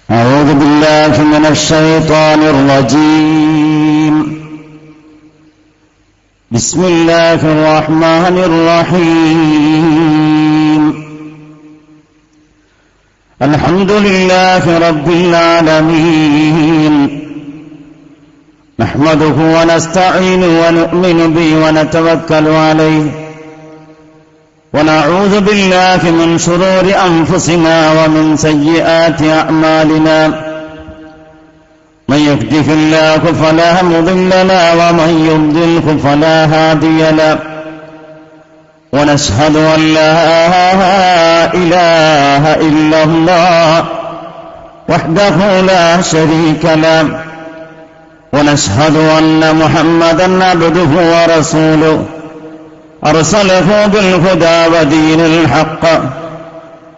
أعوذ بالله من الشيطان الرجيم. بسم الله الرحمن الرحيم. الحمد لله رب العالمين، نحمده ونستعينه ونؤمن به ونتوكل عليه، ونعوذ بالله من شرور أنفسنا ومن سيئات أعمالنا. من يهده الله فلا مضل له ومن يضلل فلا هادي له، ونشهد أن لا إله إلا الله وحده لا شريك له، ونشهد أن محمدا عبده ورسوله أرسله بالهدى ودين الحق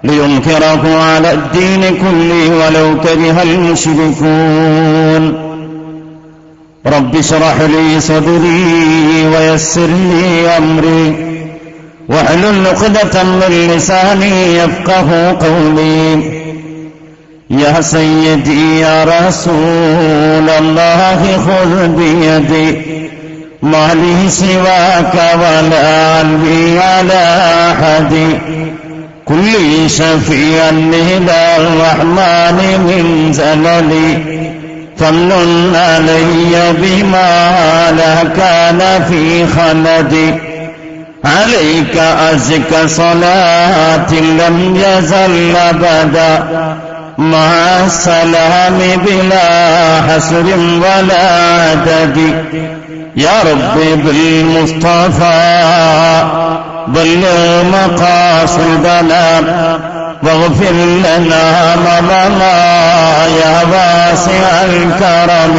لينكره على الدين كله ولو كره المشركون. رب اشرح لي صدري ويسر لي أمري واحلل عقدة من لساني يفقه قولي. يا سيدي يا رسول الله خذ بيدي ما لي سواك ولا علمي على أحد، كل شفيعا إلى الرحمن من زللي، فمن علي بما لا كان في خلدي. عليك أزكى صلاة لم يزل أبدا مع السلام بلا حسر ولا عدد. يا ربي بالمصطفى بلغ مقاصدنا واغفر لنا مضى يا واسع الكرم.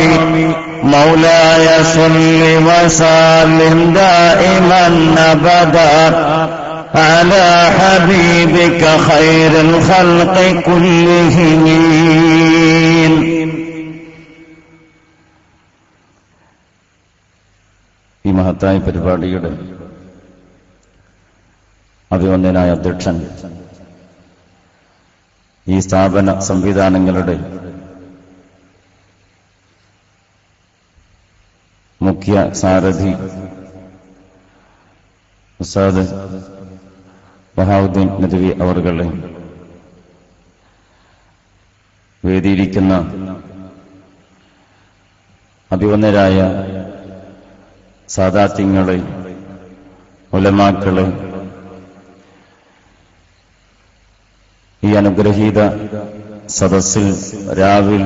مولاي صل وسلم دائما أبدا على حبيبك خير الخلق كلهم. ഈ മഹത്തായ പരിപാടിയുടെ അഭിവന്ദനായ അധ്യക്ഷൻ, ഈ സ്ഥാപന സംവിധാനങ്ങളുടെ മുഖ്യ സാരഥി ഉസ്താദ് ബഹാവുദ്ദീൻ നദ്വി അവർകളെ, വേദിയിരിക്കുന്ന അഭിവന്ദരായ സാദാത്യങ്ങളെ, ഉലമാക്കളെ, ഈ അനുഗ്രഹീത സദസ്സിൽ രാവിൽ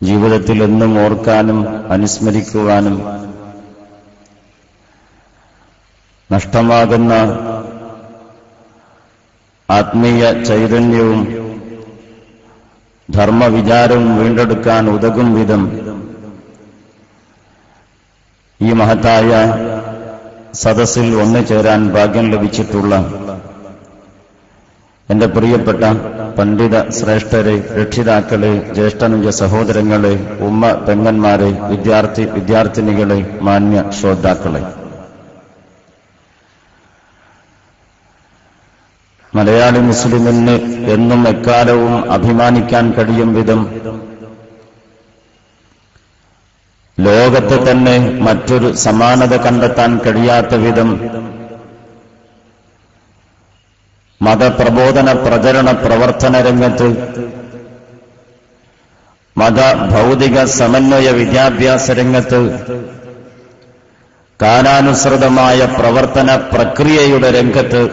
ജീവിതത്തിൽ എന്നും ഓർക്കാനും അനുസ്മരിക്കുവാനും നഷ്ടമാകുന്ന ആത്മീയ ചൈതന്യവും ധർമ്മവിചാരവും വീണ്ടെടുക്കാൻ ഉതകും വിധം ഈ മഹത്തായ സദസ്സിൽ ഒന്നുചേരാൻ ഭാഗ്യം ലഭിച്ചിട്ടുള്ള എന്റെ പ്രിയപ്പെട്ട പണ്ഡിത ശ്രേഷ്ഠരെ, രക്ഷിതാക്കളെ, ജ്യേഷ്ഠനുജ സഹോദരങ്ങളെ, ഉമ്മ പെങ്ങന്മാരെ, വിദ്യാർത്ഥിനികളെ, മാന്യ ശ്രോതാക്കളെ, മലയാളി മുസ്ലിമിന് എന്നും എക്കാലവും അഭിമാനിക്കാൻ കഴിയും വിധം ലോകത്ത് തന്നെ മറ്റൊരു സമാനത കണ്ടെത്താൻ കഴിയാത്ത വിധം മതപ്രബോധന പ്രചരണ പ്രവർത്തന രംഗത്ത്, മത ഭൗതിക സമന്വയ വിദ്യാഭ്യാസ രംഗത്ത്, കാലാനുസൃതമായ പ്രവർത്തന പ്രക്രിയയുടെ രംഗത്ത്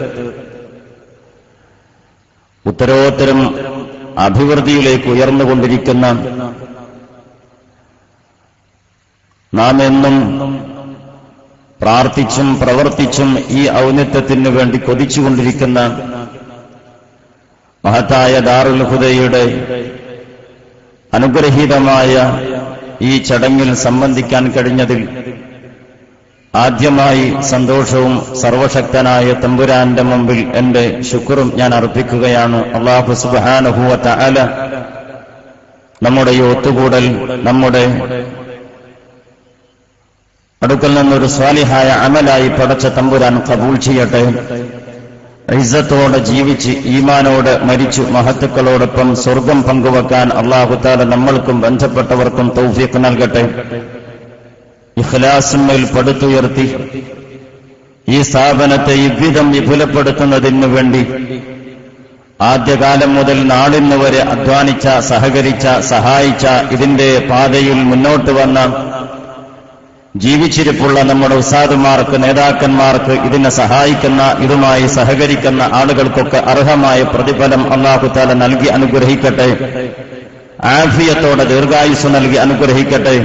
ഉത്തരോത്തരം അഭിവൃദ്ധിയിലേക്ക് ഉയർന്നുകൊണ്ടിരിക്കുന്ന, നാം എന്നും പ്രാർത്ഥിച്ചും പ്രവർത്തിച്ചും ഈ ഔന്നത്യത്തിനു വേണ്ടി കൊതിച്ചുകൊണ്ടിരിക്കുന്ന മഹത്തായ ദാറുൽ ഹുദയുടെ അനുഗ്രഹീതമായ ഈ ചടങ്ങിൽ സംബന്ധിക്കാൻ കഴിഞ്ഞതിൽ ആദ്യമായി സന്തോഷവും സർവശക്തനായ തമ്പുരാന്റെ മുമ്പിൽ എന്റെ ശുക്റും ഞാൻ അർപ്പിക്കുകയാണ്. അല്ലാഹു സുബ്ഹാനഹു വ തആല നമ്മുടെ ഈ ഒത്തുകൂടൽ നമ്മുടെ അടുക്കൽ നിന്നൊരു സ്വാലിഹായ അമലായി പടച്ച തമ്പുരാൻ കബൂൽ ചെയ്യട്ടെ. ഇസ്സത്തോടെ ജീവിച്ച് ഈമാനോട് മരിച്ചു മഹത്തുക്കളോടൊപ്പം സ്വർഗം പങ്കുവെക്കാൻ അല്ലാഹു തആല നമ്മൾക്കും ബന്ധപ്പെട്ടവർക്കും തൗഫീഖ് നൽകട്ടെ. ഇഖ്ലാസിന്മേൽ പടുത്തുയർത്തി ഈ സ്ഥാപനത്തെ ഇவ்விധം വിപുലപ്പെടുത്തുന്നതിനു വേണ്ടി ആദ്യകാലം മുതൽ നാളിന്ന് വരെ അധ്വാനിച്ച, സഹകരിച്ച, സഹായിച്ച, ഇതിന്റെ പാതയിൽ മുന്നോട്ട് വന്ന ജീവിച്ചിരിപ്പുള്ള നമ്മുടെ ഉസ്താദുമാർക്ക്, നേതാക്കന്മാർക്ക്, ഇതിനെ സഹായിക്കുന്ന, ഇതുമായി സഹകരിക്കുന്ന ആളുകൾക്കൊക്കെ അർഹമായ പ്രതിഫലം അല്ലാഹു തആല നൽകി അനുഗ്രഹിക്കട്ടെ. ആഫിയത്തോടെ ദീർഘായുസ് നൽകി അനുഗ്രഹിക്കട്ടെ.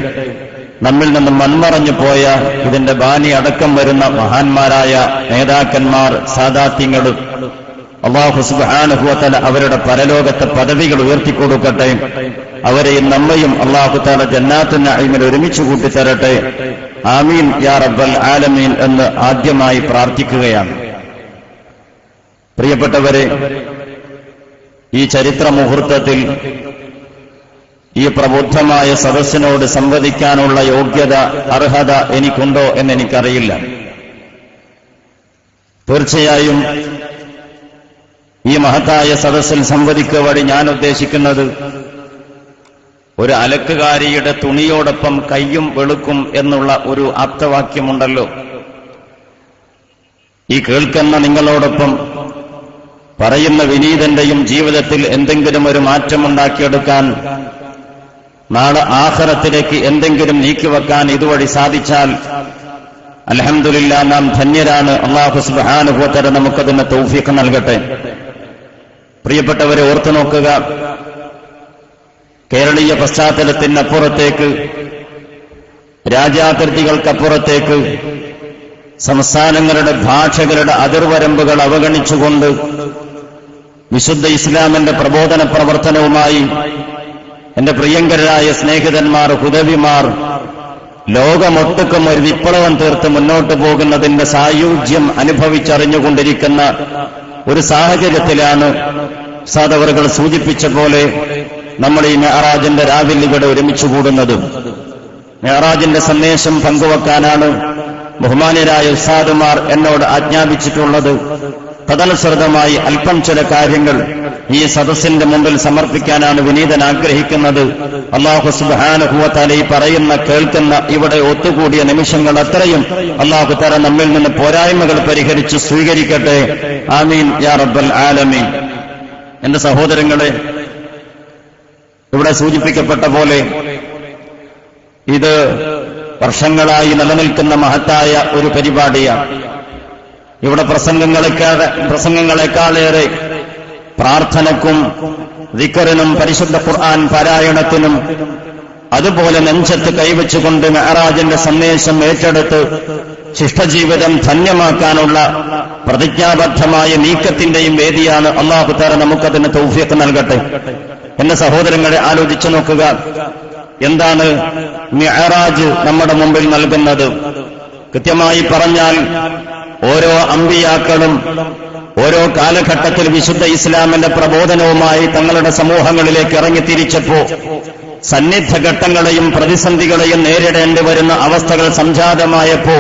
നമ്മിൽ നിന്നും മൺമറഞ്ഞു പോയ ഇതിന്റെ ബാനി അടക്കം വരുന്ന മഹാന്മാരായ നേതാക്കന്മാർ, സാദാത്യങ്ങൾ, അല്ലാഹു സുബ്ഹാനഹു വ തആല അവരുടെ പരലോകത്തെ പദവികൾ ഉയർത്തിക്കൊടുക്കട്ടെ. അവരെയും നമ്മയും അല്ലാഹു തആല ജന്നാത്തുൻ നഈമിൽ ഒരുമിച്ച് കൂട്ടിത്തരട്ടെ. ആമീൻ യാ റബ്ബൽ ആലമീൻ എന്ന് ആദ്യമായി പ്രാർത്ഥിക്കുകയാണ്. പ്രിയപ്പെട്ടവരെ, ഈ ചരിത്ര മുഹൂർത്തത്തിൽ ഈ പ്രബുദ്ധമായ സദസ്സിനോട് സംവദിക്കാനുള്ള യോഗ്യത, അർഹത എനിക്കുണ്ടോ എന്നെനിക്കറിയില്ല. തീർച്ചയായും ഈ മഹത്തായ സദസ്സിൽ സംവദിക്കുക വഴി ഞാൻ ഉദ്ദേശിക്കുന്നത് ഒരു അലക്കുകാരിയുടെ തുണിയോടൊപ്പം കയ്യും വെളുക്കും എന്നുള്ള ഒരു ആപ്തവാക്യമുണ്ടല്ലോ. ഈ കേൾക്കുന്ന നിങ്ങളോടൊപ്പം പറയുന്ന വിനീതന്റെയും ജീവിതത്തിൽ എന്തെങ്കിലും ഒരു മാറ്റമുണ്ടാക്കിയെടുക്കാൻ, നാളെ ആഖിറത്തിലേക്ക് എന്തെങ്കിലും നീക്കിവെക്കാൻ ഇതുവഴി സാധിച്ചാൽ അൽഹംദുലില്ലാ, നാം ധന്യരാണ്. അല്ലാഹു സുബ്ഹാനഹു വ തആല നമുക്കതിന് തൗഫീഖ് നൽകട്ടെ. പ്രിയപ്പെട്ടവരെ, ഓർത്തു നോക്കുക, കേരളീയ പശ്ചാത്തലത്തിനപ്പുറത്തേക്ക്, രാജ്യാതിർത്തികൾക്കപ്പുറത്തേക്ക്, സംസ്ഥാനങ്ങളുടെ ഭാഷകളുടെ അതിർവരമ്പുകൾ അവഗണിച്ചുകൊണ്ട് വിശുദ്ധ ഇസ്ലാമിന്റെ പ്രബോധന പ്രവർത്തനവുമായി എന്റെ പ്രിയങ്കരായ സ്നേഹിതന്മാർ, ഹുദവിമാർ ലോകമൊട്ടുക്കും ഒരു വിപ്ലവം തീർത്ത് മുന്നോട്ടു പോകുന്നതിന്റെ സായുജ്യം അനുഭവിച്ചറിഞ്ഞുകൊണ്ടിരിക്കുന്ന ഒരു സാഹചര്യത്തിലാണ് സാദവറുകൾ സൂചിപ്പിച്ച പോലെ നമ്മൾ ഈ മെഹറാജിന്റെ രാവിലെ ഇവിടെ ഒരുമിച്ച് കൂടുന്നത്. മെഹറാജിന്റെ സന്ദേശം പങ്കുവെക്കാനാണ് ബഹുമാന്യരായ ഉസ്താദുമാർ എന്നോട് ആജ്ഞാപിച്ചിട്ടുള്ളത്. തദനുസൃതമായി അല്പം ചില കാര്യങ്ങൾ ഈ സദസ്സിന്റെ മുമ്പിൽ സമർപ്പിക്കാനാണ് വിനീതൻ ആഗ്രഹിക്കുന്നത്. അല്ലാഹു സുബ്ഹാനഹു വ തആല ഈ പറയുന്ന, കേൾക്കുന്ന, ഇവിടെ ഒത്തുകൂടിയ നിമിഷങ്ങൾ അത്രയും അല്ലാഹു തആല നമ്മിൽ നിന്ന് പോരായ്മകൾ പരിഹരിച്ച് സ്വീകരിക്കട്ടെ. ആമീൻ യാ റബ്ബൽ ആലമീൻ. എന്റെ സഹോദരങ്ങളെ, ഇവിടെ സൂചിപ്പിക്കപ്പെട്ട പോലെ ഇത് വർഷങ്ങളായി നിലനിൽക്കുന്ന മഹത്തായ ഒരു പരിപാടിയാണ്. ഇവിടെ പ്രസംഗങ്ങളെക്കാളേറെ പ്രാർത്ഥനക്കും ദിക്റിനും പരിശുദ്ധ ഖുർആൻ പാരായണത്തിനും അതുപോലെ നെഞ്ചത്ത് കൈവച്ചുകൊണ്ട് മെഹറാജിന്റെ സന്ദേശം ഏറ്റെടുത്ത് ശിഷ്ടജീവിതം ധന്യമാക്കാനുള്ള പ്രതിജ്ഞാബദ്ധമായ നീക്കത്തിന്റെയും വേദിയാണ്. അല്ലാഹു തആല നമുക്കതിന് തൗഫീഖ് നൽകട്ടെ. എന്റെ സഹോദരങ്ങളെ, ആലോചിച്ചു നോക്കുക, എന്താണ് മിഅ്റാജ് നമ്മുടെ മുമ്പിൽ നൽകുന്നത്? കൃത്യമായി പറഞ്ഞാൽ ഓരോ അമ്പിയാക്കളും ഓരോ കാലഘട്ടത്തിൽ വിശുദ്ധ ഇസ്ലാമിന്റെ പ്രബോധനവുമായി തങ്ങളുടെ സമൂഹങ്ങളിലേക്ക് ഇറങ്ങിത്തിരിച്ചപ്പോ സന്നിഗ്ധ ഘട്ടങ്ങളെയും പ്രതിസന്ധികളെയും നേരിടേണ്ടി വരുന്ന അവസ്ഥകൾ സംജാതമായപ്പോ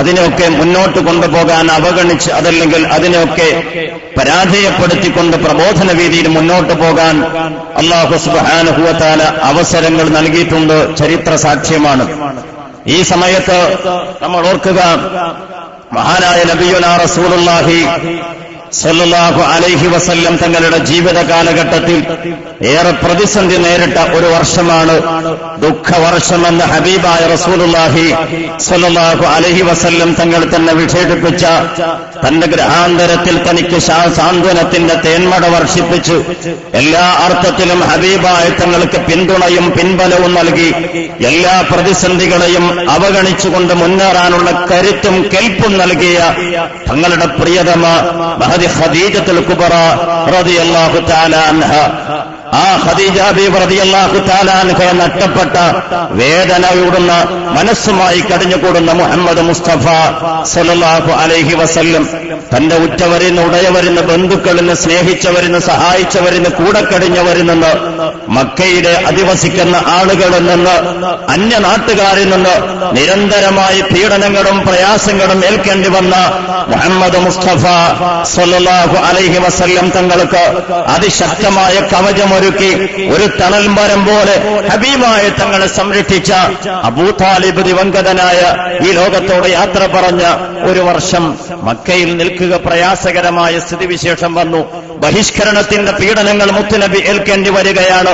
അതിനെയൊക്കെ മുന്നോട്ട് കൊണ്ടുപോകാൻ അവഗണിച്ച്, അതല്ലെങ്കിൽ അതിനെയൊക്കെ പരാജയപ്പെടുത്തിക്കൊണ്ട് പ്രബോധന വീതിയിൽ മുന്നോട്ട് പോകാൻ അല്ലാഹു സുബ്ഹാനഹു വ തആല അവസരങ്ങൾ നൽകിയിട്ടുണ്ട്. ചരിത്ര സാക്ഷ്യമാണ്. ഈ സമയത്ത് നമ്മൾ ഓർക്കുക, മഹാനായ നബിയുനാ റസൂലുള്ളാഹി സല്ലല്ലാഹു അലൈഹി വസല്ലം തങ്ങളുടെ ജീവിത കാലഘട്ടത്തിൽ ഏറെ പ്രതിസന്ധി നേരിട്ട ഒരു വർഷമാണ് ദുഃഖവർഷമെന്ന് ഹബീബായ റസൂലുള്ളാഹി സല്ലല്ലാഹു അലൈഹി വസല്ലം തങ്ങൾ തന്നെ വിശേഷിപ്പിച്ച തന്റെ ഗ്രഹാന്തരത്തിൽ തനിക്ക് സാന്ത്വനത്തിന്റെ തേന്മട വർഷിപ്പിച്ചു എല്ലാ അർത്ഥത്തിലും ഹബീബായ തങ്ങൾക്ക് പിന്തുണയും പിൻബലവും നൽകി എല്ലാ പ്രതിസന്ധികളെയും അവഗണിച്ചുകൊണ്ട് മുന്നേറാനുള്ള കരുത്തും കെൽപ്പും നൽകിയ തങ്ങളുടെ പ്രിയതമ ഖദീജത്തുൽ കുബ്ര റളിയല്ലാഹു തആല അൻഹ ആ ഖദീജ ബീവി റളിയല്ലാഹു തആല അൻഹയെ നഷ്ടപ്പെട്ട വേദനയോടുന്ന മനസ്സുമായി കടിഞ്ഞുകൂടുന്ന മുഹമ്മദ് മുസ്തഫ സല്ലല്ലാഹു അലൈഹി വസല്ലം തന്റെ ഉറ്റവരിന്ന് ഉടയവരിന്ന് ബന്ധുക്കളിന്ന് സ്നേഹിച്ചവരിന്ന് സഹായിച്ചവരിന്ന് കൂടെ കടിഞ്ഞവരിൽ നിന്ന് മക്കയിലെ അധിവസിക്കുന്ന ആളുകളിൽ നിന്ന് അന്യനാട്ടുകാരിൽ നിന്ന് നിരന്തരമായി പീഡനങ്ങളും പ്രയാസങ്ങളും ഏൽക്കേണ്ടി വന്ന മുഹമ്മദ് മുസ്തഫ സല്ലല്ലാഹു അലൈഹി വസല്ലം തങ്ങൾക്ക് അതിശക്തമായ കവചമൊരുക്കി ഒരു തണൽ മരം പോലെ ഹബീബായ തങ്ങളെ സംരക്ഷിച്ച അബൂ താലിബ് ദിവംഗതനായ ഈ ലോകത്തോട് യാത്ര പറഞ്ഞ ഒരു വർഷം മക്കയിൽ നിൽക്കുക പ്രയാസകരമായ സ്ഥിതിവിശേഷം വന്നു. ബഹിഷ്കരണത്തിന്റെ പീഡനങ്ങൾ മുത്തുനബി ഏൽക്കേണ്ടി വരികയാണ്.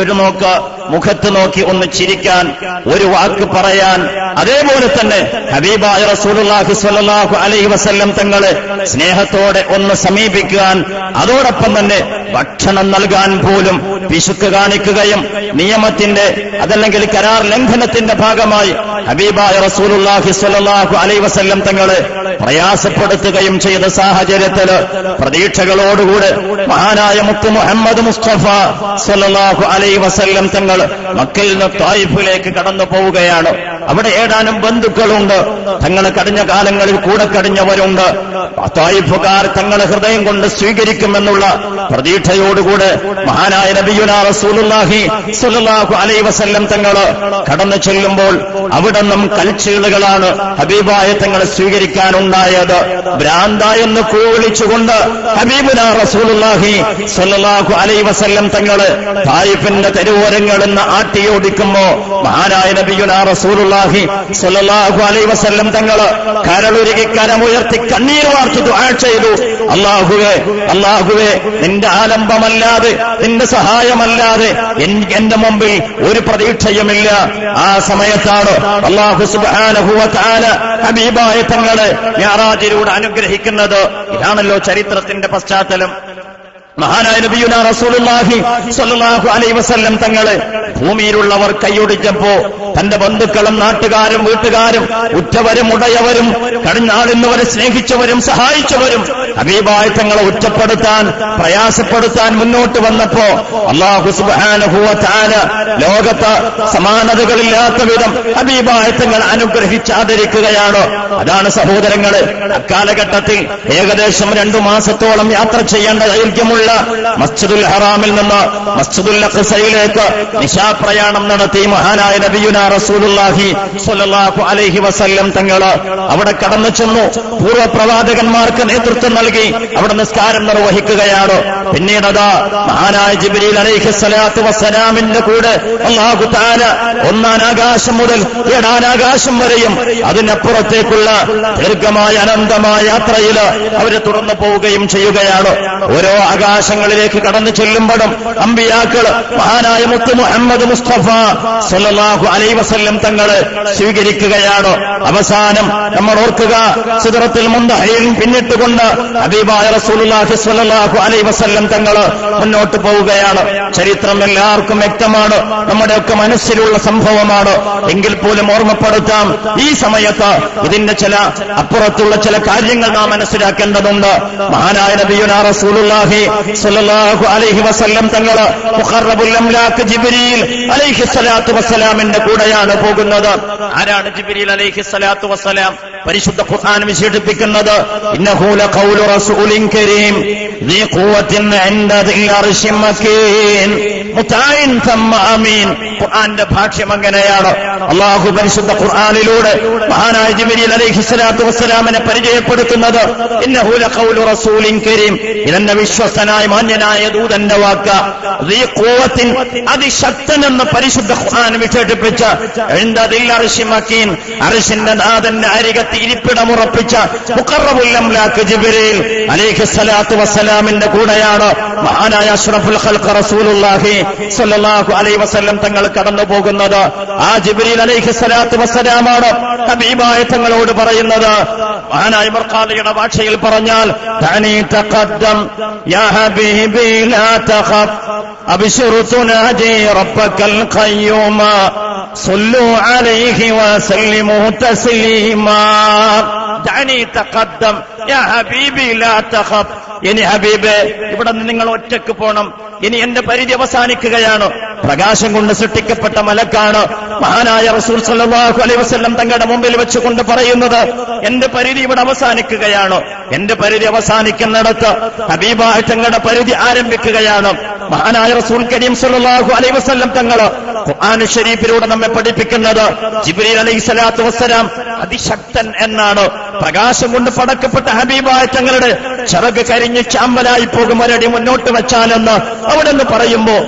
ഒരു നോക്ക് മുഖത്ത് നോക്കി ഒന്ന് ചിരിക്കാൻ, ഒരു വാക്ക് പറയാൻ, അതേപോലെ തന്നെ ഹബീബായ റസൂലുള്ളാഹി സ്വല്ലല്ലാഹു അലൈഹി വസല്ലം തങ്ങളെ സ്നേഹത്തോടെ ഒന്ന് സമീപിക്കാൻ, അതോടൊപ്പം തന്നെ ഭക്ഷണം നൽകാൻ പോലും പിശുക്ക് കാണിക്കുകയും നിയമത്തിന്റെ അതല്ലെങ്കിൽ കരാർ ലംഘനത്തിന്റെ ഭാഗമായി ഹബീബായ റസൂലുള്ളാഹി സ്വല്ലല്ലാഹു അലൈഹി വസല്ലം തങ്ങളെ പ്രയാസപ്പെടുത്തുകയും ചെയ്ത സാഹചര്യത്തിൽ പ്രതീക്ഷകളോടുകൂടെ മഹാനായ മുത്ത് മുഹമ്മദ് മുസ്തഫ സല്ലല്ലാഹു അലൈഹി വസല്ലം തങ്ങൾ മക്കയിൽ നിന്ന് തായിഫിലേക്ക് കടന്നു പോവുകയാണ്. അവിടെ ഏതാനും ബന്ധുക്കളുണ്ട്, തങ്ങളെ കഴിഞ്ഞ കാലങ്ങളിൽ കൂടെ കഴിഞ്ഞവരുണ്ട്. തായിഫുകാർ തങ്ങളെ ഹൃദയം കൊണ്ട് സ്വീകരിക്കുമെന്നുള്ള പ്രതീക്ഷയോടുകൂടെ മഹാനായ നബിയുനാ റസൂലുള്ളാഹി സ്വല്ലല്ലാഹു അലൈഹി വസല്ലം തങ്ങൾ കടന്നു ചെല്ലുമ്പോൾ അവിടെ നിന്നും കൽച്ചീളുകളാണ് ഹബീബായ തങ്ങളെ സ്വീകരിക്കാനുണ്ടായത്. ഭ്രാന്ത എന്ന് വിളിച്ചുകൊണ്ട് ഹബീബുനാ റസൂലുള്ളാഹി സ്വല്ലല്ലാഹു അലൈഹി വസല്ലം തങ്ങള് തായിഫിന്റെ തെരുവോരങ്ങളിൽ നിന്ന് ആട്ടിയോടിക്കുമ്പോ മഹാനായ നബിയുനാ റസൂലുള്ളാഹി സ്വല്ലല്ലാഹു അലൈഹി വസല്ലം തങ്ങള് കരളുരുകി കരമുയർത്തി കണ്ണീർ വാർത്തു ദുആ ചെയ്തു. അല്ലാഹുവേ നിന്റെ ആലംബമല്ലാതെ നിന്റെ സഹായമല്ലാതെ എന്റെ മുമ്പിൽ ഒരു പ്രതീക്ഷയുമില്ല. ആ സമയത്താണ് അല്ലാഹു സുബ്ഹാനഹു വ തആല ഹബീബായ തങ്ങളെ മിഅ്റാജിലൂടെ അനുഗ്രഹിക്കുന്നത്. ഇതാണല്ലോ ചരിത്രത്തിന്റെ പശ്ചാത്തലം. മഹാനായ നബിയുനാ റസൂലുള്ളാഹി സ്വല്ലല്ലാഹു അലൈഹി വസല്ലം തങ്ങളെ ഭൂമിയിലുള്ളവർ കൈയൊടിച്ചപ്പോ തന്റെ ബന്ധുക്കളും നാട്ടുകാരും വീട്ടുകാരും ഉറ്റവരും ഉടയവരും കഴിഞ്ഞാളിന്നവരെ സ്നേഹിച്ചവരും സഹായിച്ചവരും ഹബീബായ തങ്ങളെ ഉച്ചപ്പെടുത്താൻ പ്രയാസപ്പെടുത്താൻ മുന്നോട്ട് വന്നപ്പോ അല്ലാഹു സുബ്ഹാനഹു വ തആല ലോകത്ത് സമാനതകളില്ലാത്ത വിധം ഹബീബായ തങ്ങൾ അനുഗ്രഹിച്ചാദരിക്കുകയാണ്. അതാണ് സഹോദരങ്ങളെ, അക്കാലഘട്ടത്തിൽ ഏകദേശം 2 മാസത്തോളം യാത്ര ചെയ്യേണ്ട ദൈർഘ്യമുള്ള മസ്ജിദുൽ ഹറാമിൽ നിന്ന് മസ്ജിദുൽ അഖ്സയിലേക്ക് നിശാപ്രയാണം നടത്തി മഹാനായ നബിയുനാ റസൂലുള്ളാഹി സ്വല്ലല്ലാഹു അലൈഹി വസല്ലം തങ്ങള് അവിടെ കടന്നു ചെന്നു. പൂർവ്വപ്രവാചകന്മാർക്ക് നേതൃത്വം നൽകി അവിടെ നിസ്കാരം നിർവഹിക്കുകയാണ്. പിന്നീടതാ മഹാനായ ജിബ്രീൽ അലൈഹിസ്സലാത്തു വസ്സലാമിന്റെ കൂടെ അല്ലാഹു തആല 1-ാം ആകാശം മുതൽ 7-ാം ആകാശം വരെയും അതിനപ്പുറത്തേക്കുള്ള ദീർഘമായ അനന്തമായ യാത്രയിൽ അവര് തുടർന്നു പോവുകയും ചെയ്യുകയാണ്. ഓരോ ആകാശങ്ങളിലേക്ക് കടന്നു ചെല്ലുമ്പോഴും അമ്പിയാക്കൾ മഹാനായ മുത്ത് മുഹമ്മദ് മുസ്തഫ സല്ലല്ലാഹു അലൈഹി വസല്ലം തങ്ങളെ സ്വീകരിക്കുകയാണ്. അവസാനം നമ്മൾ ഓർക്കുക, സിദ്റത്തുൽ മുൻതഹയിൽ പിന്നിട്ടുകൊണ്ട് ഹബീബായ റസൂലുള്ളാഹി സ്വല്ലല്ലാഹു അലൈഹി വസല്ലം തങ്ങൾ മുന്നോട്ട് പോവുകയാണ്. ചരിത്രം എല്ലാവർക്കും വ്യക്തമാണ്, നമ്മുടെയൊക്കെ മനസ്സിലുള്ള സംഭവമാണ്. എങ്കിൽ പോലും ഓർമ്മപ്പെടുത്താം, ഈ സമയത്ത് ഇതിന്റെ ചില അപ്പുറത്തുള്ള ചില കാര്യങ്ങൾ നാം മനസ്സിലാക്കേണ്ടതുണ്ട്. മഹാനായ നബിയുനാ റസൂലുള്ളാഹി സ്വല്ലല്ലാഹു അലൈഹി വസല്ലം തങ്ങൾ മുഖറബുൽ അംലാക്ക് ജിബ്രീൽ അലൈഹിസ്സലാത്തു വസ്സലാമിന്റെ കൂടെയാണ് പോകുന്നത്. ആരാണ് ജിബ്രീൽ അലൈഹിസ്സലാത്തു വസ്സലാം? പരിശുദ്ധ ഖുർആൻ വിശേഷിപ്പിക്കുന്നത് ഇന്നഹു ലഖൗലു റസൂലിൻ കരീം ദീ ഖുവത്തിൻ ഇൻദ ദിൽ അർശി മക്കീൻ മുതഈൻ തമ്മ അമീൻ. ഖുർആന്റെ ഭാഷ്യം അങ്ങനെയാണ്. അല്ലാഹു പരിശുദ്ധ ഖുർആനിലൂടെ മഹാനായ ജിബ്രീൽ അലൈഹിസ്സലാത്തു വസ്സലാമിനെ പരിചയപ്പെടുത്തുന്നത് ഇന്നഹു ലഖൗലു റസൂലിൻ കരീം, ഇതെന്നെ വിശ്വസ്തനായ മാന്യനായ ദൂതന്റെ വാക്ക. ദീ ഖുവത്തിൻ, അതിശക്തനെന്ന് പരിശുദ്ധ ഖുർആൻ വിശേഷിപ്പിച്ച ഇൻദ ദിൽ അർശി മക്കീൻ, അർശിന്റെ നാഥന്റെ അരികത്ത് ഇരിപ്പിടമുറപ്പിച്ച മുഖറബുൽ അംലാക്ക് ജിബ്രീൽ അലൈഹിസ്സലാത്തു വസ്സലാമിന്റെ കൂടെയാണ് മഹാനായ അഷ്റഫുൽ ഖൽഖ് റസൂലുള്ളാഹി സ്വല്ലല്ലാഹു അലൈഹി വസല്ലം തങ്ങൾ കടന്നു പോകുന്നത്. ആ ജിബ്രീൽ അലൈഹിസ്സലാത്തു വസ്സലാമാണ് ഹബീബായ തങ്ങളോട് പറയുന്നത്. മഹാനായ മർഖാലിയുടെ ഭാഷയിൽ പറഞ്ഞാൽ തനി തഖദ്ദം യാ ഹബീബി ലാ തഖഫ് അബ്ശിറു തുനാജി റബ്ബക്കൽ ഖയ്യൂമ സല്ലു അലൈഹി വസല്ലിമു തസ്ലീമാ. തനി തഖദ്ദം യാ ഹബീബി ലാ തഖഫ്, ഇനി ഹബീബേ ഇവിടെ നിന്ന് നിങ്ങൾ ഒറ്റക്ക് പോണം, ഇനി എന്റെ പരിധി അവസാനിക്കുകയാണ്. പ്രകാശം കൊണ്ട് സൃഷ്ടിക്കപ്പെട്ട മലക്കാണ് മഹാനായ റസൂൽ സല്ലല്ലാഹു അലൈഹി വസല്ലം തങ്ങളുടെ മുമ്പിൽ വെച്ചുകൊണ്ട് പറയുന്നത്, എന്റെ പരിധി ഇവിടെ അവസാനിക്കുകയാണ്. എന്റെ പരിധി അവസാനിക്കുന്നിടത്ത് ഹബീബായ തങ്ങളുടെ പരിധി ആരംഭിക്കുകയാണ്. മഹാനായ റസൂൽ കരീം സല്ലല്ലാഹു അലൈഹി വസല്ലം തങ്ങൾ ഖുർആൻ ശരീഫിലൂടെ നമ്മെ പഠിപ്പിക്കുന്നത് ജിബ്രീൽ അലൈഹിസ്സലാത്തു വസ്സലാം അതിശക്തൻ എന്നാണ്. പ്രകാശം കൊണ്ട് പടക്കപ്പെട്ട ഹബീബായ തങ്ങളുടെ ചിറക് കരിഞ്ഞ് ചാമ്പലായി പോകും ഒരടി മുന്നോട്ട് വെച്ചാലെന്ന് അവിടെ നിന്ന് പറയുമ്പോ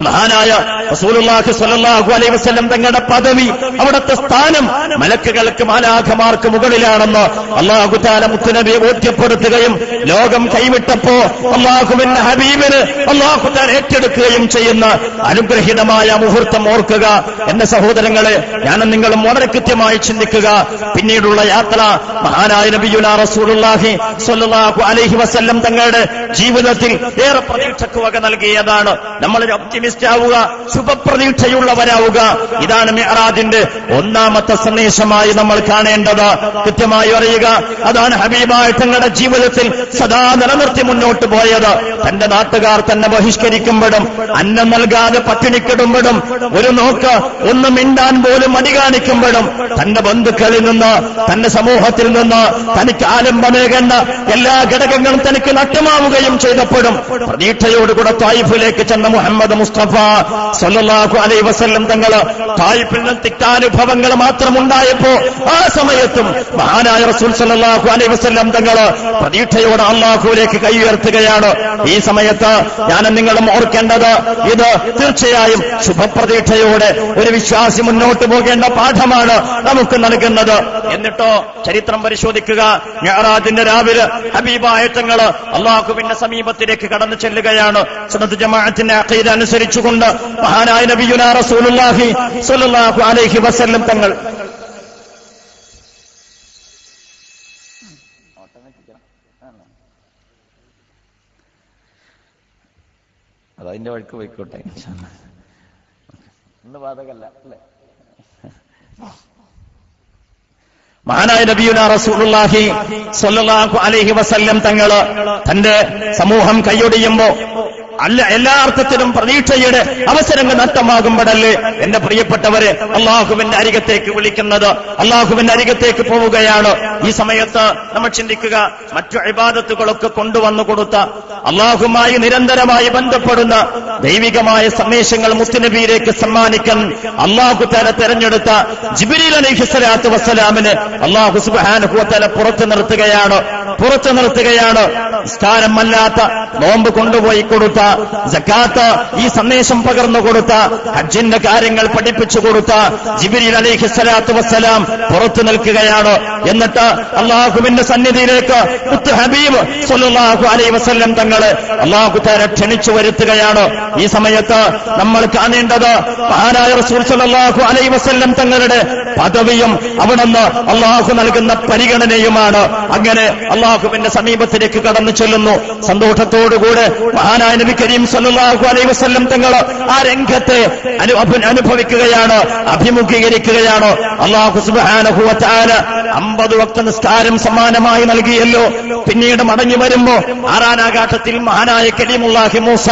മഹാനായ റസൂലുള്ളാഹി സ്വല്ലല്ലാഹു അലൈഹി വസല്ലം തങ്ങളുടെ പദവി, അവിടുത്തെ സ്ഥാനം മലക്കുകൾക്ക് മാലാഖമാർക്ക് മുകളിലാണെന്ന് അല്ലാഹു തആല മുത്തുനബിയെ ബോധ്യപ്പെടുത്തുകയും ലോകം കൈവിട്ടപ്പോ അല്ലാഹുവിന്റെ ഹബീബിന് അല്ലാഹു തആല ഏറ്റെടുക്കുകയും ചെയ്യുന്ന അനുഗ്രഹീതമായ മുഹൂർത്തം ഓർക്കുക. എന്റെ സഹോദരങ്ങളെ, ഞാനും നിങ്ങളും വളരെ കൃത്യമായി ചിന്തിക്കുക. പിന്നീടുള്ള യാത്ര മഹാനായ നബിയുനാ റസൂലുള്ളാഹി സ്വല്ലല്ലാഹു അലൈഹി വസല്ലം തങ്ങളുടെ ജീവിതത്തിൽ ഏറെ പ്രതീക്ഷയ്ക്ക് വക നൽകിയതാണ്. നമ്മളൊരു ഒപ്റ്റിമിസ്റ്റ് ആവുക, ശുഭപ്രതീക്ഷയുള്ളവരാവുക. ഇതാണ് മിഅ്റാജിന്റെ ഒന്നാമത്തെ സന്ദേശമായി നമ്മൾ കാണേണ്ടത്. കൃത്യമായി അറിയുക, അതാണ് ഹബീബായ തങ്ങളുടെ ജീവിതത്തിൽ സദാ നിലനിർത്തി മുന്നോട്ട് പോയത്. തന്റെ നാട്ടുകാർ തന്നെ ബഹിഷ്കരിക്കുമ്പോഴും അന്നം നൽകാതെ പട്ടിണിക്കിടുമ്പോഴും ഒരു നോക്ക് ഒന്ന് മിണ്ടാൻ പോലും മടി കാണിക്കുമ്പോഴും തന്റെ ബന്ധുക്കളിൽ നിന്ന്, തന്റെ സമൂഹത്തിൽ നിന്ന് തനിക്ക് ആലംബമേകേണ്ട എല്ലാ ഘടകങ്ങളും തനിക്ക് നഷ്ടമാവുകയും ചെയ്തപ്പോഴും പ്രതീക്ഷയോടുകൂടെ ത്വായിഫിലേക്ക് ചെന്ന മുഹമ്മദ് മുസ്തഫ സല്ലല്ലാഹു അലൈഹി വസല്ലം തങ്ങള് തായിഫിൽ നിന്ന് തിക്താനുഭവങ്ങൾ മാത്രമുണ്ടായപ്പോ ആ സമയത്തും മഹാനായ റസൂൽ സല്ലല്ലാഹു അലൈഹി വസല്ലം തങ്ങള് പ്രതീക്ഷയോടെ അല്ലാഹുവിലേക്ക് കൈ ഉയർത്തുകയാണ്. ഈ സമയത്ത് ഞാനും നിങ്ങളും ഓർക്കേണ്ടത് ഇത് തീർച്ചയായും ശുഭപ്രതീക്ഷയോടെ ഒരു വിശ്വാസി മുന്നോട്ട് പോകേണ്ട പാഠമാണ് നമുക്ക് നൽകുന്നത്. എന്നിട്ടോ ചരിത്രം പരിശോധിക്കുക. മിഅ്റാജിന്റെ രാവിലെ ഹബീബായ തങ്ങള് അല്ലാഹുവിന്റെ സമീപത്തിലേക്ക് കടന്നു ചെല്ലുകയാണ്. സുന്നത്ത് ജമാഅത്തിന്റെ അഖീദ അനുസരിച്ചുകൊണ്ട് മഹാനായ നബിയുനാ റസൂലുള്ളാഹി സ്വല്ലല്ലാഹു അലൈഹി വസല്ലം തങ്ങൾ അതതിന്റെ വഴിക്ക് പോയിക്കോട്ടെ, ഇന്ന് ബാധകല്ല അല്ലേ. മഹാനായ നബിയുനാ റസൂലുള്ളാഹി സ്വല്ലല്ലാഹു അലൈഹി വസല്ലം തങ്ങള് തന്റെ സമൂഹം കൈയൊടിയുമ്പോ എല്ലാ അർത്ഥത്തിലും പ്രതീക്ഷയുടെ അവസരങ്ങൾ നഷ്ടമാകുമ്പോഴല്ലേ എന്റെ പ്രിയപ്പെട്ടവരെ അള്ളാഹുവിന്റെ അരികത്തേക്ക് വിളിക്കുന്നത്, അള്ളാഹുവിന്റെ അരികത്തേക്ക് പോവുകയാണ്. ഈ സമയത്ത് നമ്മൾ ചിന്തിക്കുക, മറ്റു ഇബാദത്തുകളൊക്കെ കൊണ്ടുവന്നു കൊടുത്ത അള്ളാഹുമായി നിരന്തരമായി ബന്ധപ്പെടുന്ന ദൈവികമായ സന്ദേശങ്ങൾ മുത്തുനബിയിലേക്ക് സമ്മാനിക്കാൻ അള്ളാഹു തആല തെരഞ്ഞെടുത്ത ജിബ്രീൽ അലൈഹിസ്സലാത്തു വസ്സലാമിനെ അള്ളാഹു സുബ്ഹാനഹു വ തആല പുറത്തു നിർത്തുകയാണ്. നിസ്കാരമല്ലാത്ത നോമ്പ് കൊണ്ടുപോയി കൊടുത്ത, സക്കാത്ത് ഈ സന്ദേശം പകർന്നു കൊടുത്ത, ഹജ്ജിന്റെ കാര്യങ്ങൾ പഠിപ്പിച്ചു കൊടുത്ത ജിബ്രീൽ അലൈഹിസ്സലാത്തു വസ്സലാം പുറത്തു നിൽക്കുകയാണ്. എന്നിട്ട് അള്ളാഹുവിന്റെ സന്നിധിയിലേക്ക് മുത്ത് ഹബീബ് സ്വല്ലല്ലാഹു അലൈഹി വസല്ലം തങ്ങളെ അള്ളാഹു തആല ക്ഷണിച്ചു വരുത്തുകയാണ്. ഈ സമയത്ത് നമ്മൾ കാണേണ്ടത് മഹാനായ റസൂൽ സ്വല്ലല്ലാഹു അലൈഹി വസല്ലം തങ്ങളുടെ പദവിയും അവിടുന്ന് അള്ളാഹു നൽകുന്ന പരിഗണനയുമാണ്. അങ്ങനെ അള്ളാഹുവിന്റെ സമീപത്തിലേക്ക് കടന്നു ചെല്ലുന്നു. സന്തോഷത്തോടുകൂടെ മഹാനായ നബി കരീം സല്ലല്ലാഹു അലൈഹി വസല്ലം തങ്ങൾ ആ രംഗത്തെ അനുഭവിക്കുകയാണ്, അഭിമുഖീകരിക്കുകയാണ്. അല്ലാഹു സുബ്ഹാനഹു വ തആല 50 വക്ത നിസ്കാരം സമാനമായി നൽകിയല്ലോ. പിന്നീട് മടങ്ങി വരുമ്പോ ആറാനാഘാട്ടത്തിൽ മഹാനായ കലീമുല്ലാഹി മൂസ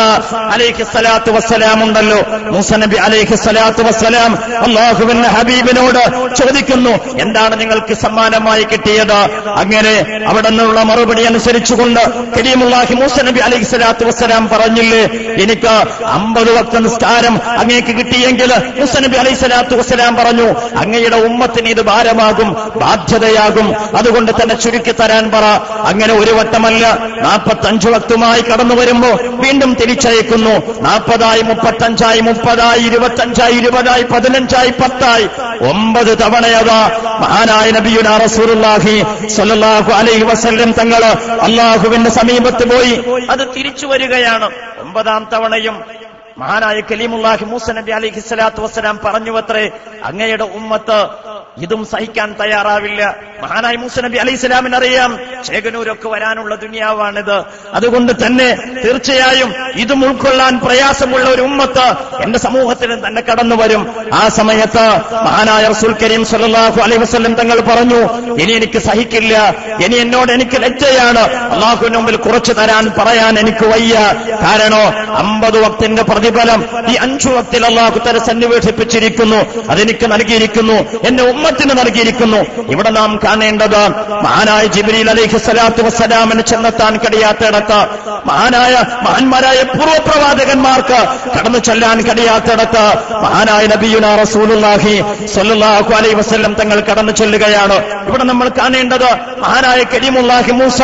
അലൈഹിസ്സലാത്തു വസ്സലാം ഉണ്ടല്ലോ. മൂസ നബി അലൈഹിസ്സലാത്തു വസ്സലാം അല്ലാഹുവിന്റെ ഹബീബിനോട് ചോദിക്കുന്നു, എന്താണ് നിങ്ങൾക്ക് സമ്മാനമായി കിട്ടിയത്? അങ്ങനെ അവിടെ നിന്നുള്ള മറുപടി അനുസരിച്ചുകൊണ്ട് കലീമുല്ലാഹി മൂസ നബി അലൈഹിസ്സലാത്തു വസ്സലാം പറഞ്ഞില്ലേ, എനിക്ക് 50 വക്ത നിസ്കാരം അങ്ങേക്ക് കിട്ടിയെങ്കിൽ മൂസ നബി അലൈഹിസ്സലാത്തു വസ്സലാം പറഞ്ഞു, അങ്ങയുടെ ഉമ്മത്തിന് ഇത് ഭാരമാകും, ബാധ്യതയാകും, അതുകൊണ്ട് തന്നെ ചുരുക്കി തരാൻ പറ. അങ്ങനെ ഒരു വട്ടമല്ല 45 വക്തുമായി കടന്നു വരുമ്പോ വീണ്ടും തിരിച്ചയക്കുന്നു. 40 35 30 25 20 15 10 9 തവണയതാ മഹാനായ നബിയുനാ റസൂലുള്ളാഹി സ്വല്ലല്ലാഹു അലൈഹി വസല്ലം തങ്ങൾ അല്ലാഹുവിന്റെ സമീപത്ത് പോയി അത് തിരിച്ചു വരികയാണ്. 9ാം തവണയും മഹാനായ കലീമുല്ലാഹി മൂസ നബി അലൈഹിസ്സലാത്തു വസ്സലാം പറഞ്ഞുവത്രേ, അങ്ങയുടെ ഉമ്മത്ത് ഇതും സഹിക്കാൻ തയ്യാറാവില്ല, മഹാനായ മൂസ നബി അലൈഹി സ്വലാമിന് അറിയാം ചേകനൂരൊക്കെ വരാനുള്ള ദുനിയാവാണിത്. അതുകൊണ്ട് തന്നെ തീർച്ചയായും ഇതും ഉൾക്കൊള്ളാൻ പ്രയാസമുള്ള ഒരു ഉമ്മത്ത് എന്റെ സമൂഹത്തിൽ തന്നെ കടന്നു വരും. ആ സമയത്ത് മഹാനായ റസൂൽ കരീം സ്വല്ലല്ലാഹു അലൈഹി വസല്ലം തങ്ങൾ പറഞ്ഞു, ഇനി എനിക്ക് സഹിക്കില്ല, ഇനി എനിക്ക് ലജ്ജയാണ്, അള്ളാഹുവിന്റെ മുമ്പിൽ കുറച്ചു തരാൻ പറയാൻ എനിക്ക് വയ്യ. കാരണം 50 വക്തിന്റെ പ്രതിഫലം ഈ 5 വക്തിൽ അള്ളാഹു തആല സന്നിവേശിപ്പിച്ചിരിക്കുന്നു, അതെനിക്ക് നൽകിയിരിക്കുന്നു, എന്റെ ഉമ്മത്തിന് നൽകിയിരിക്കുന്നു. ഇവിടെ നാം കാണേണ്ടത് മഹാനായ ജിബ്രീൽ അലൈഹിസ്സലാത്തു വസ്സലാമിന് ചെന്നെത്താൻ കഴിയാത്തിടത്ത്, മഹാന്മാരായ പൂർവ്വപ്രവാചകന്മാർക്ക് കടന്നു ചെല്ലാൻ കഴിയാത്തിടത്ത് മഹാനായ നബിയുനാ റസൂലുള്ളാഹി സ്വല്ലല്ലാഹു അലൈഹി വസല്ലം തങ്ങൾ കടന്നു ചെല്ലുകയാണ്. ഇവിടെ നമ്മൾ കാണേണ്ടത് മഹാനായ കരീമുല്ലാഹി മൂസ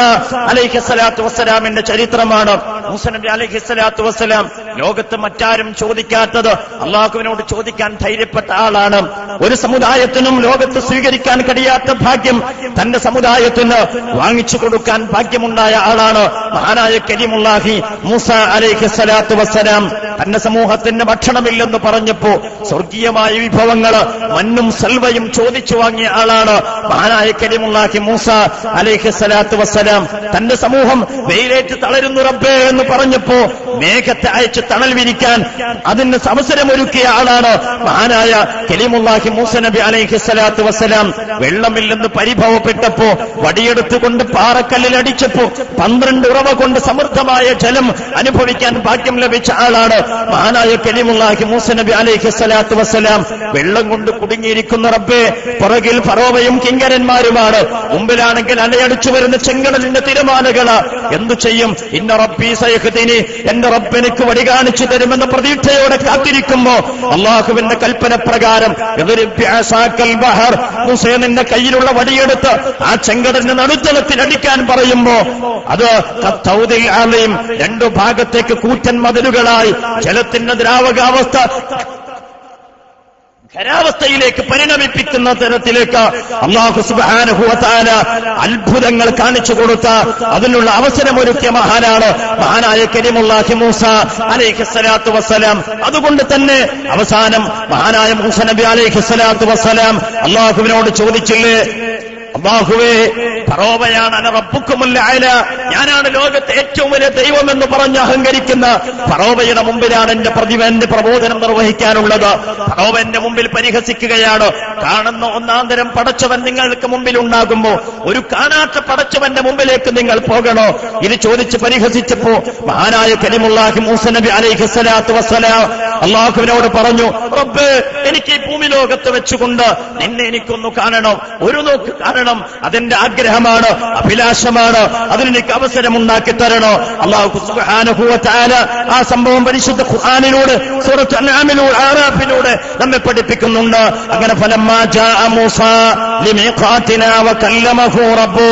അലൈഹിസ്സലാത്തു വസ്സലാമിന്റെ ചരിത്രമാണ്. മൂസ നബി അലൈഹിസ്സലാത്തു വസ്സലാം ലോകത്ത് മറ്റാരും ചോദിക്കാത്തത് അള്ളാഹുവിനോട് ചോദിക്കാൻ ധൈര്യപ്പെട്ട ആളാണ്. ഒരു സമുദായത്തിനും ലോകത്ത് സ്വീകരിക്കാൻ കഴിയാത്ത ഭാഗ്യം തന്റെ സമുദായത്തിന് വാങ്ങിച്ചു കൊടുക്കാൻ ഭാഗ്യമുണ്ടായ ആളാണ് മഹാനായ കരീമുല്ലാഹി മൂസ അലൈഹിസ്സലാത്തു വസ്സലാം. തന്റെ സമൂഹത്തിന് ഭക്ഷണമില്ലെന്ന് പറഞ്ഞപ്പോ സ്വർഗീയമായ വിഭവങ്ങള് മണ്ണും സൽവയും ചോദിച്ചു വാങ്ങിയ ആളാണ് മഹാനായ കരീമുല്ലാഹി മൂസ അലൈഹിസ്സലാത്തു വസ്സലാം. തന്റെ സമൂഹം വെയിലേറ്റ് തളരുന്നു റബ്ബേ എന്ന് പറഞ്ഞപ്പോ മേഘത്തെ അയച്ച് തണൽ വിരിക്കാൻ അതിന് അവസരമൊരുക്കിയ ആളാണ് മഹാനായ കലീമുല്ലാഹി മൂസ നബി അലൈഹിസ്സലാത്തു വസ്സലാം. വെള്ളമില്ലെന്ന് പരിഭവപ്പെട്ടപ്പോ വടിയെടുത്തുകൊണ്ട് പാറക്കല്ലിലടിച്ചപ്പോ 12 ഉറവ കൊണ്ട് സമൃദ്ധമായ ജലം അനുഭവിക്കാൻ ഭാഗ്യം ലഭിച്ച ആളാണ് മഹാനായ കലീമുല്ലാഹി മൂസ നബി അലൈഹിസ്സലാത്തു വസ്സലാം. വെള്ളം കൊണ്ട് കുടുങ്ങിയിരിക്കുന്ന റബ്ബേ, പുറകിൽ ഫറോവയും കിങ്കരന്മാരുമാണ്, മുമ്പിലാണെങ്കിൽ അലയടിച്ചു വരുന്ന ചെങ്കടലിന്റെ തിരമാലകള്. എന്തു ചെയ്യും? ഇന്ന റബ്ബി സയഹ്ദിനി, എന്റെ റബ്ബ് എനിക്ക് വഴി കാണിച്ചു തരുമെന്ന പ്രതീക്ഷയോടെ കാത്തിരിക്കുമ്പോ അള്ളാഹുവിന്റെ കൽപ്പന പ്രകാരം മൂസേ നിന്റെ കയ്യിലുള്ള വടിയെടുത്ത് ആ ചെങ്കടലിന്റെ നടുത്തളത്തിൽ അടിക്കാൻ പറയുമ്പോ അത് കത്തൗദിൽ ആലയും 2 ഭാഗത്തേക്ക് കൂറ്റൻ മതിലുകളായി ജലത്തിന്റെ ദ്രാവകാവസ്ഥ ഖരാവസ്ഥയിലേക്ക് പരിണമിപ്പിക്കുന്ന തരത്തിലേക്ക് അല്ലാഹു സുബ്ഹാനഹു വ തആല അത്ഭുതങ്ങൾ കാണിച്ചു കൊടുത്ത അതിനുള്ള അവസരമൊരുക്കിയ മഹാനായ കരീമുല്ലാഹി മൂസ അലൈഹിസ്സലാത്തു വസ്സലാം. അതുകൊണ്ട് തന്നെ അവസാനം മഹാനായ മൂസ നബി അലൈഹിസ്സലാത്തു വസ്സലാം അല്ലാഹുവിനോട് ചോദിച്ചില്ലേ, അല്ലാഹുവേ, ഫറോവയാണ് അന റബ്ബുക്കുമുൽ അഅല, ഞാനാണ് ലോകത്തെ ഏറ്റവും വലിയ ദൈവമെന്ന് പറഞ്ഞ് അഹങ്കരിക്കുന്ന ഫറോവയുടെ മുമ്പിലാണ് എന്റെ പ്രബോധനം നിർവഹിക്കാനുള്ളത്. ഫറോവ എന്റെ മുമ്പിൽ പരിഹസിക്കുകയാണ്. കാണുന്ന ഒന്നാന്തരം പടച്ചവൻ നിങ്ങൾക്ക് മുമ്പിൽ ഉണ്ടാകുമ്പോ ഒരു കാണാത്ത പടച്ചവന്റെ മുമ്പിലേക്ക് നിങ്ങൾ പോകണോ? ഇത് ചോദിച്ച് പരിഹസിച്ചപ്പോ മഹാനായ കലീമുല്ലാഹി മൂസ നബി അലൈഹിസ്സലാത്തു വസ്സലാം അല്ലാഹുവിനോട് പറഞ്ഞു, റബ്ബേ, എനിക്ക് ഈ ഭൂമി ലോകത്ത് വെച്ചുകൊണ്ട് നിന്നെ എനിക്കൊന്ന് കാണണം, ഒരു നോക്ക് കാണണം, അതെന്റെ ആഗ്രഹമാണ്, അഭിലാഷമാണ്, അതിനെനിക്ക് അവസരമുണ്ടാക്കി തരണോ? അല്ലാഹു സുബ്ഹാനഹു വ തആല ആ സംഭവം പരിശുദ്ധ ഖുർആനിലൂടെ സൂറത്തുൽ അൻആമിലൂടെ ആറാഫിലൂടെ നമ്മെ പഠിപ്പിക്കുന്നുണ്ട്. അങ്ങനെ ഫലമ്മാ ജാഅ മൂസ ലിമീഖാതിനാ വകല്ലമഹു റബ്ബു,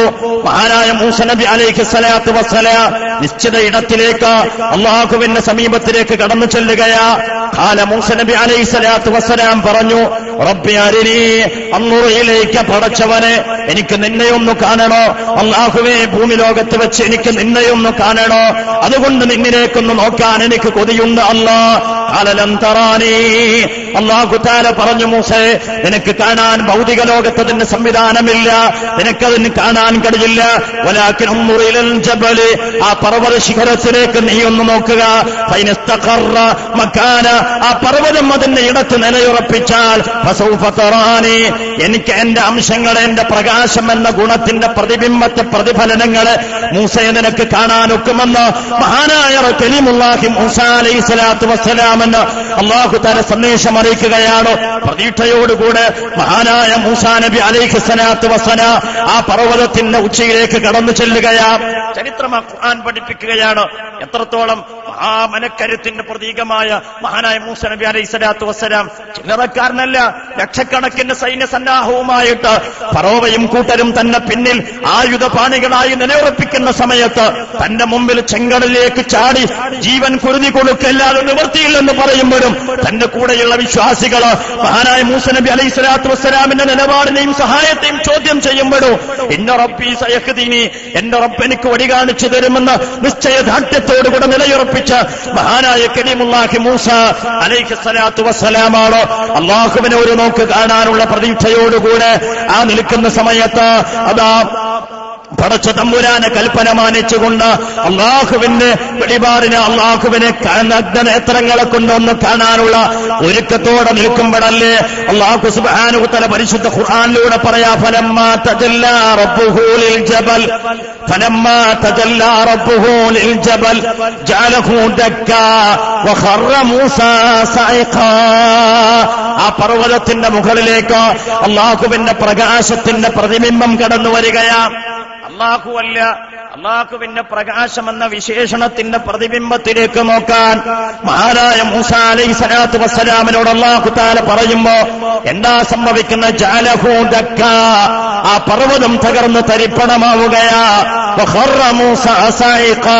മഹാനായ മൂസ നബി അലൈഹിസ്സലാത്തു വസ്സലാം നിശ്ചിത ഇടത്തിലേക്ക് അല്ലാഹുവിന്റെ സമീപത്തിലേക്ക് കടന്നു ചെല്ലുകയാ. ഖാല മൂസ നബി അലൈഹിസ്സലാത്തു വസ്സലാം പറഞ്ഞു, റബ്ബി അരിനി അൻദുർ ഇലൈക, പടച്ചവനെ എനിക്ക് നിന്നെയൊന്നു കാണണോ? അല്ലാഹുവേ, ഭൂമി ലോകത്ത് വെച്ച് എനിക്ക് നിന്നെയൊന്നു കാണണോ? അതുകൊണ്ട് നിന്നിലേക്കൊന്ന് നോക്കാൻ എനിക്ക് കൊതിയുണ്ട് അല്ലാ. ഖാലലൻ തറാനി, അല്ലാഹു തആല പറഞ്ഞു, മൂസേ, നിനക്ക് കാണാൻ ഭൗതിക ലോകത്തതിന്റെ സംവിധാനമില്ല, നിനക്കതിന് കാണാൻ കഴിയില്ല. വലാകിൻ ഉൻദുർ ഇലൽ ജബലി, ആ പർവ്വത ശിഖരത്തിലേക്ക് നീ ഒന്ന് നോക്കുക. ഫൈനസ്തഖറ മകാന, ആ പർവ്വതം അതിന്റെ ഇടത്ത് നിലയുറപ്പിച്ചാൽ ഫസൗഫ തറാനി, എനിക്ക് എന്റെ അംശങ്ങളെ, എന്റെ പ്രകാശം എന്ന ഗുണത്തിന്റെ പ്രതിബിംബത്തെ, പ്രതിഫലനങ്ങളെ മൂസയെ നിനക്ക് കാണാനൊക്കുമെന്ന് മഹാനായ കലീമുല്ലാഹി മൂസ അലൈഹിസ്സലാത്തു വസ്സലാമെന്ന് അല്ലാഹു തആല സന്ദേശം അറിയിക്കുകയാണ്. പ്രതീക്ഷയോടുകൂടെ മഹാനായ മൂസ നബി അലൈഹിസ്സലാത്തു വസ്സലാം ആ പർവ്വതത്തിന്റെ ഉച്ചയിലേക്ക് കടന്നു ചെല്ലുകയാ. ചരിത്രം ഖുർആൻ പഠിപ്പിക്കുകയാണ് എത്രത്തോളം ആ മനക്കരുത്തിന്റെ പ്രതീകമായ മഹാനായ മൂസ നബി അലൈഹിസ്സലാത്തു വസ്സലാം ചില്ലറക്കാരനല്ല, ലക്ഷക്കണക്കിന് സൈന്യസന്നാഹവുമായിട്ട് ഫറോവയും കൂട്ടരും തന്നെ പിന്നിൽ ആയുധപാണികളായി നിലയുറപ്പിക്കുന്ന സമയത്ത് തന്റെ മുമ്പിൽ ചെങ്കടലിലേക്ക് ചാടി ജീവൻ കുരുതി കൊടുക്കല്ലാതെ നിവൃത്തിയില്ലെന്ന് പറയുമ്പോഴും തന്റെ കൂടെയുള്ള വിശ്വാസികള് മഹാനായ മൂസ നബി അലൈഹിസ്സലാത്തു വസ്സലാമിന്റെ നിലപാടിനെയും സഹായത്തെയും ചോദ്യം ചെയ്യുമ്പോഴും ഇന്ന റബ്ബി സയഹ്ദിനി, എന്റെ റബ്ബ് എനിക്ക് വഴി കാണിച്ചു തരുമെന്ന് നിശ്ചയദാർഢ്യത്തോടുകൂടെ നിലയുറപ്പിച്ച മഹാനായ കരീമുല്ലാഹി മൂസ അലൈഹിസ്സലാത്തു വസ്സലാമാണ് അള്ളാഹുവിനെ ഒരു നോക്ക് കാണാനുള്ള പ്രതീക്ഷയോടുകൂടെ ആ നിൽക്കുന്ന സമയത്ത് അതാ പടച്ച തമ്പുരാനെ കൽപ്പന മാനിച്ചുകൊണ്ട് അള്ളാഹുവിന്റെ വെളിപാടിന് അള്ളാഹുവിനെ നഗ്നനേത്രങ്ങളെ കൊണ്ടൊന്ന് കാണാനുള്ള ഒരുക്കത്തോടെ നിൽക്കുമ്പോഴല്ലേ അള്ളാഹു സുബ്ഹാനഹു വ തആല പരിശുദ്ധ ഖുർആനിലൂടെ പറയാ ഫലമ്മാ തജല്ലാ റബ്ബുഹു ലിൽ ജബൽ ജഅലഹു ദക്കാ വഖറ മൂസാ സൈഖാ. ആ പർവ്വതത്തിന്റെ മുകളിലേക്ക് അള്ളാഹുവിന്റെ പ്രകാശത്തിന്റെ പ്രതിബിംബം കടന്നു വരികയാ. അല്ലാഹുവല്ല, അല്ലാഹുവിന്റെ പ്രകാശമെന്ന വിശേഷണത്തിന്റെ പ്രതിബിംബത്തിലേക്ക് നോക്കാൻ മഹാനായ മൂസാ അലൈഹിസ്സലാത്തു വസ്സലാമിനോട് അല്ലാഹു തആല പറയുമ്പോ എന്താ സംഭവിക്കുന്ന? ജഅലഹു ദക്കാ, ആ പർവ്വതം തകർന്ന് തരിപ്പണമാവുകയാ. വഖറ മൂസാ സൈഖാ,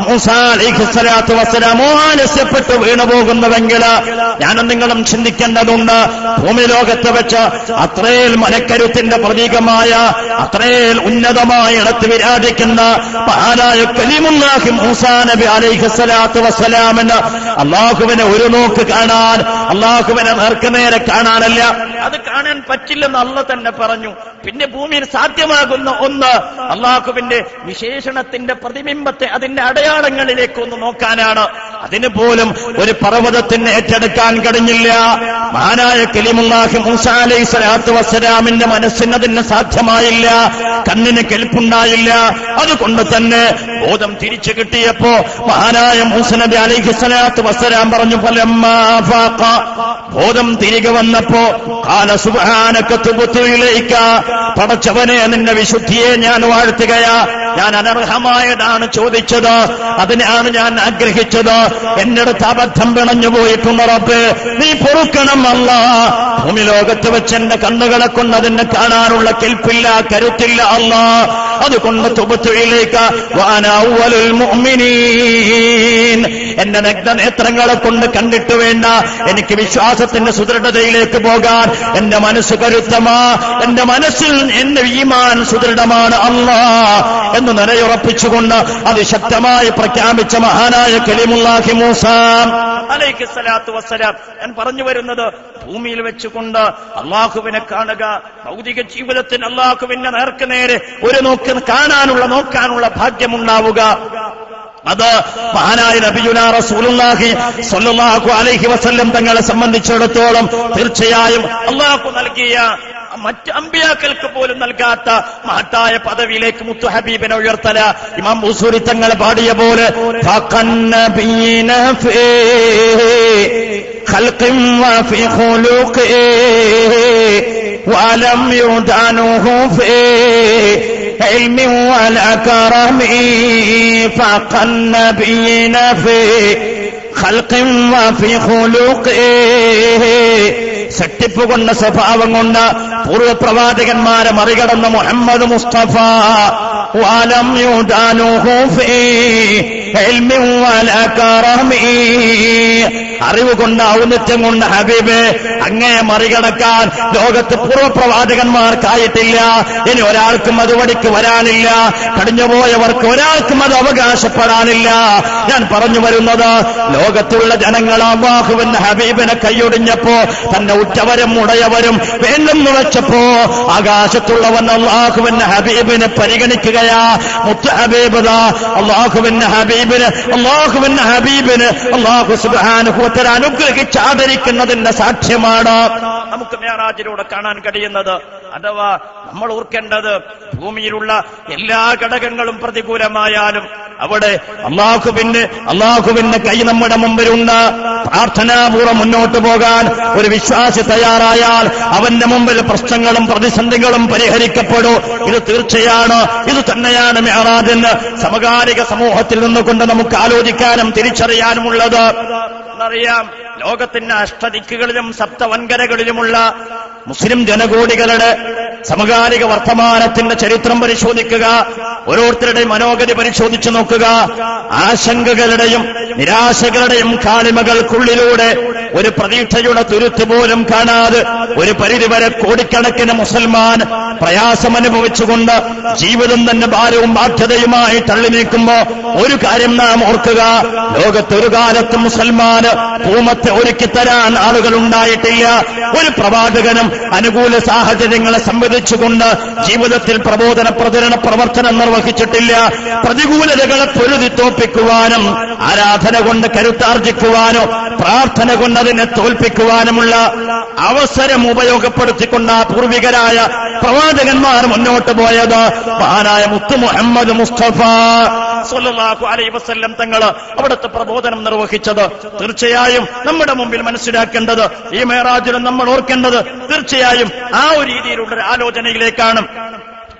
മൂസാ അലൈഹിസ്സലാത്തു വസ്സലാം ആലസ്യപ്പെട്ട് വീണുപോകുന്നുവെങ്കിൽ ഞാനും നിങ്ങളും ചിന്തിക്കേണ്ടതുണ്ട്. ഭൂമി ലോകത്ത് വെച്ച് അത്രേൽ മനക്കരുത്തിന്റെ പ്രതീകമായ അത്രേൽ ഉന്നതമായ ഇടത്ത് വിരാജിക്കുന്ന മഹാനായ കലീമുല്ലാഹി മൂസാ നബി അലൈഹിസ്സലാത്തു വസ്സലാമിന് അള്ളാഹുവിനെ ഒരു നോക്ക് കാണാൻ, അള്ളാഹുവിനെ നേർക്കുനേരെ കാണാനല്ല, അത് കാണാൻ പറ്റില്ലെന്ന് അള്ളാഹ് തന്നെ പറഞ്ഞു. പിന്നെ ഭൂമിയിൽ സാധ്യമാകുന്ന ഒന്ന് അള്ളാഹുവിന്റെ വിശേഷണത്തിന്റെ പ്രതിബിംബത്തെ, അതിന്റെ അടയാളങ്ങളിലേക്ക് ഒന്ന് നോക്കാനാണ്. അതിന് പോലും ഒരു പർവ്വതത്തിന് ഏറ്റെടുക്കാൻ കഴിഞ്ഞില്ല. മഹാനായ കലീമുല്ലാഹി മൂസാ അലൈഹിസ്സലാത്തു വസ്സലാമിന്റെ മനസ്സിന് അതിന് സാധ്യമായില്ല, കണ്ണിന് കെൽപ്പുണ്ടായില്ല. അതുകൊണ്ട് തന്നെ ബോധം തിരിച്ചു കിട്ടിയപ്പോ മഹാനായ മൂസാ നബി അലൈഹിസ്സലാത്തു വസ്സലാം പറഞ്ഞു ഫലമ്മാ ഫാഖ, ബോധം തിരികെ വന്നപ്പോ ഖാല സുബ്ഹാനക തുബ്തു ഇലൈക, പടച്ചവനെ നിന്റെ വിശുദ്ധിയെ ഞാൻ വാഴ്ത്തുകയാ. ഞാൻ അനർഹമായതാണ് ചോദിച്ചത്, അതിനാണ് ഞാൻ ആഗ്രഹിച്ചത്. എന്നിടത്ത് അബദ്ധം പിണഞ്ഞു പോയിട്ടുണ്ട് റബ്ബേ, നീ പൊറുക്കണം അല്ലാ. ഭൂമി ലോകത്ത് വെച്ച് എന്റെ കണ്ണുകളെ കൊണ്ട് അതിനെ കാണാനുള്ള കെൽപ്പില്ല, കരുത്തില്ല അല്ലാ. അതുകൊണ്ട് തുബ്തു ഇലൈക വഅന അവ്വലുൽ മുഅ്മിനീൻ, എന്റെ നഗ്നനേത്രങ്ങളെ കൊണ്ട് കണ്ടിട്ട് വേണ്ട എനിക്ക് വിശ്വാസത്തിന്റെ സുദൃഢതയിലേക്ക് പോകാൻ. എന്റെ മനസ്സ് കരുത്തമാ, എന്റെ മനസ്സിൽ എന്റെ ഈമാൻ സുദൃഢമാണ് അല്ലാ എന്ന് നിലയുറപ്പിച്ചുകൊണ്ട് അതിശക്തമായി പ്രഖ്യാപിച്ച മഹാനായ കലീമുല്ലാഹി മൂസാ അലൈഹിസ്സലാത്തു വസ്സലാം. ഞാൻ പറഞ്ഞു വരുന്നത്, ഭൂമിയിൽ വെച്ചുകൊണ്ട് അള്ളാഹുവിനെ കാണുക, ഭൗതിക ജീവിതത്തിൽ അള്ളാഹുവിനെ നേർക്ക് നേരെ ഒരു നോക്കാനുള്ള ഭാഗ്യമുണ്ടാവുക, അത് മഹാനായ നബിയുനാ റസൂലുള്ളാഹി സ്വല്ലല്ലാഹു അലൈഹി വസല്ലം തങ്ങളെ സംബന്ധിച്ചിടത്തോളം തീർച്ചയായും അള്ളാഹു നൽകിയ മറ്റ് അമ്പിയാക്കൾക്ക് പോലും നൽകാത്ത മഹത്തായ പദവിയിലേക്ക് മുത്തു ഹബീബിനെ ഉയർത്തല. ഇമാം ബൂസൂരി തങ്ങൾ പാടിയ പോലെ വലം യുദാനുഹു ഫീ علم ولا كرم فاق النبيين في خلق وفي خلق. സട്ടിപ്പ് കൊണ്ട സ്വഭാവം കൊണ്ട് പൂർവ്വപ്രവാചകന്മാരെ മറികടന്ന മുഹമ്മദ് മുസ്തഫ വലം യുദാനുഹു ഫീ ഇൽമി വലാ കറമി, അറിവ് കൊണ്ട് ഔന്നത്യം കൊണ്ട് ഹബീബ് അങ്ങയെ മറികടക്കാൻ ലോകത്ത് പൂർവ്വപ്രവാചകന്മാർക്കായിട്ടില്ല. ഇനി ഒരാൾക്കും അതുവഴിക്ക് വരാനില്ല. കഴിഞ്ഞുപോയവർക്ക് ഒരാൾക്കും അത് അവകാശപ്പെടാനില്ല. ഞാൻ പറഞ്ഞു വരുന്നത്, ലോകത്തുള്ള ജനങ്ങൾ അല്ലാഹുവിന്റെ ഹബീബിനെ കൈയൊടിഞ്ഞപ്പോ തന്നെ ഉറ്റവരും ഉടയവരും വേണ്ടെന്ന് വെച്ചപ്പോ ആകാശത്തുള്ളവൻ അല്ലാഹുവിന്റെ ഹബീബിനെ പരിഗണിക്കുകയാ. മുത്ത് ഹബീബ് അല്ലാഹുവിന്റെ ഹബീബിന് അല്ലാഹു സുബ്ഹാനഹു വ തആല അനുഗ്രഹിച്ച് ആദരിക്കുന്നതിന്റെ സാക്ഷ്യമാണ് നമുക്ക് മിഅ്റാജിലൂടെ കാണാൻ കഴിയുന്നത്. അഥവാ നമ്മൾ ഓർക്കേണ്ടത്, ഭൂമിയിലുള്ള എല്ലാ ഘടകങ്ങളും പ്രതികൂലമായാലും അവിടെ അല്ലാഹുവിന്റെ കൈ നമ്മുടെ മുമ്പിലുണ്ട്. പ്രാർത്ഥനാപൂർവ്വം മുന്നോട്ട് പോകാൻ ഒരു വിശ്വാസി തയ്യാറായാൽ അവന്റെ മുമ്പിൽ പ്രശ്നങ്ങളും പ്രതിസന്ധികളും പരിഹരിക്കപ്പെടൂ. ഇത് തീർച്ചയാണ്. ഇത് തന്നെയാണ് മിഅ്റാജെന്ന് സമകാലിക സമൂഹത്തിൽ നിന്നുകൊണ്ട് നമുക്ക് ആലോചിക്കാനും തിരിച്ചറിയാനുമുള്ളത്. എന്നറിയാം, ലോകത്തിന്റെ അഷ്ടദിക്കുകളിലും സപ്തവൻകരകളിലുമുള്ള മുസ്ലിം ജനകോടികളുടെ സമകാലിക വർത്തമാനത്തിന്റെ ചരിത്രം പരിശോധിക്കുക, ഓരോരുത്തരുടെയും മനോഗതി പരിശോധിച്ചു നോക്കുക. ആശങ്കകളുടെയും നിരാശകളുടെയും കാളിമകൾക്കുള്ളിലൂടെ ഒരു പ്രതീക്ഷയുടെ തുരുത്ത് പോലും കാണാതെ ഒരു പരിധിവരെ കോടിക്കണക്കിന് മുസൽമാൻ പ്രയാസമനുഭവിച്ചുകൊണ്ട് ജീവിതം തന്നെ ഭാരവും ബാധ്യതയുമായി തള്ളി നീക്കുമ്പോ ഒരു കാര്യം നാം ഓർക്കുക, ലോകത്തൊരു കാലത്ത് മുസൽമാന് ഭൂമത്തെ ഒരുക്കിത്തരാൻ ആളുകൾ ഉണ്ടായിട്ടില്ല. ഒരു പ്രവാചകനും അനുകൂല സാഹചര്യങ്ങളെ സംവദിച്ചുകൊണ്ട് ജീവിതത്തിൽ പ്രബോധന പ്രചരണ പ്രവർത്തനം നിർവഹിച്ചിട്ടില്ല. പ്രതികൂലതകളെ പൊരുതി തോൽപ്പിക്കുവാനും ആരാധന കൊണ്ട് കരുത്താർജിക്കുവാനോ പ്രാർത്ഥന കൊണ്ട് അതിനെ തോൽപ്പിക്കുവാനുമുള്ള അവസരം ഉപയോഗപ്പെടുത്തിക്കൊണ്ട് ആ പൂർവികരായ പ്രവാചകന്മാർ മുന്നോട്ട് പോയത് മഹാനായ മുത്ത് മുഹമ്മദ് മുസ്തഫ സ്വല്ലല്ലാഹു അലൈഹി വസല്ലം തങ്ങൾ അവിടുത്തെ പ്രബോധനം നിർവഹിച്ചത്. തീർച്ചയായും നമ്മുടെ മുമ്പിൽ മനസ്സിലാക്കേണ്ടത്, ഈ മേറാജിലും നമ്മൾ ഓർക്കേണ്ടത് തീർച്ചയായും ആ ഒരു രീതിയിലുള്ള ആലോചനയിലേക്കാണ്.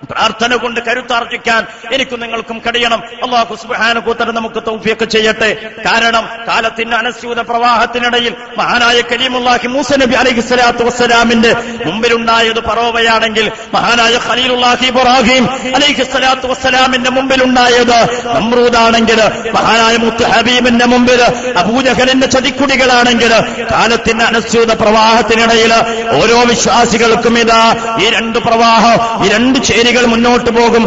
പ്രാർത്ഥന കൊണ്ട് കരുത്താർജിക്കാൻ എനിക്കും നിങ്ങൾക്കും കഴിയണം. അല്ലാഹു സുബ്ഹാനഹു വ തആല നമുക്ക് തൗഫീഖ് ചെയ്യട്ടെ. കാരണം കാലത്തിന്റെ അനസ്യൂത പ്രവാഹത്തിനിടയിൽ മഹാനായ കലീമുല്ലാഹി മൂസ നബി അലൈഹിസ്സലാത്തു വസ്സലാമിന്റെ മുമ്പിലുണ്ടായത് പറോവയാണെങ്കിൽ, മഹാനായ ഖലീലുല്ലാഹി ഇബ്രാഹിം അലൈഹിസ്സലാത്തു വസ്സലാമിന്റെ മുമ്പിലുണ്ടായത് നമ്രൂദാണെങ്കിൽ, മഹാനായ മുത്ത് ഹബീബിന്റെ മുമ്പിൽ അബൂജഹലിന്റെ ചതിക്കുടികളാണെങ്കിൽ, കാലത്തിന്റെ അനസ്യൂത പ്രവാഹത്തിനിടയിൽ ഓരോ വിശ്വാസികൾക്കും ഇതാ ഈ രണ്ട് പ്രവാഹം, ഈ രണ്ട് ചേരികൾ മുന്നോട്ട് പോകും.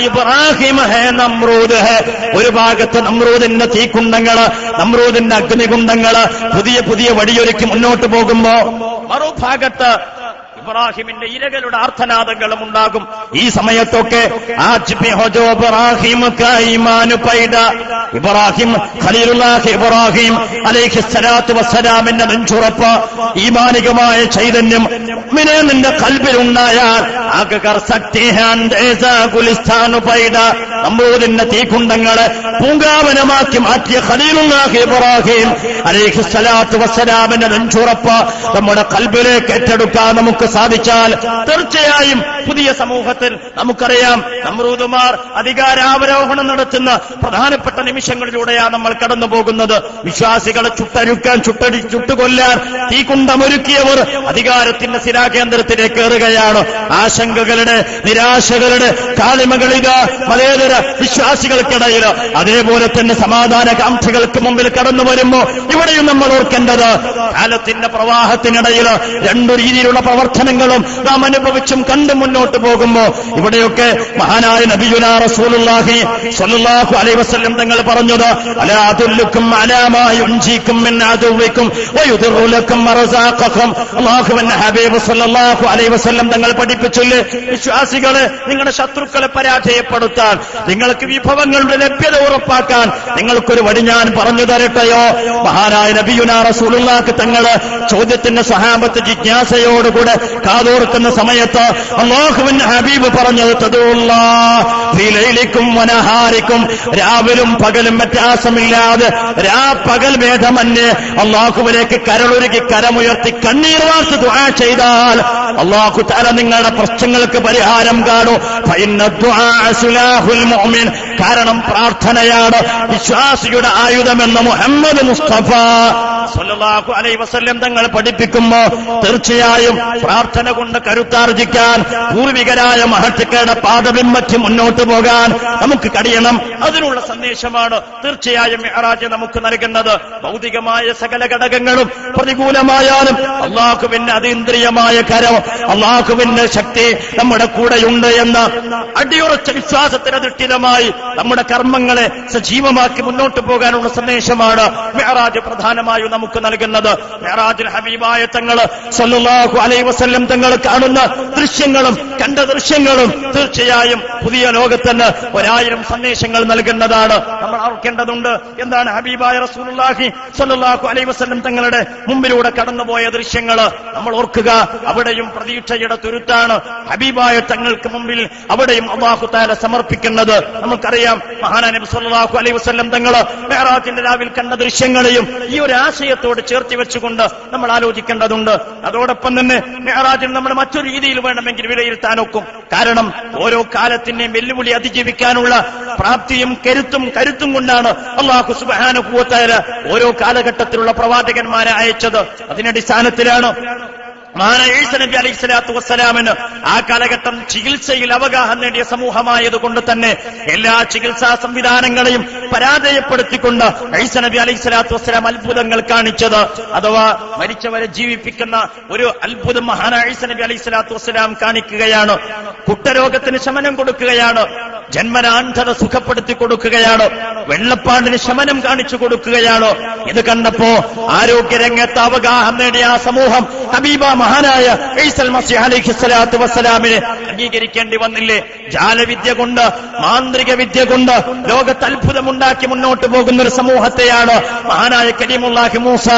ഇബ്രാഹിം ഹേ നമ്രൂദ് ഹേ. ഒരു ഭാഗത്ത് നമ്രൂദിന്റെ തീക്കുണ്ടങ്ങള്, നമ്രൂദിന്റെ അഗ്നികുണ്ടങ്ങള് പുതിയ പുതിയ വടിയൊരുക്കി മുന്നോട്ട് പോകുമ്പോ മറുഭാഗത്ത് ഇബ്രാഹിമിന്റെ ഇരകളുടെ ആർത്തനാദങ്ങളും ഉണ്ടാകും. ഈ സമയത്തൊക്കെ ഇബ്രാഹിം ഖലീലുല്ലാഹി ഇബ്രാഹിം അലൈഹിസ്സലാത്തു വസ്സലാമിന്റെ നെഞ്ചുറപ്പ്, ഈമാനികമായ ചൈതന്യം മുഅ്മിനേ നിന്റെ ഖൽബിലുണ്ടായാൽ നമ്രൂദിന്റെ തീക്കുണ്ടങ്ങളെ പൂങ്കാവനമാക്കി മാറ്റിയ ഖലീലുല്ലാഹി ഇബ്രാഹിം അലൈഹിസ്സലാത്തു വസ്സലാമിന്റെ നെഞ്ചുറപ്പ് നമ്മുടെ ഖൽബിലേക്ക് ഏറ്റെടുക്കാൻ നമുക്ക് സാധിച്ചാൽ തീർച്ചയായും പുതിയ സമൂഹത്തിൽ നമുക്കറിയാം, നമ്രൂദുമാർ അധികാരാവരോഹണം നടത്തുന്ന പ്രധാനപ്പെട്ട നിമിഷങ്ങളിലൂടെയാണ് നമ്മൾ കടന്നു പോകുന്നത്. വിശ്വാസികളെ ചുട്ടരുക്കാൻ, ചുട്ടുകൊല്ലാൻ തീക്കുണ്ടമൊരുക്കിയവർ അധികാരത്തിന്റെ സ്ഥിരാകേന്ദ്രത്തിലേക്ക് കയറുകയാണ്. ആശങ്കകളുടെ നിരാശകളുടെ കാളിമകളിത് മതേതര വിശ്വാസികൾക്കിടയിൽ, അതേപോലെ തന്നെ സമാധാനകാംക്ഷികൾക്ക് മുമ്പിൽ കടന്നു വരുമ്പോ ഇവിടെയും നമ്മൾ ഓർക്കേണ്ടത്, കാലത്തിന്റെ പ്രവാഹത്തിനിടയിൽ രണ്ടു രീതിയിലുള്ള പ്രവർത്തനങ്ങളും നാം അനുഭവിച്ചും കണ്ടും മുന്നോട്ട് പോകുമ്പോ ഇവിടെയൊക്കെ മഹാനായ നബിയുനാ റസൂലുള്ളാഹി സ്വല്ലല്ലാഹു അലൈഹി വസല്ലം തങ്ങൾ പറഞ്ഞത്, അലാ അദുല്ലുക്കും അലാ മാ യുൻജീക്കും മിൻ അദുവിക്കും വയുദിറു ലക്കും മർസാഖക്കും. അല്ലാഹുവിന്റെ ഹബീബ് സ്വല്ലല്ലാഹു അലൈഹി വസല്ലം തങ്ങൾ പഠിപ്പിച്ചില്ലേ, വിശ്വാസികളെ നിങ്ങളുടെ ശത്രുക്കളെ പരാജയപ്പെടുത്താൻ, നിങ്ങൾക്ക് വിഭവങ്ങളുടെ ലഭ്യത ഉറപ്പാക്കാൻ നിങ്ങൾക്കൊരു വഴി ഞാൻ പറഞ്ഞു തരട്ടെയോ? മഹാനായ നബിയുനാ റസൂലുള്ളാഹി തങ്ങൾ ചോദ്യത്തിന്റെ സഹാബത്ത് ജിജ്ഞാസയോടുകൂടെ കാതോർക്കുന്ന സമയത്ത് അല്ലാഹുവിന്റെ ഹബീബ് പറഞ്ഞത്, തദുല്ലാഹിക്കും വനഹാരിക്കും, രാവിലും പകലും വ്യത്യാസമില്ലാതെ രാപ്പകൽ ഭേദമന്യേ അല്ലാഹുവിലേക്ക് കരളൊരുക്കി കരമുയർത്തി കണ്ണീർ വാർത്ത് ദുആ ചെയ്താൽ അല്ലാഹു തആല നിങ്ങളുടെ പ്രശ്നങ്ങൾക്ക് പരിഹാരം കാണും. കാരണം പ്രാർത്ഥനയാണ് വിശ്വാസിയുടെ ആയുധമെന്ന് മുഹമ്മദ് മുസ്തഫ സ്വല്ലല്ലാഹു അലൈഹി വസല്ലം തങ്ങൾ പഠിപ്പിക്കുമ്പോ തീർച്ചയായും പ്രാർത്ഥന കൊണ്ട് കരുത്താർജിക്കാൻ, പൂർവികരായ മഹത്തുക്കളുടെ പാദപിൻപറ്റി മുന്നോട്ട് പോകാൻ നമുക്ക് കഴിയണം. അതിനുള്ള സന്ദേശമാണ് തീർച്ചയായും മിഅ്റാജ് നമുക്ക് നൽകുന്നത്. ഭൗതികമായ സകല ഘടകങ്ങളും പ്രതികൂലമായാലും അല്ലാഹുവിന്റെ അതീന്ദ്രിയമായ കരം, അല്ലാഹുവിന്റെ ശക്തി നമ്മുടെ കൂടെയുണ്ട് എന്ന അടിയുറച്ച വിശ്വാസത്തിന് അധിഷ്ഠിതമായി നമ്മുടെ കർമ്മങ്ങളെ സജീവമാക്കി മുന്നോട്ട് പോകാനുള്ള സന്ദേശമാണ് മിഅ്റാജ് പ്രധാനമായും നമുക്ക് നൽകുന്നത്. മിഅ്റാജിൽ ഹബീബായ തങ്ങൾ സ്വല്ലല്ലാഹു അലൈഹി വസല്ലം തങ്ങൾ കാണുന്ന ദൃശ്യങ്ങളും കണ്ട ദൃശ്യങ്ങളും തീർച്ചയായും പുതിയ ലോകത്തിന് 1000 സന്ദേശങ്ങൾ നൽകുന്നതാണ്. നമ്മൾ ഓർക്കേണ്ടതുണ്ട്, എന്താണ് ഹബീബായ റസൂലുള്ളാഹി സ്വല്ലല്ലാഹു അലൈഹി വസല്ലം തങ്ങളുടെ മുമ്പിലൂടെ കടന്നുപോയ ദൃശ്യങ്ങൾ നമ്മൾ ഓർക്കുക. അവിടെയും പ്രതീക്ഷയുടെ തുരുത്താണ് ഹബീബായ തങ്ങൾക്ക് മുമ്പിൽ അവിടെയും അല്ലാഹു തആല സമർപ്പിക്കുന്നത്. നമുക്കറിയാം, മഹാനായ നബി സ്വല്ലല്ലാഹു അലൈഹി വസല്ലം തങ്ങൾ മിഅ്റാജിന്റെ രാവിൽ കണ്ട ദൃശ്യങ്ങളെയും ഈ ഒരു ആശയത്തോട് ചേർത്തി വെച്ചുകൊണ്ട് നമ്മൾ ആലോചിക്കേണ്ടതുണ്ട്. അതോടൊപ്പം തന്നെ മിഅ്റാജിൽ നമ്മൾ മറ്റൊരു രീതിയിൽ വേണമെങ്കിൽ വിലയിരുത്താനൊക്കും. കാരണം ഓരോ കാലത്തിന്റെയും വെല്ലുവിളി അതിജീവിക്കാനുള്ള പ്രാപ്തിയും കരുത്തും കൊണ്ടാണ് അല്ലാഹു സുബ്ഹാനഹു വ തആല ഓരോ കാലഘട്ടത്തിലുള്ള പ്രവാചകന്മാരെ അയച്ചത്. അതിനടിസ്ഥാനത്തിലാണ് മഹാനായ ഈസാ നബി അലൈഹി സ്വലാത്തു വസ്സലാമിന് ആ കാലഘട്ടം ചികിത്സയിൽ അവഗാഹം നേടിയ സമൂഹമായതുകൊണ്ട് തന്നെ എല്ലാ ചികിത്സാ സംവിധാനങ്ങളെയും പരാജയപ്പെടുത്തിക്കൊണ്ട് ഈസാ നബി അലൈഹി സ്വലാത്തു വസ്സലാം അത്ഭുതങ്ങൾ കാണിച്ചത്, അഥവാ മരിച്ചവരെ ജീവിപ്പിക്കുന്ന ഒരു അത്ഭുതം മഹാനായ ഈസാ നബി അലൈഹി സ്വലാത്തു വസ്സലാം കാണിക്കുകയാണ്. കുഷ്ഠരോഗത്തിന് ശമനം കൊടുക്കുകയാണ്, ജന്മനാന്ധത സുഖപ്പെടുത്തി കൊടുക്കുകയാണ്, വെള്ളപ്പാണ്ടിന് ശമനം കാണിച്ചു കൊടുക്കുകയാണ്. ഇത് കണ്ടപ്പോ ആരോഗ്യരംഗത്ത് അവഗാഹം നേടിയ ആ സമൂഹം ഹബീബ മഹാനായ ഈസൽ മസീഹ് അലൈഹി സ്വലാത്തു വസ്സലാമിനെ അംഗീകരിക്കേണ്ടി വന്നില്ലേ? ജാലവിദ്യ കൊണ്ട്, മാന്ത്രിക വിദ്യ കൊണ്ട് ലോകത്ത് അത്ഭുതമുണ്ടാക്കി മുന്നോട്ട് പോകുന്ന ഒരു സമൂഹത്തെയാണ് മഹാനായ കരീമുല്ലാഹി മൂസ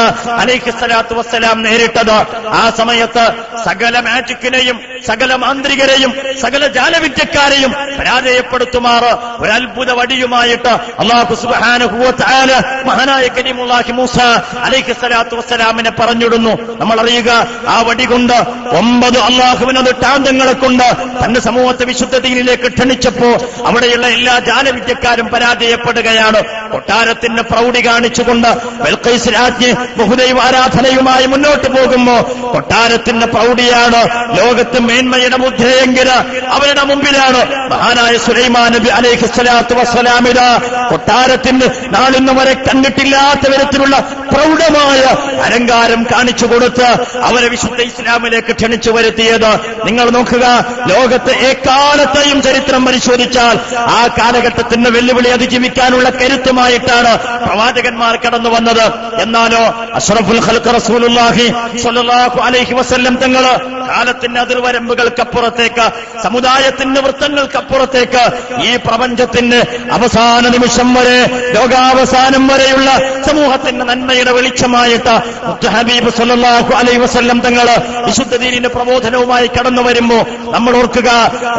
അലൈഹി സ്വലാത്തു വസ്സലാം നേരിട്ടത്. ആ സമയത്ത് സകല മാജിക്കിനെയും സകല മാന്ത്രികരെയും സകല ജാലവിദ്യക്കാരെയും പരാജയപ്പെടുത്തുമാറ് ഒരു അത്ഭുത വടിയുമായിട്ട് അല്ലാഹു സുബ്ഹാനഹു വ തആല മഹാനായ കരീമുല്ലാഹി മൂസ അലൈഹി സ്വലാത്തു വസ്സലാമിനെ പറഞ്ഞിടുന്നു. നമ്മൾ അറിയുക, ആ വടി കൊണ്ട് 9 അള്ളാഹുവിന്റെ ദൃഷ്ടാന്തങ്ങളെ കൊണ്ട് തന്റെ സമൂഹത്തെ വിശുദ്ധ ദീനിലേക്ക് ക്ഷണിച്ചപ്പോ അവിടെയുള്ള എല്ലാ ജാലവിദ്യക്കാരും പരാജയപ്പെടുകയാണ്. കൊട്ടാരത്തിന്റെ പ്രൗഢി കാണിച്ചുകൊണ്ട് ബൽഖീസ് രാജ്ഞി ബഹുദൈവ ആരാധനയുമായി മുന്നോട്ട് പോകുമ്പോ കൊട്ടാരത്തിന്റെ പ്രൗഢിയാണ് ലോകത്ത് മേന്മയുടെ മുദ്രയെങ്കിൽ അവരുടെ മുമ്പിലാണ് മഹാനായ സുലൈമാൻ നബി അലൈഹി സ്വലാത്തു വസ്സലാമിത കൊട്ടാരത്തിന് നാളിന്ന് വരെ കണ്ടിട്ടില്ലാത്ത വിധത്തിലുള്ള പ്രൗഢമായ അലങ്കാരം കാണിച്ചു കൊടുത്ത് അവരെ വിശുദ്ധ ഇസ്ലാമിലേക്ക് ക്ഷണിച്ചു വരുത്തിയത്. നിങ്ങൾ നോക്കുക, ലോകത്തെ എക്കാലത്തെയും ചരിത്രം പരിശോധിച്ചാൽ ആ കാലഘട്ടത്തിന്റെ വെല്ലുവിളി അതിജീവിക്കാനുള്ള കരുത്തുമായിട്ടാണ് പ്രവാചകന്മാർ കടന്നു വന്നത്. എന്നാലോ അഷ്റഫുൽ ഖൽഖ് റസൂലുള്ളാഹി സ്വല്ലല്ലാഹു അലൈഹി വസല്ലം തങ്ങള് കാലത്തിന്റെ അതിർവരമ്പുകൾക്കപ്പുറത്തേക്ക്, സമുദായത്തിന്റെ വൃത്തങ്ങൾക്കപ്പുറത്തേക്ക് ഈ പ്രപഞ്ചത്തിന് അവസാന നിമിഷം വരെ, ലോകാവസാനം വരെയുള്ള സമൂഹത്തിന്റെ നന്മയുടെ വെളിച്ചമായിട്ട് ഹബീബ് സ്വല്ലല്ലാഹു അലൈഹി വസല്ലം തങ്ങള് വിശുദ്ധ ദീനിന്റെ പ്രബോധനവുമായി കടന്നു വരുമ്പോ നമ്മൾ ഓർക്കുക,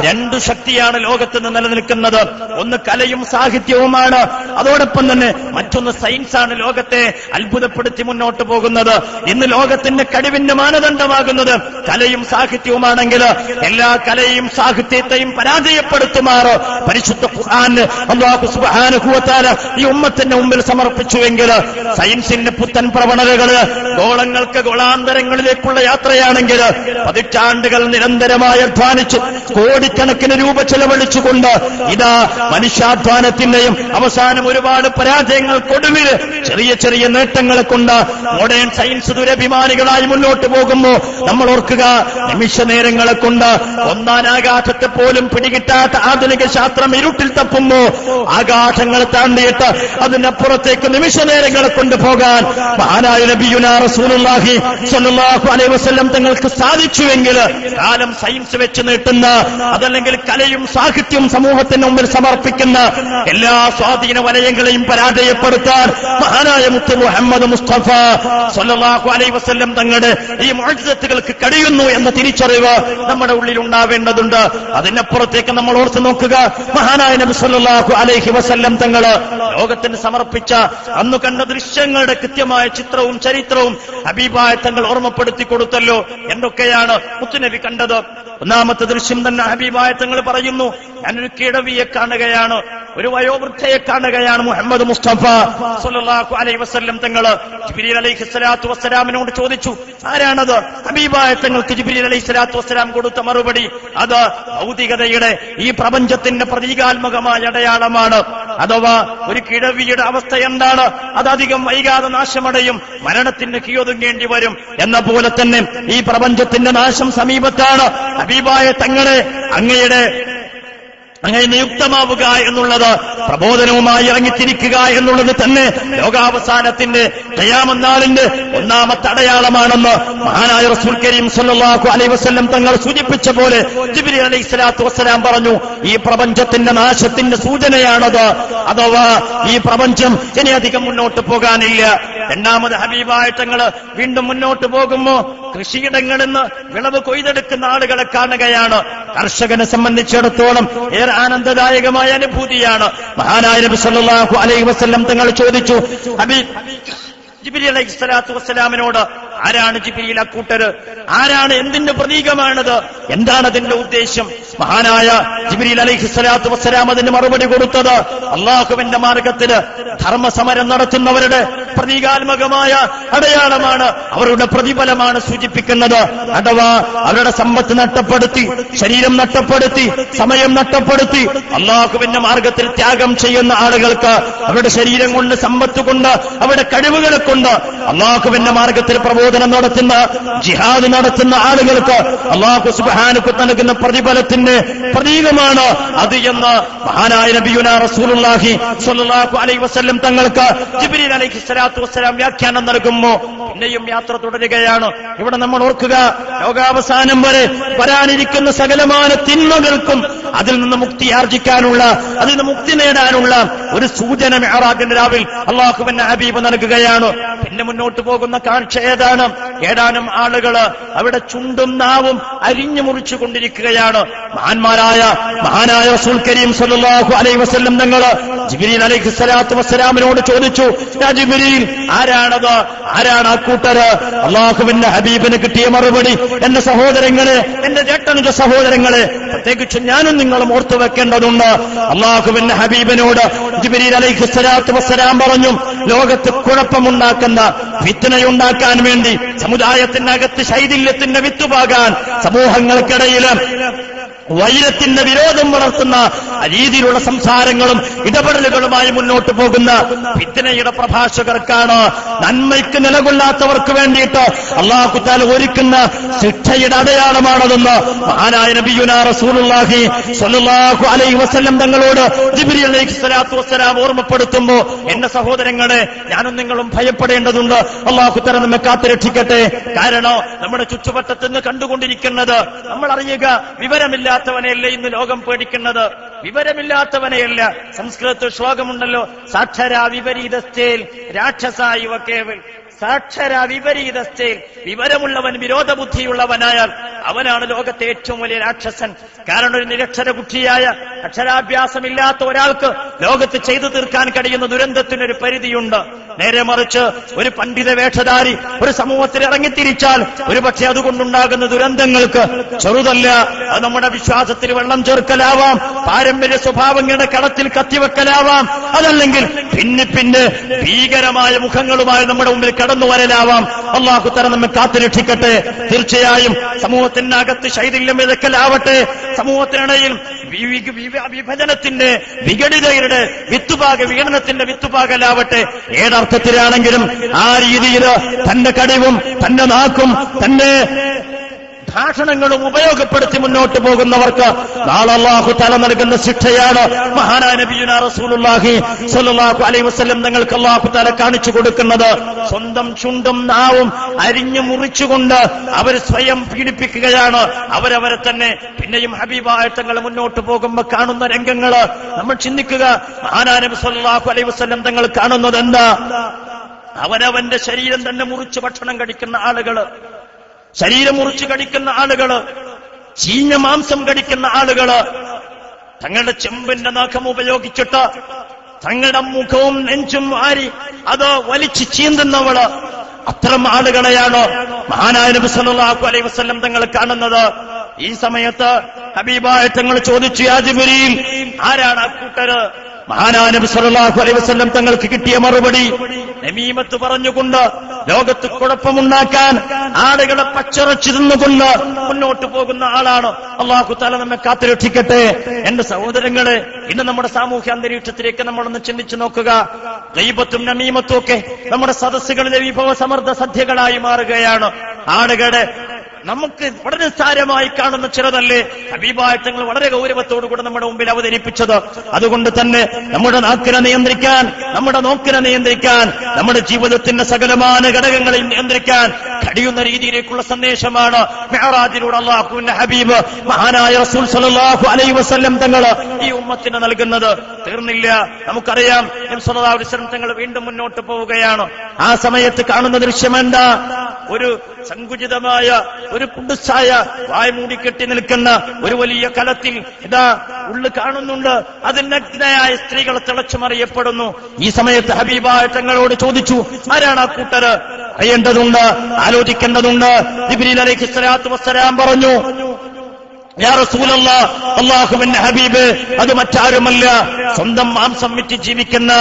2 ശക്തിയാണ് ലോകത്ത് നിന്ന് നിലനിൽക്കുന്നത്. ഒന്ന് കലയും സാഹിത്യവുമാണ്, അതോടൊപ്പം തന്നെ മറ്റൊന്ന് സയൻസാണ് ലോകത്തെ അത്ഭുതപ്പെടുത്തി മുന്നോട്ട് പോകുന്നത്. ഇന്ന് ലോകത്തിന്റെ കഴിവിന്റെ മാനദണ്ഡമാകുന്നത് കലയും സാഹിത്യവുമാണെങ്കിൽ എല്ലാ കലയും സാഹിത്യത്തെയും പരാജയപ്പെടുത്തുമാറ് പരിശുദ്ധ ഖുർആൻ അല്ലാഹു സുബ്ഹാനഹു വ തആല ഈ ഉമ്മത്തിന്റെ മുമ്പിൽ സമർപ്പിച്ചുവെങ്കിൽ സയൻസിന്റെ പുത്തൻ പ്രവണതകൾ ഗോളങ്ങൾക്ക് ഗോളാന്തരങ്ങളിലേക്കുള്ള യാത്രയാണെങ്കിൽ പതിറ്റാണ്ടുകൾ നിരന്തരമായി അധ്വാനിച്ച് കോടിക്കണക്കിന് രൂപ ചെലവഴിച്ചുകൊണ്ട് ഇതാ മനുഷ്യാധ്വാനത്തിന്റെയും അവസാനം ഒരുപാട് പരാജയങ്ങൾക്കൊടുവിൽ ചെറിയ ചെറിയ നേട്ടങ്ങളെ കൊണ്ട് മോഡേൺ സയൻസ് ദുരഭിമാനികളായി മുന്നോട്ട് പോകുമ്പോൾ നമ്മൾ ഓർക്കുക, നിമിഷ നേരങ്ങളെ കൊണ്ട് ഒന്നാനാകാശത്തെ പോലും പിടികിട്ടാത്ത ആധുനിക ശാസ്ത്രം ഇരുട്ടിൽ തപ്പുമ്പോ ആകാശങ്ങൾ താണ്ടിയിട്ട് അതിനപ്പുറത്തേക്ക് നിമിഷ നേരങ്ങളെ കൊണ്ടുപോകാൻ മഹാനായ നബിയുനാ റസൂലുള്ളാഹി സ്വല്ലല്ലാഹു അലൈഹി വസല്ലം തങ്ങൾക്ക് സാധിച്ചുവെങ്കിൽ കാലം സയൻസ് വെച്ച് നീട്ടുന്ന, അതല്ലെങ്കിൽ കലയും സാഹിത്യവും സമൂഹത്തിന് മുമ്പിൽ സമർപ്പിക്കുന്ന എല്ലാ സ്വാധീന വലയങ്ങളെയും പരാജയപ്പെടുത്താൻ മഹാനായ മുത്ത് മുഹമ്മദ് മുസ്തഫ സ്വല്ലല്ലാഹു അലൈഹി വസല്ലം തങ്ങളുടെ ഈ മുഅ്ജിസത്തുകൾക്ക് കഴിയുന്നു എന്ന തിരിച്ചറിവ് നമ്മുടെ ഉള്ളിൽ ഉണ്ടാവേണ്ടതുണ്ട്. അതിനപ്പുറത്തേക്ക് നമ്മൾ ഓർത്തു നോക്കുക, മഹാനായ നബി സല്ലല്ലാഹു അലൈഹി വസല്ലം തങ്ങള് ലോകത്തിന് സമർപ്പിച്ച അന്ന് കണ്ട ദൃശ്യങ്ങളുടെ കൃത്യമായ ചിത്രവും ചരിത്രവും ഹബീബായ തങ്ങൾ ഓർമ്മപ്പെടുത്തി കൊടുത്തല്ലോ. എന്തൊക്കെയാണ് മുത്തുനബി കണ്ടത്? ഒന്നാമത്തെ ദൃശ്യം തന്നെ ഹബീബായ തങ്ങൾ പറയുന്നു, ഞാനൊരു കിഴവിയെ കാണുകയാണ്, ഒരു വയോവൃദ്ധയെ കാണുകയാണ്. മുഹമ്മദ് മുസ്തഫ സ്വല്ലല്ലാഹു അലൈഹി വസല്ലം തങ്ങള് ജിബ്രീൽ അലൈഹി സ്വലാത്തു വസ്സലാമിനോട് ചോദിച്ചു, ആരാണത്? ഹബീബായ തങ്ങൾക്ക് ജിബ്രീൽ അലൈഹി സ്വലാത്തു വസ്സലാം കൊടുത്ത മറുപടി, അത് ഭൗതികതയുടെ ഈ പ്രപഞ്ചത്തിന്റെ പ്രതീകാത്മകമായ അടയാളമാണ്. അഥവാ ഒരു കിഴവിയുടെ അവസ്ഥ എന്താണ്? അതധികം വൈകാതെ നാശമടയും, മരണത്തിന് കീഴൊതുങ്ങേണ്ടി വരും എന്ന പോലെ തന്നെ ഈ പ്രപഞ്ചത്തിന്റെ നാശം സമീപത്താണ്. ഹബീബായ തങ്ങളെ അങ്ങനെ നിയുക്തമാവുക എന്നുള്ളത്, പ്രബോധനവുമായി ഇറങ്ങിത്തിരിക്കുക എന്നുള്ളത് തന്നെ ലോകാവസാനത്തിന്റെ ഖിയാമത്ത് ഒന്നാമത്തെ അടയാളമാണെന്ന് മഹാനായ റസൂൽ കരീം സ്വല്ലല്ലാഹു അലൈഹി വസല്ലം തങ്ങൾ സൂചിപ്പിച്ച പോലെ ജിബ്രീൽ അലൈഹി സ്വലാത്തു വസ്സലാം പറഞ്ഞു, ഈ പ്രപഞ്ചത്തിന്റെ നാശത്തിന്റെ സൂചനയാണത്. അഥവാ ഈ പ്രപഞ്ചം ഇനി അധികം മുന്നോട്ട് പോകാനില്ല. രണ്ടാമത് ഹബീബായ തങ്ങൾ വീണ്ടും മുന്നോട്ട് പോകുമ്പോ കൃഷിയിടങ്ങളിൽ നിന്ന് വിളവ് കൊയ്തെടുക്കുന്ന ആളുകളെ കാണുകയാണ്. കർഷകനെ സംബന്ധിച്ചിടത്തോളം ഏറെ ആനന്ദദായകമായ അനുഭൂതിയാണ്. മഹാനായ നബി സല്ലല്ലാഹു അലൈഹി വസല്ലം തങ്ങൾ ചോദിച്ചു, ജിബ്രീൽ അലൈഹി സ്വലാത്തു വസ്സലാമിനോട്, ആരാണ് ജിബ്രീൽ അക്കൂട്ടര്? ആരാണ്? എന്തിന്റെ പ്രതീകമാണത്? എന്താണ് അതിന്റെ ഉദ്ദേശം? മഹാനായ ജിബ്രീൽ അലൈഹിസ്സലാത്തു വസ്സലാം അതിന് മറുപടി കൊടുത്തത് അള്ളാഹുവിന്റെ മാർഗത്തിൽ ധർമ്മസമരം നടത്തുന്നവരുടെ പ്രതീകാത്മകമായ അടയാളമാണ്, അവരുടെ പ്രതിഫലമാണ് സൂചിപ്പിക്കുന്നത്. അഥവാ അവരുടെ സമ്പത്ത് നഷ്ടപ്പെടുത്തി, ശരീരം നഷ്ടപ്പെടുത്തി, സമയം നഷ്ടപ്പെടുത്തി അള്ളാഹുവിന്റെ മാർഗത്തിൽ ത്യാഗം ചെയ്യുന്ന ആളുകൾക്ക് അവരുടെ ശരീരം കൊണ്ട്, സമ്പത്ത് കൊണ്ട്, അവരുടെ കഴിവുകളെ കൊണ്ട് അള്ളാഹുവിന്റെ മാർഗത്തിൽ പ്രബോധനം നടത്തുന്ന, ജിഹാദ് നടത്തുന്ന ആളുകൾക്ക് അള്ളാഹു സുബ്ഹാനഹു നൽകുന്ന പ്രതിഫലത്തിന്റെ പ്രതീകമാണ് അത് എന്ന് മഹാനായ നബിയുനാ റസൂലുള്ളാഹി സ്വല്ലല്ലാഹു അലൈഹി വസല്ലം തങ്ങൾക്ക് ജിബ്രീൽ അലൈഹിസ്സലാത്തു വസ്സലാം വ്യാഖ്യാനം നൽകുമ്പോൾ പിന്നെയും യാത്ര തുടരുകയാണ്. ഇവിടെ നമ്മൾ ഓർക്കുക, ലോകാവസാനം വരെ വരാനിരിക്കുന്ന സകലമായ തിന്മകൾക്കും അതിൽ നിന്ന് മുക്തി ആർജിക്കാനുള്ള, അതിൽ നിന്ന് മുക്തി നേടാനുള്ള ഒരു സൂചന മിഅ്റാജിന്റെ രാവിൽ അള്ളാഹുവിന്റെ ഹബീബ് നൽകുകയാണ്. പിന്നെ മുന്നോട്ട് പോകുന്ന കാഴ്ച ഏതാണ്? ഏതാനും ആളുകള് അവിടെ ചുണ്ടും നാവും അരിഞ്ഞു മുറിച്ചു കൊണ്ടിരിക്കുകയാണ്. മഹാനായ റസൂൽ കരീം സ്വല്ലല്ലാഹു അലൈഹി വസല്ലം തങ്ങള് ജിബ്രീൽ അലൈഹിസ്സലാത്തു വസ്സലാമിനോട് ചോദിച്ചു, യാ ജിബ്രീൽ, ആരാണത്? ആരാണ് ആ കൂട്ടര്? അള്ളാഹുവിന്റെ ഹബീബിന് കിട്ടിയ മറുപടി, എന്റെ സഹോദരങ്ങളെ, എന്റെ ചേട്ടന്റെ സഹോദരങ്ങളെ, പ്രത്യേകിച്ച് ഞാനും നിങ്ങളും ഓർത്തു വെക്കേണ്ടതുണ്ട്. അള്ളാഹുവിന്റെ ഹബീബിനോട് ജിബ്രീൽ അലൈഹിസ്സലാത്തു വസ്സലാം പറഞ്ഞു, ലോകത്ത് കുഴപ്പമുണ്ടാക്കുന്ന, ഫിത്നയുണ്ടാക്കാൻ വേണ്ടി, സമുദായത്തിനകത്ത് ശൈഥില്യത്തിന്റെ വിത്തുപാകാൻ, സമൂഹങ്ങൾക്കിടയിൽ വൈരത്തിന്റെ വിരോധം വളർത്തുന്ന രീതിയിലുള്ള സംസാരങ്ങളും ഇടപെടലുകളുമായി മുന്നോട്ട് പോകുന്ന ഫിത്നയുടെ പ്രഭാഷകർക്കാണ്, നന്മയ്ക്ക് നിലകൊള്ളാത്തവർക്ക് വേണ്ടിയിട്ട് അല്ലാഹു തആല ഒരുക്കുന്ന ശിക്ഷയുടെ അടയാളമാണതെന്ന് മഹാനായ നബിയുനാ റസൂലുള്ളാഹി സ്വല്ലല്ലാഹു അലൈഹി വസല്ലം തങ്ങളോട് ജിബ്രീൽ അലൈഹിസ്സലാത്തു വസ്സലാം ഓർമ്മപ്പെടുത്തുമ്പോൾ, എന്റെ സഹോദരങ്ങളെ, ഞാനും നിങ്ങളും ഭയപ്പെടേണ്ടതുണ്ട്. അല്ലാഹു തആല നമ്മെ കാത്തുരക്ഷിക്കട്ടെ. കാരണം നമ്മുടെ ചുറ്റുവട്ടത്ത് നിന്ന് കണ്ടുകൊണ്ടിരിക്കുന്നത്, നമ്മൾ അറിയുക, വിവരമില്ലാത്തവനെയല്ല ഇന്ന് ലോകം പേടിക്കുന്നത്, വിവരമില്ലാത്തവനെയല്ല. സംസ്കൃതത്തിൽ ശ്ലോകമുണ്ടല്ലോ, സാക്ഷരാ വിപരീതസ്ഥേൽ രാക്ഷസായി വക്കേവൽ. സാക്ഷരാ വിപരീതസ്ഥേൽ, വിവരമുള്ളവൻ വിരോധബുദ്ധിയുള്ളവനായാൽ അവനാണ് ലോകത്തെ ഏറ്റവും വലിയ രാക്ഷസൻ. കാരണം ഒരു നിരക്ഷര കുട്ടിയായ, അക്ഷരാഭ്യാസമില്ലാത്ത ഒരാൾക്ക് ലോകത്ത് ചെയ്തു തീർക്കാൻ കഴിയുന്ന ദുരന്തത്തിനൊരു പരിധിയുണ്ട്. നേരെ മറിച്ച് ഒരു പണ്ഡിത വേഷധാരി ഒരു സമൂഹത്തിൽ ഇറങ്ങിത്തിരിച്ചാൽ ഒരുപക്ഷെ അതുകൊണ്ടുണ്ടാകുന്ന ദുരന്തങ്ങൾക്ക് ചെറുതല്ല. അത് നമ്മുടെ വിശ്വാസത്തിൽ വെള്ളം ചേർക്കലാവാം, പാരമ്പര്യ സ്വഭാവങ്ങളുടെ കളത്തിൽ കത്തിവെക്കലാവാം, അതല്ലെങ്കിൽ പിന്നെ ഭീകരമായ മുഖങ്ങളുമായി നമ്മുടെ മുമ്പിൽ കടന്നു വരലാവാം. അല്ലാഹു തആല നമ്മെ കാത്തുരക്ഷിക്കട്ടെ. തീർച്ചയായും സമൂഹത്തിനകത്ത് ശൈഥില്യം വിതക്കലാവട്ടെ, സമൂഹത്തിനിടയിൽ വിഭജനത്തിന്റെ, വിഘടിതയുടെ വിഘടനത്തിന്റെ വിത്തുപാകലാവട്ടെ. ഏതർത്ഥത്തിലാണെങ്കിലും ആ രീതിയിൽ തന്റെ കഴിവും തന്റെ നാക്കും തന്റെ ഭാഷണങ്ങളും ഉപയോഗപ്പെടുത്തി മുന്നോട്ട് പോകുന്നവർക്ക് നാളെ അല്ലാഹു തആല നൽകുന്ന ശിക്ഷയാണ് മഹാനായ നബിയുനാ റസൂലുള്ളാഹി സ്വല്ലല്ലാഹു അലൈഹി വസല്ലം തങ്ങൾക്ക് അല്ലാഹു തആല കാണിച്ചു കൊടുക്കുന്നത്. സ്വന്തം ചുണ്ടും നാവും അരിഞ്ഞു മുറിച്ചുകൊണ്ട് അവർ സ്വയം പീഡിപ്പിക്കുകയാണ് അവരവരെ തന്നെ. പിന്നെയും ഹബീബായ തങ്ങൾ മുന്നോട്ട് പോകുമ്പോൾ കാണുന്ന രംഗങ്ങള് നമ്മൾ ചിന്തിക്കുക. മഹാനായ നബി സ്വല്ലല്ലാഹു അലൈഹി വസല്ലം തങ്ങൾ കാണുന്നത് എന്താ? അവനവന്റെ ശരീരം തന്നെ മുറിച്ച് ഭക്ഷണം കഴിക്കുന്ന ആളുകള്, ശരീരം മുറിച്ച് കടിക്കുന്ന ആളുകള്, ചീഞ്ഞ മാംസം കടിക്കുന്ന ആളുകള്, തങ്ങളുടെ ചെമ്പിന്റെ നഖം ഉപയോഗിച്ചിട്ട് തങ്ങളുടെ മുഖവും നെഞ്ചും വാരി അത് വലിച്ചു ചീന്തുന്നവള്, അത്തരം ആളുകളെയാണ് മഹാനായ നബി സല്ലല്ലാഹു അലൈഹി വസല്ലം തങ്ങൾ കാണുന്നത്. ഈ സമയത്ത് ഹബീബായ തങ്ങൾ ചോദിച്ചു, യാ ജിബ്രീൽ, ആരാണ് ആ കൂട്ടര്? മഹാനായ നബി സല്ലല്ലാഹു അലൈഹി വസല്ലം തങ്ങൾക്ക് കിട്ടിയ മറുപടി, നമീമത്ത് പറഞ്ഞുകൊണ്ട്, ലോകത്ത് കുഴപ്പമുണ്ടാക്കാൻ, ആളുകളെ പച്ചറച്ചു തിന്നുകൊണ്ട് മുന്നോട്ട് പോകുന്ന ആളാണ്. അല്ലാഹു തആല നമ്മെ കാത്തുരക്ഷിക്കട്ടെ. എന്റെ സഹോദരങ്ങളെ, ഇന്ന് നമ്മുടെ സാമൂഹ്യ അന്തരീക്ഷത്തിലേക്ക് നമ്മളൊന്ന് ചിന്തിച്ചു നോക്കുക. ഗൈബത്തും നമീമത്തും ഒക്കെ നമ്മുടെ സദസ്സുകളിലെ വിഭവ സമൃദ്ധ സദ്യകളായി മാറുകയാണ്. ആളുകളുടെ നമുക്ക് വളരെ സാരമായി കാണുന്ന ചിലതല്ലേ ഹബീബായ തങ്ങൾ വളരെ ഗൗരവത്തോടുകൂടെ നമ്മുടെ മുമ്പിൽ അവതരിപ്പിച്ചത്. അതുകൊണ്ട് തന്നെ നമ്മുടെ നാക്കിനെ നിയന്ത്രിക്കാൻ, നമ്മുടെ നോക്കിനെ നിയന്ത്രിക്കാൻ, നമ്മുടെ ജീവിതത്തിന്റെ സകലമാന ഘടകങ്ങളെ നിയന്ത്രിക്കാൻ കഴിയുന്ന രീതിയിലേക്കുള്ള സന്ദേശമാണ് മിഅ്റാജിലൂടെ അല്ലാഹുവിന്റെ ഹബീബ് മഹാനായ റസൂൽ സല്ലല്ലാഹു അലൈഹി വസല്ലം തങ്ങൾ ഈ ഉമ്മത്തിന് നൽകുന്നത്. തീർന്നില്ല. നമുക്കറിയാം, നബി സല്ലല്ലാഹു അലൈഹി വസല്ലം തങ്ങൾ വീണ്ടും മുന്നോട്ട് പോവുകയാണ്. ആ സമയത്ത് കാണുന്ന ദൃശ്യം എന്താ? ഒരു സങ്കുചിതമായ ഒരു കുടുസായ വായ് മൂടിക്കെട്ടി നിൽക്കുന്ന ഒരു വലിയ കലത്തിൽ ഇതാ ഉള്ളു കാണുന്നുണ്ട്. അതിൽ നഗ്നയായ സ്ത്രീകൾ തിളച്ചുമറിയപ്പെടുന്നു. ഈ സമയത്ത് ഹബീബായ തങ്ങളോട് ചോദിച്ചു, ആരാണ് ആ കൂട്ടര്? അറിയേണ്ടതുണ്ട്, ആലോചിക്കേണ്ടതുണ്ട്. ജിബ്രീൽ അലൈഹിസ്സലാത്തു വസ്സലാം പറഞ്ഞു, യാ റസൂലല്ലാഹ്, അല്ലാഹുവിന്റെ ഹബീബ്, അത് മറ്റാരുമല്ല, സ്വന്തം മാംസം വിറ്റ് ജീവിക്കുന്ന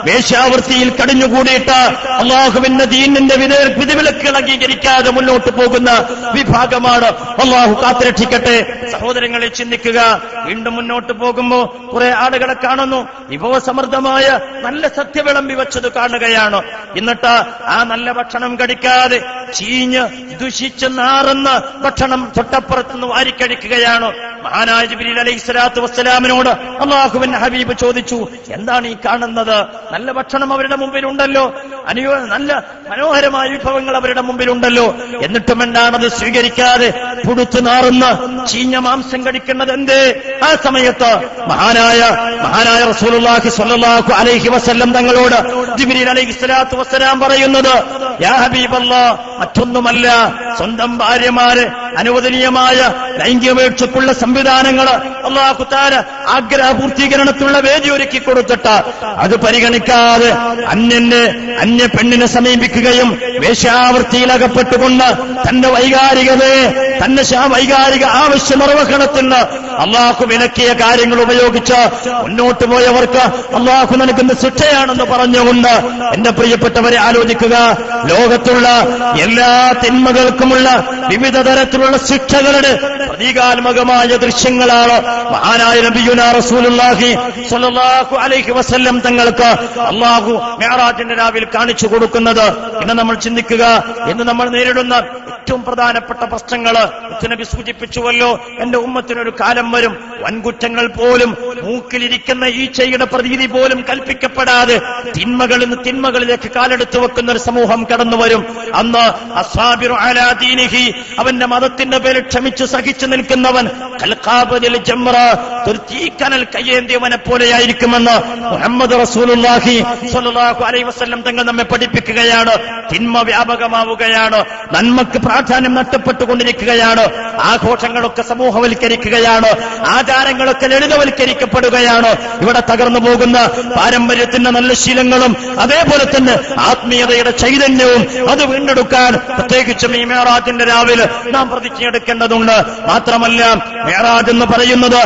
വേശ്യാവൃത്തിയിൽ കടിഞ്ഞുകൂടിയിട്ട് അല്ലാഹുവിന്റെ ദീനിന്റെ വിധിവിലക്കുകൾ അംഗീകരിക്കാതെ മുന്നോട്ട് പോകുന്ന വിഭാഗമാണ്. അല്ലാഹു കാത്തുരക്ഷിക്കട്ടെ. സഹോദരങ്ങളെ, ചിന്തിക്കുക. വീണ്ടും മുന്നോട്ട് പോകുമ്പോ കുറെ ആളുകളെ കാണുന്നു, വിഭവസമൃദ്ധമായ നല്ല സദ്യ വിളമ്പി വെച്ചത് കാണുകയാണ്. എന്നിട്ട് ആ നല്ല ഭക്ഷണം കഴിക്കാതെ ചീഞ്ഞ് ദുഷിച്ച് നാറുന്ന ഭക്ഷണം തൊട്ടപ്പുറത്തുനിന്ന് വാരിക്കഴിക്കുകയാണ്. മഹാനായ ജിബ്രീൽ അലൈഹിസ്സലാത്തു വസ്സലാമിനോട് അല്ലാഹുവിന്റെ ഹബീബ് ചോദിച്ചു, എന്താണ് ഈ കാണുന്നത്? നല്ല ഭക്ഷണം അവരുടെ മുമ്പിലുണ്ടല്ലോ, നല്ല മനോഹരമായ വിഭവങ്ങൾ അവരുടെ മുമ്പിലുണ്ടല്ലോ, എന്നിട്ടും എന്താണത് സ്വീകരിക്കാതെ പുടുത്തു നാറുന്ന ചീഞ്ഞ മാംസം കഴിക്കുന്നത് എന്തേ? ആ സമയത്ത് മഹാനായ റസൂലുള്ളാഹി സ്വല്ലല്ലാഹു അലൈഹി വസല്ലം തങ്ങളോട് ജിബ്രീൽ അലൈഹിസ്സലാത്തു വസ്സലാം പറയുന്നത്, യാ ഹബീബല്ലാഹ്, മറ്റൊന്നുമല്ല, സ്വന്തം ഭാര്യമാരെ അനുവദനീയമായ ലൈംഗികവേഴ്ചക്കുള്ള സംവിധാനങ്ങൾ അല്ലാഹു തആല ആഗ്രഹ പൂർത്തീകരണത്തിനുള്ള വേദി ഒരുക്കി കൊടുത്തിട്ട് അത് പരിഗണിക്കാതെ അന്യ പെണ്ണിനെ സമീപിക്കുകയും വേശ്യാവൃത്തിയിലകപ്പെട്ടുകൊണ്ട് തന്റെ വൈകാരിക ആവശ്യ നിർവഹണത്തിന് അല്ലാഹു വിലക്കിയ കാര്യങ്ങൾ ഉപയോഗിച്ച് മുന്നോട്ട് പോയവർക്ക് അല്ലാഹു നൽകുന്ന ശിക്ഷയാണെന്ന് പറഞ്ഞുകൊണ്ട് എന്റെ പ്രിയപ്പെട്ടവരെ ആലോചിക്കുക. ലോകത്തുള്ള എല്ലാ തിന്മകൾക്കുമുള്ള വിവിധ തരത്തിലുള്ള ശിക്ഷകളുടെ പ്രതീകാത്മകമായ ദൃശ്യങ്ങളാണ് മഹാനായ നബിയുനാ റസൂലുള്ളാഹി സ്വല്ലല്ലാഹു അലൈഹി വസല്ലം തങ്ങൾക്ക് അല്ലാഹു മിഅ്റാജിന്റെ രാവിൽ കാണിച്ചു കൊടുക്കുന്നത്. ഇന്ന് നമ്മൾ ചിന്തിക്കുക, ഇന്ന് നമ്മൾ നേരിടുന്ന ഏറ്റവും പ്രധാനപ്പെട്ട പ്രശ്നങ്ങൾ നബി സൂചിപ്പിച്ചുവല്ലോ. എന്റെ ഉമ്മത്തിനൊരു കാലം വരും, വൻകുറ്റങ്ങൾ പോലും മൂക്കിലിരിക്കുന്ന ഈച്ചയുടെ പ്രതീതി പോലും കൽപ്പിക്കപ്പെടാതെ തിന്മകളിൽ നിന്ന് തിന്മകളിലേക്ക് കാലെടുത്തു വെക്കുന്ന ഒരു സമൂഹം കടന്നു വരും. അന്ന് അസ്സാബിറു അലാ ദീനിഹി, അവന്റെ മതത്തിന്റെ പേര് ക്ഷമിച്ചു സഹിച്ചു നിൽക്കുന്നവൻ കൽഖാബദിൽ ജംറ, തീക്കനൽ കയ്യേന്തിയവനെ പോലെയായിരിക്കുമെന്ന് മുഹമ്മദ് റസൂലുള്ളാഹി സ്വല്ലല്ലാഹു അലൈഹി വസല്ലം തങ്ങൾ നമ്മെ പഠിപ്പിക്കുകയാണ്. തിന്മ വ്യാപകമാവുകയാണ്, നന്മക്ക് പ്രാധാന്യം നഷ്ടപ്പെട്ടുകൊണ്ടിരിക്കുകയാണ്, ആഘോഷങ്ങളൊക്കെ സമൂഹവൽക്കരിക്കുകയാണ്, ആചാരങ്ങളൊക്കെ ലളിതവൽക്കരിക്കപ്പെടുകയാണ്. ഇവിടെ തകർന്നു പോകുന്ന പാരമ്പര്യത്തിന്റെ നല്ല ശീലങ്ങളും അതേപോലെ തന്നെ ആത്മീയതയുടെ ചൈതന്യവും അത് വീണ്ടെടുക്കാൻ പ്രത്യേകിച്ചും ഈ മിഅ്റാജിന്റെ രാവിലെ നാം പ്രതിജ്ഞയെടുക്കേണ്ടതുണ്ട്. മാത്രമല്ല, മിഅ്റാജ് എന്ന് പറയുന്നത്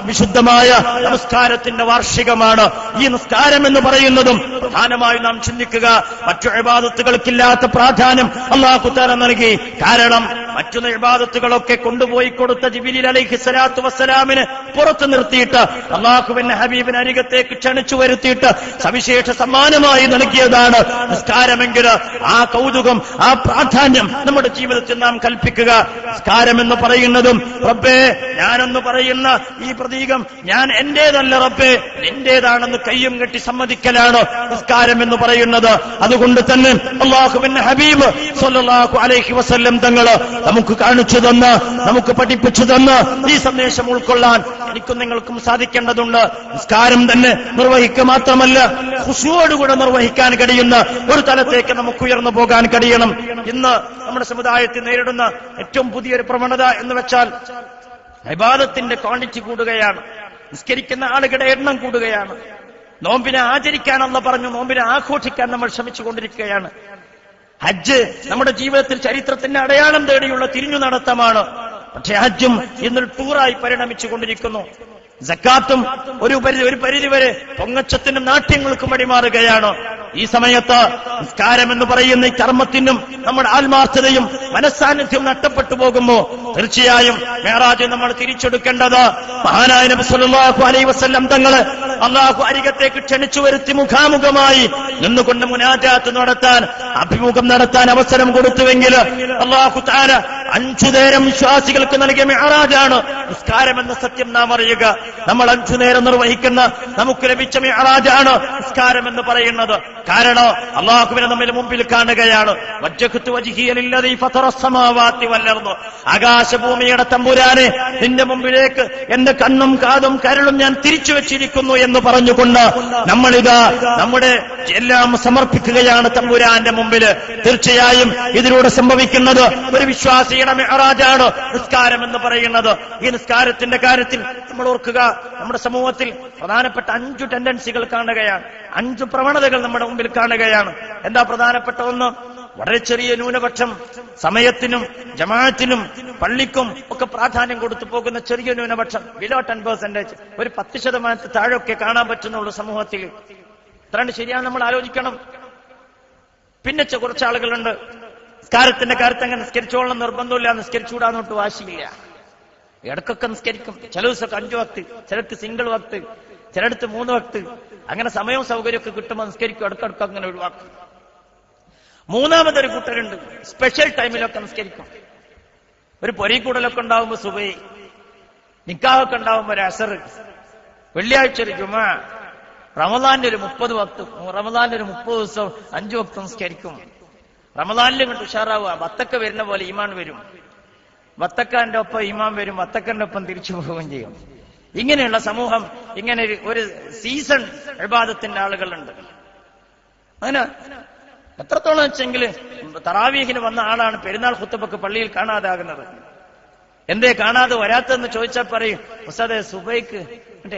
വിശുദ്ധമായ നമസ്കാരത്തിന്റെ വാർഷികമാണ്. ഈ നിസ്കാരം എന്ന് പറയുന്നതും പ്രധാനമായും നാം ചിന്തിക്കുക, മറ്റു ഇബാദത്തുകൾക്കില്ലാത്ത പ്രാധാന്യം അല്ലാഹു തആല നൽകി. കാരണം മറ്റു ഇബാദത്തുകളൊക്കെ കൊണ്ടുപോയി കൊടുത്ത ജിബ്രീൽ അലൈഹിസ്സലാത്തു വസ്സലാമിനെ പുറത്തു നിർത്തിയിട്ട് അല്ലാഹുവിന്റെ ഹബീബിനെ അരികത്തേക്ക് ക്ഷണിച്ചു വരുത്തിയിട്ട് സവിശേഷ സമ്മാനമായി നൽകിയതാണ് നിസ്കാരമെങ്കിൽ ആ കൗതുകം, ആ പ്രാധാന്യം നമ്മുടെ ജീവിതത്തിൽ നാം കൽപ്പിക്കുക. നിസ്കാരം എന്ന് പറയുന്നതും റബ്ബേ ഞാനെന്ന് പറയുന്ന ഈ പ്രതീകം ഞാൻ എന്റേതല്ല റബ്ബേ നിന്റേതാണെന്ന് കയ്യും കെട്ടി സമ്മതിക്കലാണ് നിസ്കാരം എന്ന് പറയുന്നത്. അതുകൊണ്ട് തന്നെ അല്ലാഹുവിന്റെ ഹബീബ് സ്വല്ലല്ലാഹു അലൈഹി വസല്ലം തങ്ങൾ നമുക്ക് കാണിച്ചു തന്ന്, നമുക്ക് പഠിപ്പിച്ചു തന്ന് ഈ സന്ദേശം ഉൾക്കൊള്ളാൻ എനിക്കും നിങ്ങൾക്കും സാധിക്കേണ്ടതുണ്ട്. നിസ്കാരം തന്നെ നിർവഹിക്കുക മാത്രമല്ല, ഖുശൂഅോടുകൂടെ നിർവഹിക്കാൻ കഴിയുന്ന ഒരു തലത്തേക്ക് നമുക്ക് ഉയർന്നു പോകാൻ കഴിയണം. ഇന്ന് നമ്മുടെ സമുദായത്തിൽ നേരിടുന്ന ഏറ്റവും പുതിയൊരു പ്രവണത എന്ന് വെച്ചാൽ ഇബാദത്തിന്റെ ക്വാണ്ടിറ്റി കൂടുകയാണ്, നിസ്കരിക്കുന്ന ആളുകളുടെ എണ്ണം കൂടുകയാണ്. നോമ്പിനെ ആചരിക്കാനെന്ന് പറഞ്ഞു നോമ്പിനെ ആഘോഷിക്കാൻ നമ്മൾ ശ്രമിച്ചുകൊണ്ടിരിക്കുകയാണ്. ഹജ്ജ് നമ്മുടെ ജീവിതത്തിൽ ചരിത്രത്തിന്റെ അടയാളം തേടിയുള്ള തിരിഞ്ഞു നടത്തമാണ്. പക്ഷെ ഹജ്ജും ഇന്നൊരു ടൂറായി പരിണമിച്ചുകൊണ്ടിരിക്കുന്നു. സക്കാത്തും ഒരു പരിധിവരെ പൊങ്ങച്ചത്തിനും നാട്യങ്ങൾക്കും അടിമാറുകയാണ്. ഈ സമയത്ത് നിസ്കാരം എന്ന് പറയുന്ന ഈ കർമ്മത്തിനും നമ്മുടെ ആത്മാർത്ഥതയും മനസ്സാന്നിധ്യവും നഷ്ടപ്പെട്ടു പോകുമ്പോ തീർച്ചയായും മിഅ്റാജ് നമ്മൾ തിരിച്ചെടുക്കേണ്ടത് മഹാനായ നബി സല്ലല്ലാഹു അലൈഹി വസല്ലം തങ്ങളെ അല്ലാഹു അരികത്തേക്ക് ക്ഷണിച്ചു വരുത്തി മുഖാമുഖമായി നിന്നുകൊണ്ട് മുനാജാത്ത് നടത്താൻ, അഭിമുഖം നടത്താൻ അവസരം കൊടുത്തുവെങ്കിൽ അല്ലാഹു തആല 5 നേരം വിശ്വാസികൾക്ക് നൽകിയ മിഅ്റാജാണ് നിസ്കാരം എന്ന സത്യം നാം അറിയുക. നമ്മൾ 5 നേരം നിർവഹിക്കുന്ന നമുക്ക് ലഭിച്ച മിഅ്റാജാണ് നിസ്കാരം എന്ന് പറയുന്നത്. കാരണം അല്ലാഹുവിനെ നമ്മൾ മുമ്പിൽ കാണുകയാണ്. വജ്ജഹ്തു വജ്ഹിയ ലില്ലദീ ഫതറസ് സമാവാതി വൽ അർദ്, ആകാശഭൂമിയുടെ തമ്പുരാനെ നിന്റെ മുമ്പിലേക്ക് എന്റെ കണ്ണും കാതും കരളും ഞാൻ തിരിച്ചു വെച്ചിരിക്കുന്നു എന്ന് പറഞ്ഞുകൊണ്ട് നമ്മളിതാ നമ്മുടെ എല്ലാം സമർപ്പിക്കുകയാണ് തമ്പുരാന്റെ മുമ്പില്. തീർച്ചയായും ഇതിലൂടെ സംഭവിക്കുന്നത് ഒരു വിശ്വാസിയുടെ മിഅ്റാജാണ് നിസ്കാരം എന്ന് പറയുന്നത്. ഈ നിസ്കാരത്തിന്റെ കാര്യത്തിൽ നമ്മൾ ഓർക്കുക, നമ്മുടെ സമൂഹത്തിൽ പ്രധാനപ്പെട്ട 5 ടെൻഡൻസികൾ കാണുകയാണ്, 5 പ്രവണതകൾ നമ്മുടെ മുമ്പിൽ കാണുകയാണ്. എന്താ പ്രധാനപ്പെട്ട ഒന്ന്? വളരെ ചെറിയ ന്യൂനപക്ഷം സമയത്തിനും ജമാഅത്തിനും പള്ളിക്കും ഒക്കെ പ്രാധാന്യം കൊടുത്തു പോകുന്ന ചെറിയ ന്യൂനപക്ഷം, ബിലോ 10%, ഒരു 10% താഴെയൊക്കെ കാണാൻ പറ്റുന്നുള്ളൂ സമൂഹത്തിൽ. അത്രയാണ് ശരിയാണ്, നമ്മൾ ആലോചിക്കണം. പിന്നെ കുറച്ച് ആളുകളുണ്ട് നിസ്കാരത്തിന്റെ കാര്യത്തിൽ അങ്ങനെ നിസ്കരിച്ചോളണം നിർബന്ധമില്ല, നിസ്കരിച്ചുകൂടാന്നോട്ട് വാശിയില്ല, ഇടക്കൊക്കെ നിസ്കരിക്കും. ചില ദിവസമൊക്കെ 5 വക്ത്, ചിലർക്ക് സിംഗിൾ വക്ത്, ചിലടത്ത് 3 വക്ത്, അങ്ങനെ സമയവും സൗകര്യമൊക്കെ കിട്ടുമ്പോൾ നിസ്കരിക്കും, ഇടക്കിടക്ക് അങ്ങനെ ഒഴിവാക്കും. മൂന്നാമതൊരു കൂട്ടരുണ്ട് സ്പെഷ്യൽ ടൈമിലൊക്കെ നിസ്കരിക്കും. ഒരു പൊരിക്കൂടലൊക്കെ ഉണ്ടാവുമ്പോ സുബഹി, നിക്കാഹൊക്കെ ഉണ്ടാവുമ്പോ ഒരു അസർ, വെള്ളിയാഴ്ച ഒരു ജുമാ, റമദാന്റെ ഒരു 30 വക്ത്, റമദാന്റെ ഒരു 30 ദിവസം 5 വക്ത് നിസ്കരിക്കും. റമദാനിൽ ഇങ്ങോട്ട് ഉഷാറാവുക, വത്തക്ക വരുന്ന പോലെ ഈമാൻ വരും, വത്തക്കാന്റെ ഒപ്പം ഈമാൻ വരും, വത്തക്കന്റെ ഒപ്പം തിരിച്ചു പോവുകയും ചെയ്യും. ഇങ്ങനെയുള്ള സമൂഹം, ഇങ്ങനെ ഒരു സീസൺ ഇബാദത്തിന്റെ ആളുകളുണ്ട്. അങ്ങനെ എത്രത്തോളം വെച്ചെങ്കിൽ തറാവീഹിന് വന്ന ആളാണ് പെരുന്നാൾ ഖുത്ബക്ക് പള്ളിയിൽ കാണാതാകുന്നത്. എന്തേ കാണാതെ വരാത്തെന്ന് ചോദിച്ചാൽ പറയും, ഉസ്താദേ സുബൈക്ക്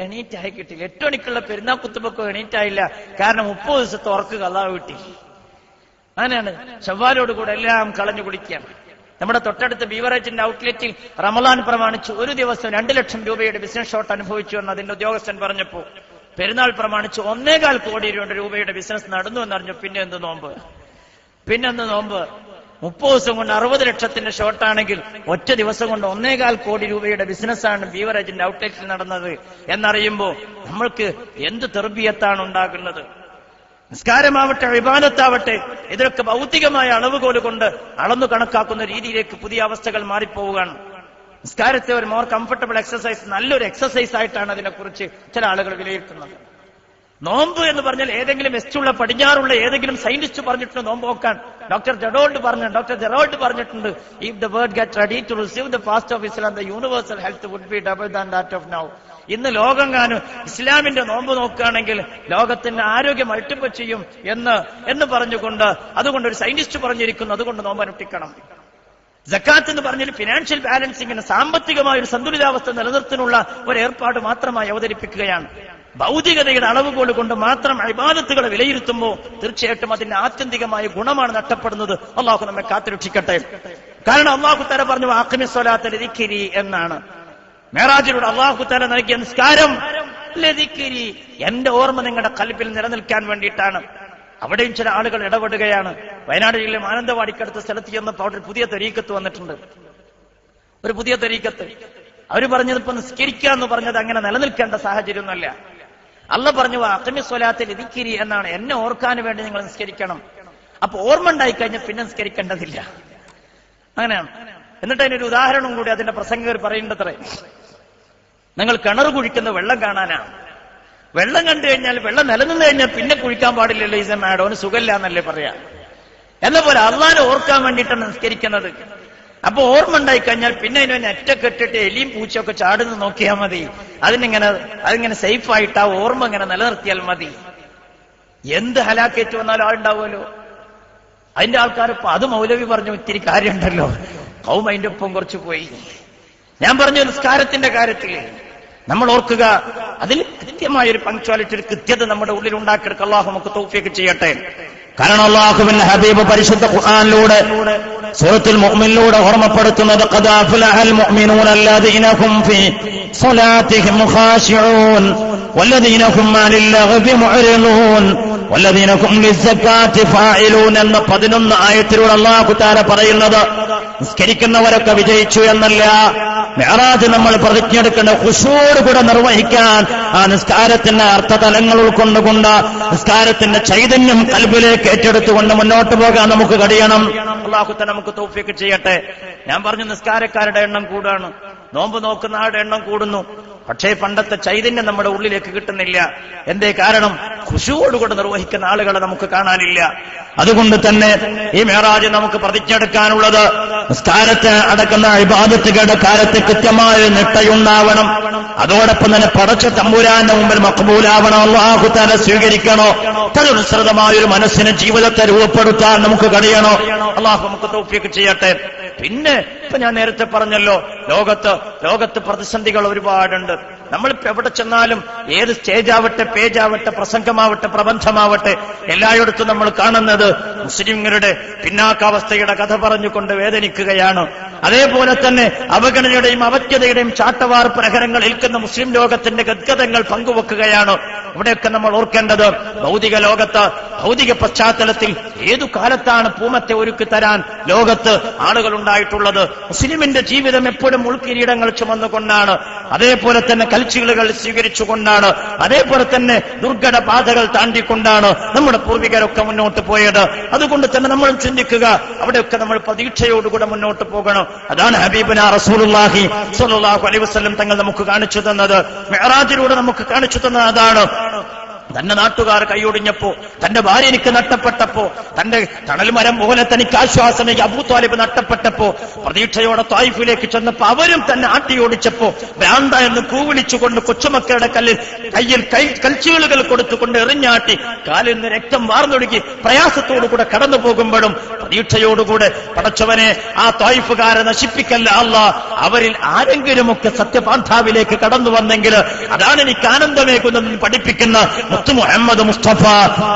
എണീറ്റായി കിട്ടില്ല, 8 മണിക്കുള്ള പെരുന്നാൾ ഖുത്ബക്ക് എണീറ്റായില്ല, കാരണം 30 ദിവസത്തെ ഉറക്ക് ഖളാ കിട്ടി. അങ്ങനെയാണ് ശവ്വാലോട് കൂടെ എല്ലാം കളഞ്ഞു കുടിക്കുകയാണ്. നമ്മുടെ തൊട്ടടുത്ത ബീവറേജിന്റെ ഔട്ട്ലെറ്റിൽ റമളാൻ പ്രമാണിച്ച് ഒരു ദിവസം 2 ലക്ഷം രൂപയുടെ ബിസിനസ് ഷോട്ട് അനുഭവിച്ചു എന്ന് അതിന്റെ ഉദ്യോഗസ്ഥൻ പറഞ്ഞപ്പോ, പെരുന്നാൾ പ്രമാണിച്ച് 1.25 കോടി രൂപയുടെ ബിസിനസ് നടന്നു എന്നറിഞ്ഞു. പിന്നെന്ത് നോമ്പ്? 30 ദിവസം കൊണ്ട് 60 ലക്ഷത്തിന്റെ ഷോട്ടാണെങ്കിൽ ഒറ്റ ദിവസം കൊണ്ട് 1.25 കോടി രൂപയുടെ ബിസിനസ്സാണ് ബീവറേജിന്റെ ഔട്ട്ലെറ്റിൽ നടന്നത് എന്നറിയുമ്പോ നമ്മൾക്ക് എന്ത് തർബിയത്താണ് ഉണ്ടാകുന്നത്? നിസ്കാരമാവട്ടെ, ഇബാദത്താവട്ടെ, ഇതിലൊക്കെ ഭൗതികമായ അളവുകോൽ കൊണ്ട് അളന്നു കണക്കാക്കുന്ന രീതിയിലേക്ക് പുതിയ അവസ്ഥകൾ മാറിപ്പോവുകയാണ്. നിസ്കാരത്തെ ഒരു മോർ കംഫർട്ടബിൾ എക്സസൈസ്, നല്ലൊരു എക്സസൈസ് ആയിട്ടാണ് അതിനെക്കുറിച്ച് ചില ആളുകൾ വിലയിരുത്തുന്നത്. നോമ്പ് എന്ന് പറഞ്ഞാൽ ഏതെങ്കിലും വെസ്റ്റുള്ള പടിഞ്ഞാറുള്ള ഏതെങ്കിലും സയന്റിസ്റ്റ് പറഞ്ഞിട്ടുണ്ട് നോമ്പ് നോക്കാൻ. ഡോക്ടർ ജെറോൾഡ് പറഞ്ഞിട്ടുണ്ട്, if the world get ready to receive the fast of Islam the universal health would be double than that of now. ഇന്ന് ലോകങ്ങാനും ഇസ്ലാമിന്റെ നോമ്പ് നോക്കുകയാണെങ്കിൽ ലോകത്തിന്റെ ആരോഗ്യം മൾട്ടിപ്പിൾ ചെയ്യും എന്ന് പറഞ്ഞുകൊണ്ട്, അതുകൊണ്ട് ഒരു സയന്റിസ്റ്റ് പറഞ്ഞിരിക്കുന്നു, അതുകൊണ്ട് നോമ്പ് അനുഷ്ഠിക്കണം. സക്കാത്ത് എന്ന് പറഞ്ഞാൽ ഫിനാൻഷ്യൽ ബാലൻസിങ്ങിന്, സാമ്പത്തികമായ ഒരു സന്തുലിതാവസ്ഥ നിലനിർത്താനുള്ള ഒരു ഏർപ്പാട് മാത്രമായി അവതരിപ്പിക്കുകയാണ്. ഭൗതികതയുടെ അളവുകോൽ കൊണ്ട് മാത്രം ഇബാദത്തുകളെ വിലയിരുത്തുമ്പോൾ തീർച്ചയായിട്ടും അതിന്റെ ആത്യന്തികമായ ഗുണമാണ് നഷ്ടപ്പെടുന്നത്. അള്ളാഹു നമ്മെ കാത്തുരക്ഷിക്കട്ടെ. കാരണം അള്ളാഹു തആല പറഞ്ഞു അഖിമിസ് സ്വലാത്ത ലിദിക്രി എന്നാണ്. മേറാജിലൂടെ അള്ളാഹു തആല നൽകിയ നിസ്കാരം ലിദിക്രി, എന്റെ ഓർമ്മ നിങ്ങളുടെ ഖൽബിൽ നിലനിൽക്കാൻ വേണ്ടിയിട്ടാണ്. അവിടെയും ചില ആളുകൾ ഇടപെടുകയാണ്. വയനാട് ജില്ലയിലെ മാനന്തവാടിക്കടുത്ത സ്ഥലത്ത് ചെന്നപ്പോൾ അവിടെ ഒരു പുതിയ തരീക്കത്ത് വന്നിട്ടുണ്ട്. ഒരു പുതിയ തരീക്കത്ത് അവര് പറഞ്ഞത് ഇപ്പൊ നിസ്കരിക്കുക എന്ന് പറഞ്ഞത് അങ്ങനെ നിലനിൽക്കേണ്ട സാഹചര്യമൊന്നുമല്ല. അല്ല പറഞ്ഞു അഖിമിസ് സ്വലാത്ത ലിദിക്രി എന്നാണ്, എന്നെ ഓർക്കാൻ വേണ്ടി നിങ്ങൾ നിസ്കരിക്കണം. അപ്പൊ ഓർമ്മ ഉണ്ടായിക്കഴിഞ്ഞാൽ പിന്നെ നിസ്കരിക്കേണ്ടതില്ല. അങ്ങനെയാണ്. എന്നിട്ട് അതിനൊരു ഉദാഹരണം കൂടി അതിന്റെ പ്രസംഗകർ പറയുന്നത്രേ, നിങ്ങൾ കിണർ കുഴിക്കുന്ന വെള്ളം കാണാനാണ്. വെള്ളം കണ്ടു കഴിഞ്ഞാൽ, വെള്ളം നിലനിന്ന് കഴിഞ്ഞാൽ പിന്നെ കുഴിക്കാൻ പാടില്ലല്ലോ, ഈസ് എ മാഡ്, അവന് സുഖമില്ല എന്നല്ലേ പറയാ. എന്ന പോലെ അള്ളാനെ ഓർക്കാൻ വേണ്ടിയിട്ടാണ് നിസ്കരിക്കുന്നത്. അപ്പൊ ഓർമ്മ ഉണ്ടായിക്കഴിഞ്ഞാൽ പിന്നെ അതിനെ ഒറ്റക്കെട്ടിട്ട് എലിയും പൂച്ചയൊക്കെ ചാടുന്നു നോക്കിയാൽ മതി. അതിങ്ങനെ സേഫ് ആയിട്ട് ആ ഓർമ്മ ഇങ്ങനെ നിലനിർത്തിയാൽ മതി. എന്ത് ഹലാക്കേറ്റ് വന്നാലും ആളുണ്ടാവുമല്ലോ. അതിന്റെ ആൾക്കാർ ഇപ്പൊ അത് മൗലവി പറഞ്ഞു ഇത്തിരി കാര്യമുണ്ടല്ലോ, കൗമ അതിന്റെ ഒപ്പം കുറച്ച് പോയി. ഞാൻ പറഞ്ഞു നിസ്കാരത്തിന്റെ കാര്യത്തിൽ നമ്മൾ ഓർക്കുക, അതിൽ കൃത്യമായ ഒരു പങ്ക്ച്വാലിറ്റി, ഒരു കൃത്യത നമ്മുടെ ഉള്ളിൽ ഉണ്ടാക്കിയെടുക്കുക. അല്ലാഹു നമുക്ക് തൗഫീഖ് ചെയ്യട്ടെ. കാരണം അല്ലാഹുവിന്റെ ഹബീബ് പരിശുദ്ധ ഖുർആനിലൂടെ സൂറത്തുൽ മുഅ്മിനിലൂടെ ഓർമ്മപ്പെടുത്തുന്നത് ഖദ് അഫ്ലഹൽ മുഅ്മിനൂന അല്ലദീന ഹും ഫീ സ്വലാത്തിഹിം ഖാശിഊൻ വല്ലദീന ഹും അനിൽ ലഗ്വി മുഅ്രിദൂൻ വല്ലദീന ഹും ലിസ്സകാത്തി ഫാഇലൂൻ എന്ന 11 ആയത്തിലൂടെ അല്ലാഹു തആല പറയുന്നത് നിസ്കരിക്കുന്നവരൊക്കെ വിജയിച്ചു എന്നല്ല, മിഅ്റാജ് നമ്മൾ പ്രതിജ്ഞയെടുക്കേണ്ട ഖുശൂഅോടുകൂടെ നിർവഹിക്കാൻ ആ നിസ്കാരത്തിന്റെ അർത്ഥതലങ്ങൾ ഉൾക്കൊണ്ടുകൊണ്ട് നിസ്കാരത്തിന്റെ ചൈതന്യം ഖൽബിലേക്ക് ഏറ്റെടുത്തുകൊണ്ട് മുന്നോട്ട് പോകാൻ നമുക്ക് കഴിയണം. അല്ലാഹു തആല നമുക്ക് തൗഫീഖ് ചെയ്യട്ടെ. ഞാൻ പറഞ്ഞു നിസ്കാരക്കാരുടെ എണ്ണം കൂടുകയാണ്, നോമ്പ് നോക്കുന്ന ആളുടെ എണ്ണം കൂടുന്നു. പക്ഷേ പണ്ടത്തെ ചൈതന്യം നമ്മുടെ ഉള്ളിലേക്ക് കിട്ടുന്നില്ല. എന്തേ കാരണം? ഖുശൂഅോടുകൂടെ നിർവഹിക്കുന്ന ആളുകളെ നമുക്ക് കാണാനില്ല. അതുകൊണ്ട് തന്നെ ഈ മിഅ്റാജ് നമുക്ക് പ്രതിജ്ഞയെടുക്കാനുള്ളത് നിസ്കാരത്തെ അടക്കുന്ന ഇബാദത്തുകളുടെ കാര്യത്തിൽ കൃത്യമായ നിഷ്ഠയുണ്ടാവണം. അതോടൊപ്പം തന്നെ പടച്ച തമ്പുരാന്റെ മുമ്പിൽ മഖ്ബൂലാവണം, അല്ലാഹു തആല സ്വീകരിക്കണോ, തദനുസൃതമായൊരു മനസ്സിനെ ജീവിതത്തെ രൂപപ്പെടുത്താൻ നമുക്ക് കഴിയണോ. അല്ലാഹു നമുക്ക് തൗഫീഖ് ചെയ്യട്ടെ. പിന്നെ ഇപ്പൊ ഞാൻ നേരത്തെ പറഞ്ഞല്ലോ, ലോകത്ത് പ്രതിസന്ധികൾ ഒരുപാടുണ്ട്. നമ്മളിപ്പോ എവിടെ ചെന്നാലും ഏത് സ്റ്റേജാവട്ടെ, പേജാവട്ടെ, പ്രസംഗമാവട്ടെ, പ്രബന്ധമാവട്ടെ, എല്ലായിടത്തും നമ്മൾ കാണുന്നത് മുസ്ലിങ്ങളുടെ പിന്നാക്കാവസ്ഥയുടെ കഥ പറഞ്ഞുകൊണ്ട് വേദനിക്കുകയാണ്. അതേപോലെ തന്നെ അവഗണനയുടെയും അവജ്ഞതയുടെയും ചാട്ടവാർ പ്രഹരങ്ങൾ ഏൽക്കുന്ന മുസ്ലിം ലോകത്തിന്റെ ഗദ്ഗതങ്ങൾ പങ്കുവെക്കുകയാണ്. ഇവിടെയൊക്കെ നമ്മൾ ഓർക്കേണ്ടത് ഭൗതിക ലോകത്ത്, ഭൗതിക പശ്ചാത്തലത്തിൽ ഏതു കാലത്താണ് പൂമത്തെ ഒരുക്കി തരാൻ ലോകത്ത് ആളുകൾ ഉണ്ടായിട്ടുള്ളത്. മുസ്ലിമിന്റെ ജീവിതം എപ്പോഴും ഉൾക്കിരീടങ്ങൾ ചുമന്നുകൊണ്ടാണ്, അതേപോലെ തന്നെ കൽച്ചിലുകൾ സ്വീകരിച്ചുകൊണ്ടാണ്, അതേപോലെ തന്നെ ദുർഘട ബാധകൾ താണ്ടിക്കൊണ്ടാണ് നമ്മുടെ പൂർവികരൊക്കെ മുന്നോട്ട് പോയത്. അതുകൊണ്ട് തന്നെ നമ്മൾ ചിന്തിക്കുക, അവിടെയൊക്കെ നമ്മൾ പ്രതീക്ഷയോടുകൂടെ മുന്നോട്ട് പോകണം. അതാണ് ഹബീബുനാ റസൂലുള്ളാഹി സ്വല്ലല്ലാഹു അലൈഹി വസല്ലം തങ്ങൾ നമുക്ക് കാണിച്ചു തന്നത്. മിഅ്റാജിലൂടെ നമുക്ക് കാണിച്ചു തന്നത് അതാണ്. തന്റെ നാട്ടുകാർ കൈയൊടിഞ്ഞപ്പോ, തന്റെ ഭാര്യ എനിക്ക് നഷ്ടപ്പെട്ടപ്പോ, തന്റെ തണൽ മരം പോലെ തനിക്ക് ആശ്വാസമേകി അബൂ ത്വാലിബ് നഷ്ടപ്പെട്ടപ്പോ, പ്രതീക്ഷയോടെ ത്വായിഫിലേക്ക് ചെന്നപ്പോ അവരും തന്നെ ആട്ടിയോടിച്ചപ്പോ, ഭ്രാന്ത എന്ന് കൂവിളിച്ചുകൊണ്ട് കൊച്ചുമക്കളുടെ കയ്യിൽ കൽച്ചീളുകൾ കൊടുത്തുകൊണ്ട് എറിഞ്ഞാട്ടി കാലിൽ നിന്ന് രക്തം വാർന്നൊഴുകി പ്രയാസത്തോടുകൂടെ കടന്നു പോകുമ്പോഴും പ്രതീക്ഷയോടുകൂടെ പടച്ചവനെ ആ ത്വായിഫുകാരെ നശിപ്പിക്കല്ല അല്ലാ, അവരിൽ ആരെങ്കിലുമൊക്കെ സത്യപാന്താവിലേക്ക് കടന്നു വന്നെങ്കിൽ അതാണ് എനിക്ക് ആനന്ദമേകുന്നതെന്ന് പഠിപ്പിക്കുന്ന മുഹമ്മദ് മുസ്തഫ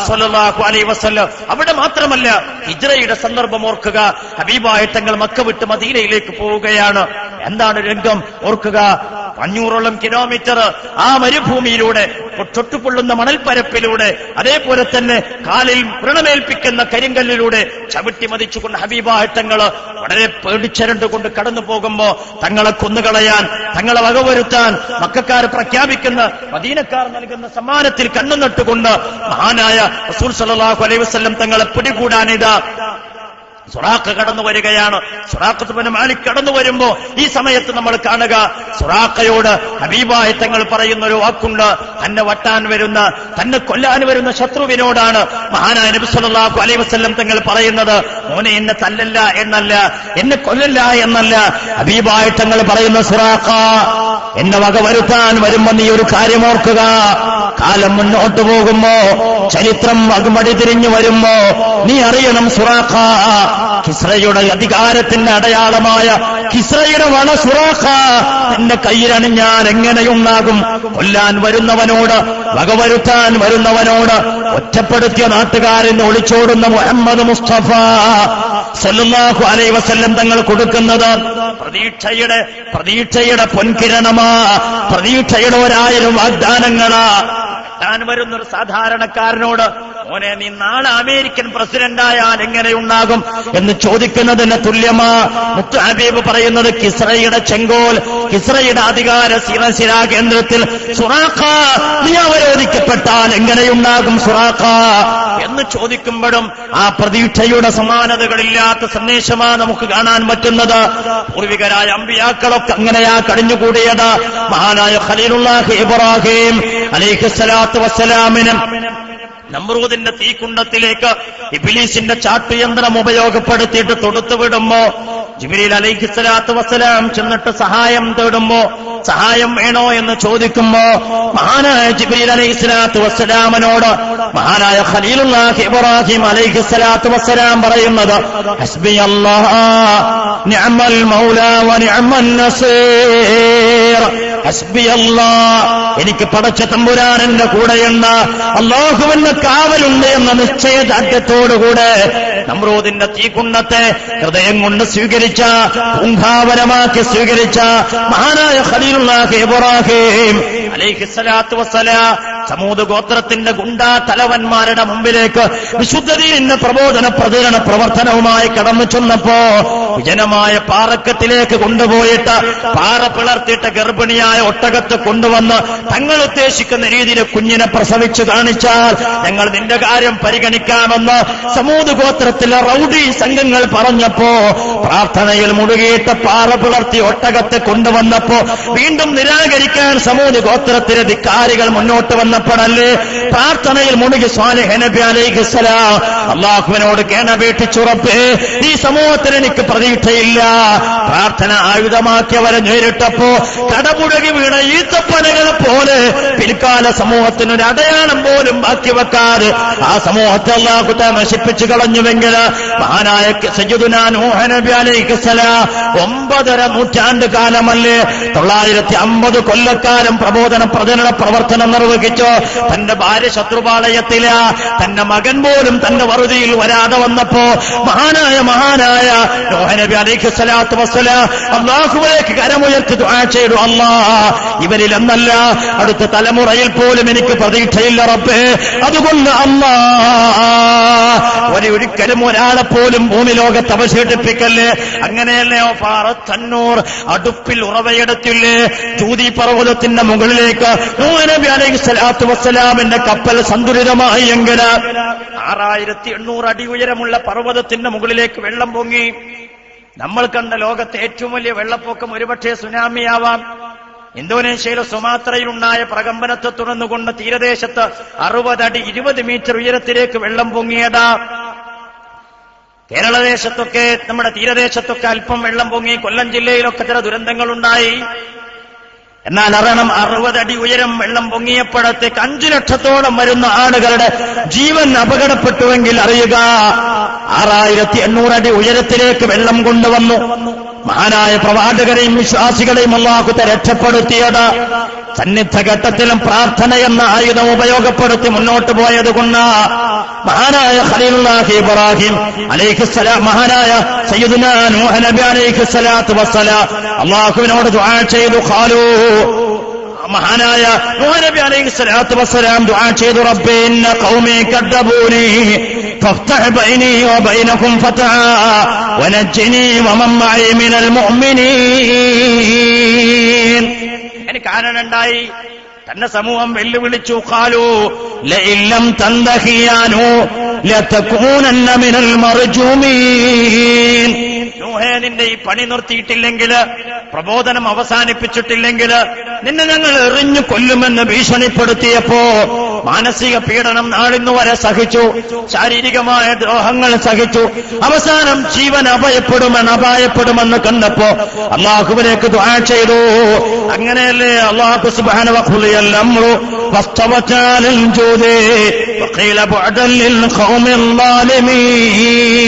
സ്വല്ലല്ലാഹു അലൈഹി വസല്ലം. അവിടെ മാത്രമല്ല, ഹിജ്റയുടെ സന്ദർഭം ഓർക്കുക. ഹബീബായ തങ്ങൾ മക്ക വിട്ട് മദീനയിലേക്ക് പോവുകയാണ്. എന്താണ് രംഗം ഓർക്കുക. 500ഓളം കിലോമീറ്റർ ആ മരുഭൂമിയിലൂടെ, ചൊട്ടുപൊള്ളുന്ന മണൽപ്പരപ്പിലൂടെ, അതേപോലെ തന്നെ കാലിൽ വ്രണമേൽപ്പിക്കുന്ന കരിങ്കല്ലിലൂടെ ചവിട്ടി മതിച്ചുകൊണ്ട് ഹബീബായ തങ്ങള് വളരെ പേടിച്ചരണ്ടുകൊണ്ട് കടന്നു പോകുമ്പോ തങ്ങളെ കൊന്നുകളയാൻ, തങ്ങളെ വകവരുത്താൻ മക്കക്കാർ പ്രഖ്യാപിക്കുന്ന, മദീനക്കാർ നൽകുന്ന സമ്മാനത്തിൽ കണ്ണുനട്ടുകൊണ്ട് മഹാനായ റസൂൽ സല്ലല്ലാഹു അലൈഹി വസല്ലം തങ്ങളെ പിടികൂടാനിതാ സുറാഖ കടന്നു വരികയാണ്. സുറാഖത്ത് ബിൻ മാലിക് കടന്നു വരുമ്പോ ഈ സമയത്ത് നമ്മൾ കാണുക, സുറാഖയോട് ഹബീബായ തങ്ങൾ പറയുന്ന ഒരു വാക്കുണ്ട്. തന്നെ വട്ടാൻ വരുന്ന, തന്നെ കൊല്ലാൻ വരുന്ന ശത്രുവിനോടാണ് മഹാനായ നബി സല്ലല്ലാഹു അലൈഹി വസല്ലം തങ്ങൾ പറയുന്നത്, മോനെ എന്നെ തല്ലല്ല എന്നല്ല, എന്നെ കൊല്ലല്ല എന്നല്ല. ഹബീബായ തങ്ങൾ പറയുന്ന, സുറാഖ എന്നെ വകവരുത്താൻ വരുമ്പോ നീ ഒരു കാര്യം ഓർക്കുക. കാലം മുന്നോട്ട് പോകുമ്പോ, ചരിത്രം അകമടി തിരിഞ്ഞു വരുമ്പോ നീ അറിയണം സുറാഖ, കിസ്രയുടെ അധികാരത്തിന്റെ അടയാളമായ കിസ്രയുടെ വള സുറാഖ എന്റെ കയ്യിലണിഞ്ഞാൽ എങ്ങനെയുണ്ടാകും? കൊല്ലാൻ വരുന്നവനോട്, വകവരുത്താൻ വരുന്നവനോട്, ഒറ്റപ്പെടുത്തിയ നാട്ടുകാരൻ ഒളിച്ചോടുന്ന മുഹമ്മദ് മുസ്തഫ സല്ലല്ലാഹു അലൈഹി വസല്ലം തങ്ങൾ കൊടുക്കുന്നത് പ്രതീക്ഷയുടെ പൊൻകിരണമാ, പ്രതീക്ഷയുടെ 1000 വാഗ്ദാനങ്ങളാ. താൻ വരുന്നൊരു സാധാരണക്കാരനോട്, മോനെ നീ നാളെ അമേരിക്കൻ പ്രസിഡന്റായാൽ എങ്ങനെയുണ്ടാകും എന്ന് ചോദിക്കുന്നതിന് തുല്യമാ. മുത്ത് ഹബീബ് പറയുന്നത്, കിസ്രയുടെ ചെങ്കോൽ, കിസ്രയുടെ അധികാര ശിരശിരാ കേന്ദ്രത്തിൽ സുറാഖ നീ അവരോധിക്കപ്പെട്ടാൽ എങ്ങനെയുണ്ടാകും സുറാഖ എന്ന് ചോദിക്കുമ്പോഴും ആ പ്രതീക്ഷയുടെ സമാനതകളില്ലാത്ത സന്ദേശമാ നമുക്ക് കാണാൻ പറ്റുന്നത്. പൂർവികരായ അമ്പിയാക്കളൊക്കെ അങ്ങനെയാ കഴിഞ്ഞുകൂടിയത്. മഹാനായ ഖലീലുള്ളാഹി ഇബ്രാഹിം അലൈഹിസ്സലാത്തു വസ്സലാമിന് നമ്രൂദിന്റെ തീക്കുണ്ടത്തിലേക്ക് ഇബ്ലീസിന്റെ ചാട്ടുയന്ത്രം ഉപയോഗപ്പെടുത്തിയിട്ട് തൊടുത്തുവിടുമ്പോ, ജിബ്രീൽ അലൈഹിസ്സലാത്തു വസ്സലാം ചെന്നിട്ട് സഹായം തേടുമ്പോ, സഹായം വേണോ എന്ന് ചോദിക്കുമ്പോ മഹാനായ ജിബ്രീൽ അലൈഹിസ്സലാത്തു വസ്സലാമിനോട് മഹാനായ ഖലീലുള്ളാഹി ഇബ്രാഹിം അലൈഹിസ്സലാത്തു വസ്സലാം പറയുന്നത്, ഹസ്ബിയല്ലാഹ് നിഅമൽ മൗലാ വ നിഅമൻ നസീർ. ഹസ്ബിയല്ലാഹ്, എനിക്ക് പടച്ച തമ്പുരാൻ എന്റെ കൂടെയുണ്ട്, അല്ലാഹുവിന്റെ കാവലുണ്ട് എന്ന നിശ്ചയദാർഢ്യത്തോടുകൂടെ നമ്രൂദിന്റെ തീകുണ്ടത്തെ ഹൃദയം കൊണ്ട് സ്വീകരിച്ച, പൂങ്കാവനമാക്കി സ്വീകരിച്ച മഹാനായ ഖലീലുള്ളാഹി ഇബ്രാഹിം അലൈഹിസ്സലാത്തു വസ്സലാം സമൂദ് ഗോത്രത്തിന്റെ ഗുണ്ടാ തലവന്മാരുടെ മുമ്പിലേക്ക് വിശുദ്ധദീനിന്റെ പ്രബോധന പ്രചരണ പ്രവർത്തനവുമായി കടന്നു ചെന്നപ്പോ വിജനമായ പാറക്കത്തിലേക്ക് കൊണ്ടുപോയിട്ട് പാറ പിളർത്തിയിട്ട് ഗർഭിണിയായ ഒട്ടകത്ത് കൊണ്ടുവന്ന് തങ്ങൾ ഉദ്ദേശിക്കുന്ന രീതിയിൽ കുഞ്ഞിനെ പ്രസവിച്ചു കാണിച്ചാൽ ഞങ്ങൾ നിന്റെ കാര്യം പരിഗണിക്കാമെന്ന് സമൂദ് ഗോത്രത്തിലെ റൗഡി സംഘങ്ങൾ പറഞ്ഞപ്പോ പ്രാർത്ഥനയിൽ മുഴുകിയിട്ട് പാറ പിളർത്തി ഒട്ടകത്തെ കൊണ്ടുവന്നപ്പോ വീണ്ടും നിരാകരിക്കാൻ സമൂദ് ഗോത്രത്തിലെ ധിക്കാരികൾ മുന്നോട്ട് വന്നപ്പോഴല്ലേ പ്രാർത്ഥനയിൽ മുഴുകി സ്വാലിഹ് നബി അലൈഹിസ്സലാം അള്ളാഹുവിനോട് കേണപേക്ഷിച്ചുറപ്പേ ഈ സമൂഹത്തിൽ എനിക്ക് പ്രതീക്ഷയില്ല. പ്രാർത്ഥന ആയുധമാക്കിയവരെ നേരിട്ടപ്പോ കടപുഴകി വീണ ഈത്തപ്പനകളെ പോലെ പിൽക്കാല സമൂഹത്തിനൊരു അടയാളം പോലും ബാക്കി വെക്കാതെ ആ സമൂഹത്തെ അല്ലാഹു തആല നശിപ്പിച്ചു കളഞ്ഞുവെങ്കിൽ മഹാനായ സയ്യിദുനാ നൂഹ് നബി അലൈഹിസ്സലാം 9.5 നൂറ്റാണ്ട് കാലമല്ലേ 950 കൊല്ലക്കാലം പ്രബോധന പ്രചരണ പ്രവർത്തനം നിർവഹിച്ചു. തന്റെ ഭാര്യ ശത്രുപാളയത്തില, തന്റെ മകൻ പോലും തന്റെ വറുതിയിൽ വരാതെ വന്നപ്പോ മഹാനായ നൂഹ് നബി അലൈഹിസ്സലാത്തു വസ്സലാം അല്ലാഹുവിലേക്ക് കരമുയർത്തി ദുആ ചെയ്തു, അല്ലാഹ് ഇവരിൽ എന്നല്ല അടുത്ത തലമുറയിൽ പോലും എനിക്ക് പ്രതീക്ഷയില്ല റബ്ബേ, അതുകൊണ്ട് അല്ലാഹ് ഒരിക്കലും ഒരാളെ പോലും ഭൂമി ലോകത്ത് അവശേഷിപ്പിക്കല്ലേ. അങ്ങനെയല്ലയോ ഫാറത്തന്നൂർ അടുപ്പിൽ ഉറവയെടുത്തില്ലേ ജൂതി പർവ്വതത്തിന്റെ മുകളിലേക്ക് നൂഹ് നബി അലൈഹിസ്സലാത്തു വസ്സലാമിന്റെ കപ്പൽ സന്തുലിതമായി എങ്കിൽ 6800 അടി ഉയരമുള്ള പർവ്വതത്തിന്റെ മുകളിലേക്ക് വെള്ളം പൊങ്ങി. നമ്മൾ കണ്ട ലോകത്തെ ഏറ്റവും വലിയ വെള്ളപ്പൊക്കം ഒരുപക്ഷെ സുനാമിയാവാം. ഇന്തോനേഷ്യയിലെ സുമാത്രയിലുണ്ടായ പ്രകമ്പനത്തെ തുടർന്നുകൊണ്ട് തീരദേശത്ത് 60 അടി 20 മീറ്റർ ഉയരത്തിലേക്ക് വെള്ളം പൊങ്ങിയതാ. കേരളദേശത്തൊക്കെ നമ്മുടെ തീരദേശത്തൊക്കെ അല്പം വെള്ളം പൊങ്ങി. കൊല്ലം ജില്ലയിലൊക്കെ ചില ദുരന്തങ്ങളുണ്ടായി. എന്നാൽ അറിയണം 60 അടി ഉയരം വെള്ളം പൊങ്ങിയപ്പോഴത്തേക്ക് 5 ലക്ഷത്തോളം വരുന്ന ആളുകളുടെ ജീവൻ അപകടപ്പെട്ടുവെങ്കിൽ അറിയുക 6800 അടി ഉയരത്തിലേക്ക് വെള്ളം കൊണ്ടുവന്നു. മഹാനായ പ്രവാചകരെയും വിശ്വാസികളെയും അല്ലാഹു തആല രക്ഷപ്പെടുത്തിയത് സന്നിഗ്ധ ഘട്ടത്തിലും പ്രാർത്ഥന എന്ന ആയുധം ഉപയോഗപ്പെടുത്തി മുന്നോട്ട് പോയതുകൊണ്ട് മഹാനായ ഖലീലുല്ലാഹി ഇബ്രാഹിം അലൈഹിസ്സലാം, മഹാനായ സയ്യിദുനാ നൂഹ് നബി അലൈഹിസ്സലാത്തു വസ്സലാം അല്ലാഹുവിനോട് ദുആ ചെയ്തു. ഖാലൂ മഹാനായ നൂഹ് നബി അലൈഹിസ്സലാത്തു വസ്സലാം ദുആ ചെയ്തു, റബ്ബി ഇന്ന ഖൗമി കദ്ദബൂനി ഫഫ്തഹ് ബൈനി വബൈനഹും ഫതഹാ വനജ്ജിനി വമൻ മഅി മിനൽ മുഅ്മിനീൻ. എനിക്ക് ആനണ്ടായി. തന്റെ സമൂഹം വെല്ലുവിളിച്ചു. ഖാലൂ ലഇല്ലം തന്തഹിയാനു ലതകൂനന്ന മിനൽ മർജൂമീൻ. നൂഹേ, നിന്റെ ഈ പണി നിർത്തിയിട്ടില്ലെങ്കിൽ, പ്രബോധനം അവസാനിപ്പിച്ചിട്ടില്ലെങ്കിൽ നിന്നെ ഞങ്ങൾ എറിഞ്ഞു കൊല്ലുമെന്ന് ഭീഷണിപ്പെടുത്തിയപ്പോ മാനസിക പീഡനം നാളിന്നു വരെ സഹിച്ചു, ശാരീരികമായ ദ്രോഹങ്ങൾ സഹിച്ചു. അവസാനം ജീവൻ അപായപ്പെടുമെന്ന് കണ്ടപ്പോ അല്ലാഹുവിലേക്ക് ദുആ ചെയ്തു. അങ്ങനെയല്ലേ അല്ലാഹു സുബ്ഹാനഹു വ ഖുലിയൽ അംറു വസ്തവതഅലൽ ജൂദി വഖീല ബുഅദൻ ലിൽ ഖൗമിൽ ളാലിമീൻ.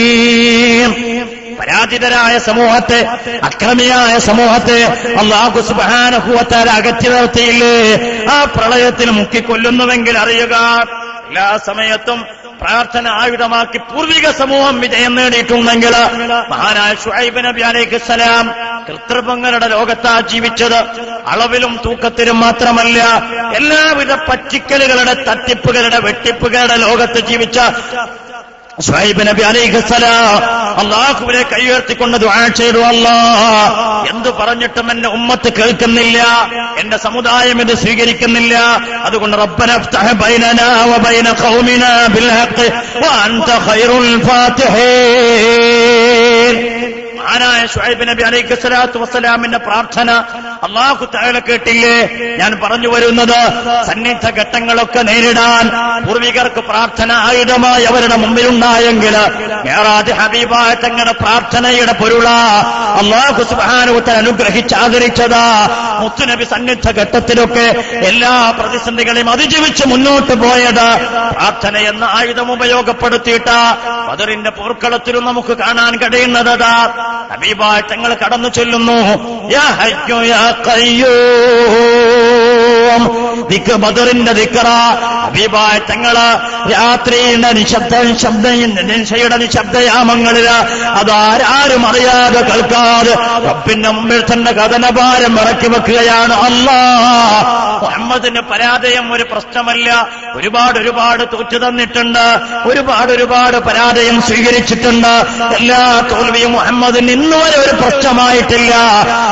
പരാജിതരായ സമൂഹത്തെ, അക്രമിയായ സമൂഹത്തെ അല്ലാഹു സുബ്ഹാനഹു വ തആല അകറ്റി നിർത്തിയില്ലേ. ആ പ്രളയത്തിൽ മുക്കിക്കൊല്ലുന്നുവെങ്കിൽ അറിയുക എല്ലാ സമയത്തും പ്രാർത്ഥന ആയുധമാക്കി പൂർവിക സമൂഹം വിജയം നേടിയിട്ടുണ്ടെങ്കിൽ മഹാനായ ശുഐബ് നബി അലൈഹിസ്സലാം കൃത്രിമങ്ങളുടെ ലോകത്താ ജീവിച്ചത്. അളവിലും തൂക്കത്തിലും മാത്രമല്ല, എല്ലാവിധ പറ്റിക്കലുകളുടെ, തട്ടിപ്പുകളുടെ, വെട്ടിപ്പുകളുടെ ലോകത്ത് ജീവിച്ച ശുഐബ് നബി അലൈഹിസ്സലാം അല്ലാഹുവിനെ കൈയുയർത്തിക്കൊണ്ട് ദുആ ചെയ്തു, അല്ലാഹ് എന്തു പറഞ്ഞിട്ടും എന്റെ ഉമ്മത്ത് കേൾക്കുന്നില്ല, എന്റെ സമുദായം ഇത് സ്വീകരിക്കുന്നില്ല. അതുകൊണ്ട് റബ്ബന ഇഫ്തഹ് ബൈനനാ വബൈന ഖൗമിനാ ബിൽ ഹഖ് വഅൻത ഖൈറുൽ ഫാത്തിഹീൻ. മഹാനായ ശുഐബ് നബി അലൈഹിസ്സലാത്തു വസ്സലാമിന്റെ പ്രാർത്ഥന അല്ലാഹു തആല കേട്ടില്ലേ. ഞാൻ പറഞ്ഞു വരുന്നത്, സന്നിഗ്ധ ഘട്ടങ്ങളൊക്കെ നേരിടാൻ പൂർവികർക്ക് പ്രാർത്ഥന ആയുധമായി അവരുടെ മുമ്പിലുണ്ടായെങ്കിൽ മിഅ്റാജ് ഹബീബായ തങ്ങളുടെ പ്രാർത്ഥനയുടെ പൊരുളാ അല്ലാഹു സുബ്ഹാനഹു വ തആല അനുഗ്രഹിച്ച് ആദരിച്ചതാ. മുത്തുനബി സന്നിഗ്ധ ഘട്ടത്തിലൊക്കെ എല്ലാ പ്രതിസന്ധികളെയും അതിജീവിച്ച് മുന്നോട്ട് പോയത് പ്രാർത്ഥന എന്ന ആയുധം ഉപയോഗപ്പെടുത്തിയിട്ട് ബദറിന്റെ പോർക്കളത്തിലും നമുക്ക് കാണാൻ കഴിയുന്നതാ. ഹബീബായ തങ്ങൾ കടന്നു ചൊല്ലുന്നു, യാ ഹയ്യു യാ ഖയ്യൂം ഏറ്റവും ബദറിന്റെ ദിക്റ ഹബീബായ തങ്ങള് രാത്രിയുടെ നിശയുടെ നിശബ്ദയാമങ്ങളില് അതാരും അറിയാതെ കേൾക്കാതെ റബ്ബിന്റെ മുമ്പിൽ തന്നെ കഥനഭാരം ഇറക്കി വെക്കുകയാണ്. അല്ലാഹ് മുഹമ്മദിന് പരാജയം ഒരു പ്രശ്നമല്ല. ഒരുപാട് തോറ്റു തന്നിട്ടുണ്ട്, ഒരുപാട് പരാജയം സ്വീകരിച്ചിട്ടുണ്ട്. എല്ലാ തോൽവിയും മുഹമ്മദിന് ഇന്നുവരെ ഒരു പ്രശ്നമായിട്ടില്ല.